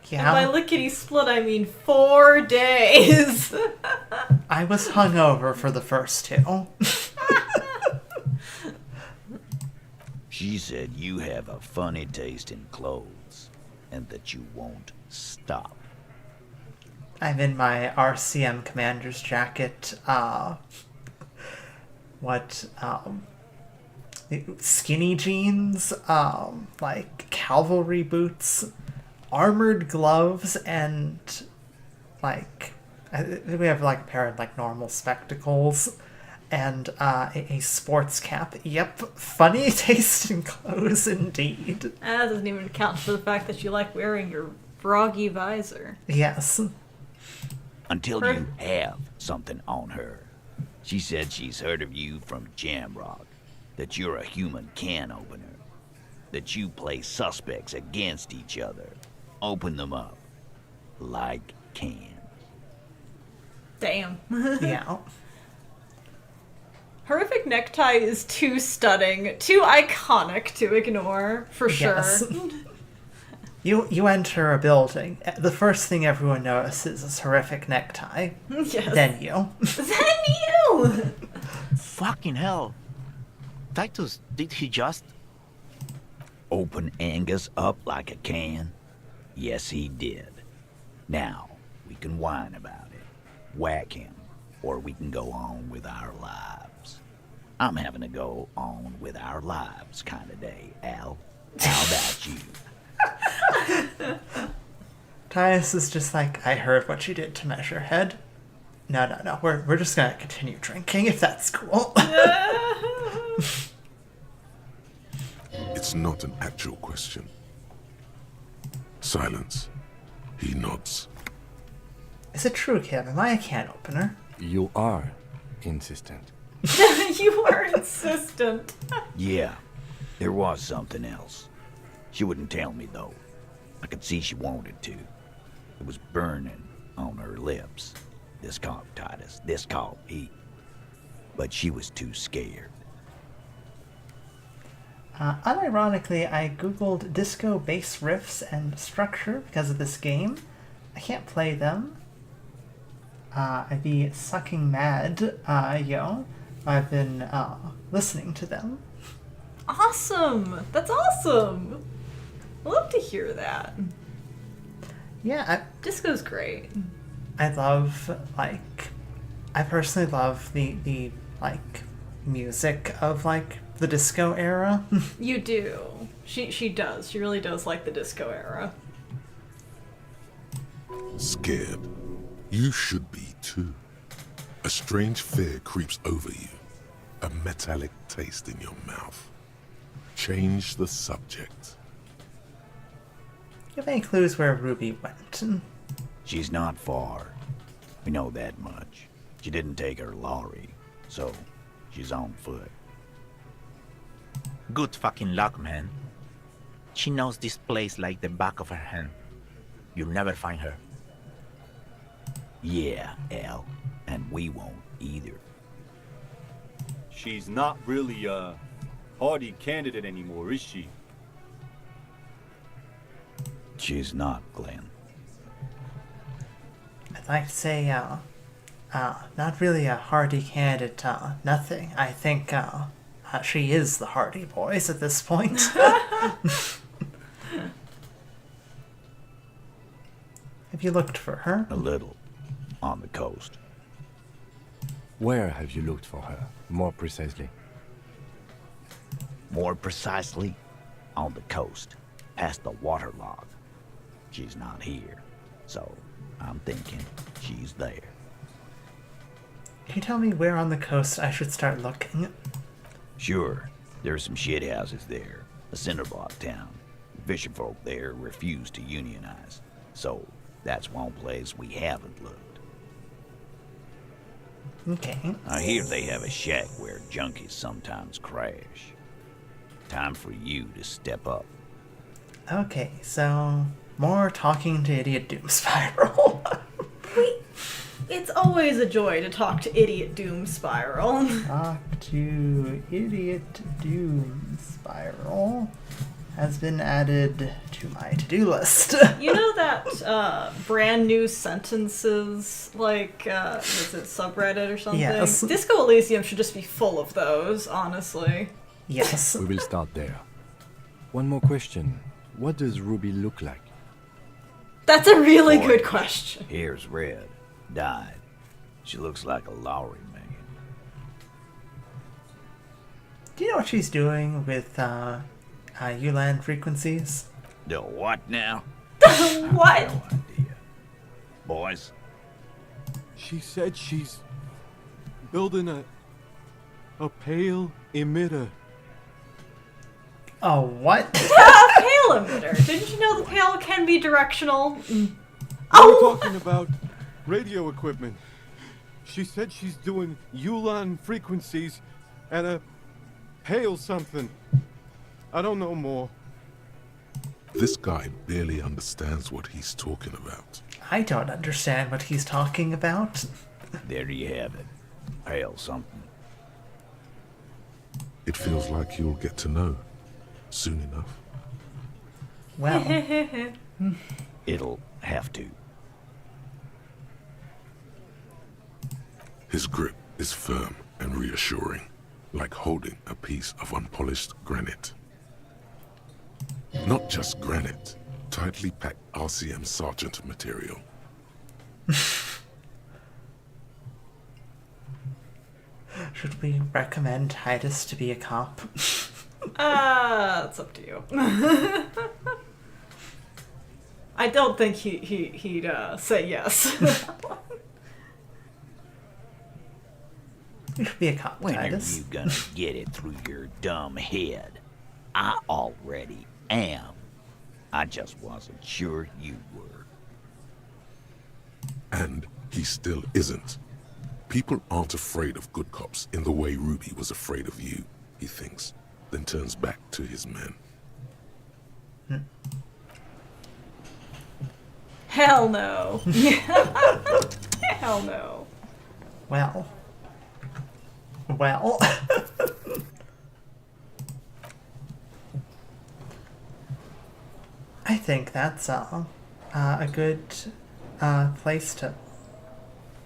A: Yeah.
B: And by lickety-split, I mean 4 days.
A: I was hungover for the first two.
I: She said you have a funny taste in clothes, and that you won't stop.
A: I'm in my RCM commander's jacket. Skinny jeans, like cavalry boots, armored gloves, and like we have like a pair of like normal spectacles, and a sports cap. Yep, funny taste in clothes indeed.
B: That doesn't even account for the fact that you like wearing your froggy visor.
A: Yes.
I: Until you have something on her. She said she's heard of you from Jamrock, that you're a human can opener, that you play suspects against each other, open them up like cans.
B: Damn.
A: Yeah.
B: Horrific necktie is too stunning, too iconic to ignore, for sure.
A: Yes. You enter a building, the first thing everyone notices is horrific necktie.
B: Yes.
A: Then you.
B: Then you!
K: Fucking hell. Titus, did he just...
I: Open Angus up like a can? Yes, he did. Now, we can whine about it, whack him, or we can go on with our lives. I'm having a go on with our lives kind of day, Al. How about you?
A: Titus is just like, I heard what you did to Measurehead. No. We're just gonna continue drinking if that's cool.
D: It's not an actual question. Silence. He nods.
A: Is it true, Kev? Am I a can opener?
F: You are insistent.
B: You are insistent.
I: Yeah, there was something else. She wouldn't tell me, though. I could see she wanted to. It was burning on her lips. This called Titus, this called Pete. But she was too scared.
A: Unironically, I googled disco bass riffs and structure because of this game. I can't play them. I'd be sucking mad, yo. I've been listening to them.
B: Awesome! That's awesome! I love to hear that.
A: Yeah,
B: Disco's great.
A: I love, like, I personally love the like, music of, like, the disco era.
B: You do. She does. She really does like the disco era.
D: Scared. You should be too. A strange fear creeps over you. A metallic taste in your mouth. Change the subject.
A: You have any clues where Ruby went?
I: She's not far. We know that much. She didn't take her lorry, so she's on foot.
K: Good fucking luck, man. She knows this place like the back of her hand. You'll never find her.
I: Yeah, Al. And we won't either.
M: She's not really a hardy candidate anymore, is she?
I: She's not, Glenn.
A: I'd like to say, not really a hardy candidate, nothing. I think, she is the Hardy Boys at this point. Have you looked for her?
I: A little. On the coast.
F: Where have you looked for her, more precisely?
I: More precisely, on the coast, past the waterlog. She's not here, so I'm thinking she's there.
A: Can you tell me where on the coast I should start looking?
I: Sure, there's some shit houses there, a cinderblock town. Fisherfolk there refuse to unionize, so that's one place we haven't looked.
A: Okay.
I: I hear they have a shack where junkies sometimes crash. Time for you to step up.
A: Okay, so more talking to Idiot Doom Spiral.
B: It's always a joy to talk to Idiot Doom Spiral.
A: Talk to Idiot Doom Spiral has been added to my to-do list.
B: You know that brand new sentences, like, is it subreddit or something?
A: Yes.
B: Disco Elysium should just be full of those, honestly.
A: Yes.
F: We will start there. One more question. What does Ruby look like?
B: That's a really
I: Boy,
B: good question.
I: Hair's red. Dyed. She looks like a Lowry man.
A: Do you know what she's doing with ULAN frequencies?
I: The what now?
B: What?
I: No idea. Boys?
O: She said she's building a pale emitter.
A: Oh, what?
B: Pale emitter. Didn't you know the pale can be directional?
O: We're talking about radio equipment. She said she's doing ULAN frequencies and a pale something. I don't know more.
D: This guy barely understands what he's talking about.
A: I don't understand what he's talking about.
I: There you have it. Pale something.
D: It feels like you'll get to know soon enough.
A: Well,
I: It'll have to.
D: His grip is firm and reassuring, like holding a piece of unpolished granite. Not just granite, tightly packed RCM Sergeant material.
A: should we recommend Titus to be a cop?
B: It's up to you. I don't think he'd say yes.
A: You should be a cop,
I: When
A: Titus.
I: are you gonna get it through your dumb head? I already am. I just wasn't sure you were.
D: And he still isn't. People aren't afraid of good cops in the way Ruby was afraid of you, he thinks, then turns back to his men.
B: Hell no. Hell no.
A: Well. I think that's a good place to...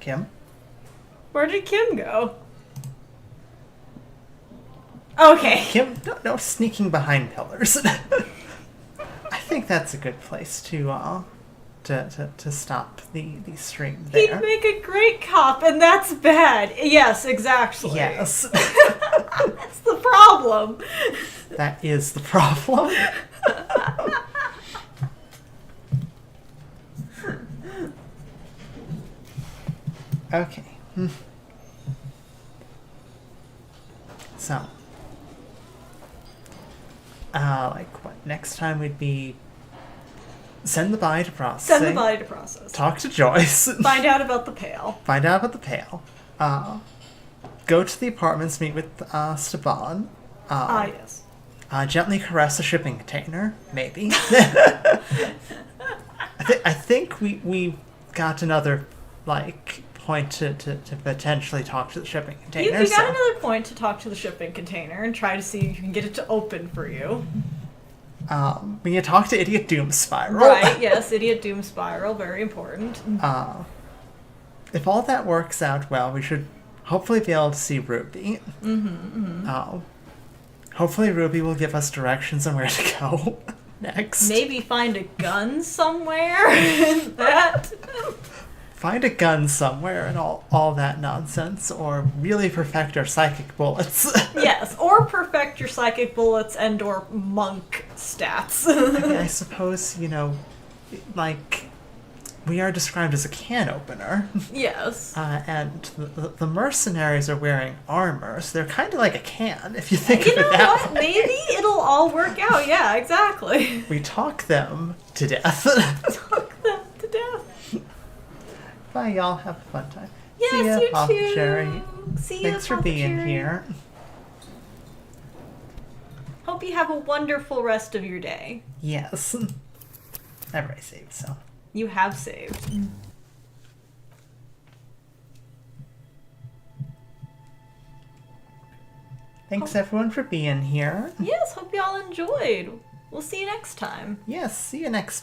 A: Kim?
B: Where did Kim go? Okay.
A: Kim, no sneaking behind pillars. I think that's a good place to stop the stream there.
B: He'd make a great cop, and that's bad. Yes, exactly.
A: Yes.
B: That's the problem.
A: That is the problem. Okay. So, like what? Next time we'd be send the body to processing.
B: Send the body to process.
A: Talk to Joyce.
B: Find out about the pail.
A: Find out about the pail. Go to the apartments, meet with Staban.
B: Yes.
A: Gently caress a shipping container, maybe. I think we got another point to potentially talk to the shipping container.
B: You got another point to talk to the shipping container and try to see if you can get it to open for you.
A: We can talk to Idiot Doom Spiral.
B: Right, yes, Idiot Doom Spiral, very important.
A: If all that works out well, we should hopefully be able to see Ruby. Hopefully Ruby will give us directions on where to go next.
B: Maybe find a gun somewhere in that.
A: Find a gun somewhere and all that nonsense, or really perfect our psychic bullets.
B: Yes, or perfect your psychic bullets and or monk stats.
A: I suppose, we are described as a can opener.
B: Yes.
A: And the mercenaries are wearing armor, so they're kind of like a can, if you think of it that way.
B: You know what? Maybe it'll all work out. Yeah, exactly.
A: We talk them to death.
B: Talk them to death.
A: Bye, y'all. Have a fun time.
B: Yes,
A: See ya,
B: you
A: Papa
B: too.
A: Cherry.
B: See ya,
A: Thanks for
B: Papa
A: being
B: Cherry.
A: here.
B: Hope you have a wonderful rest of your day.
A: Yes. I've already saved, so.
B: You have saved.
A: Thanks everyone for being here.
B: Yes, hope y'all enjoyed. We'll see you next time.
A: Yes, see you next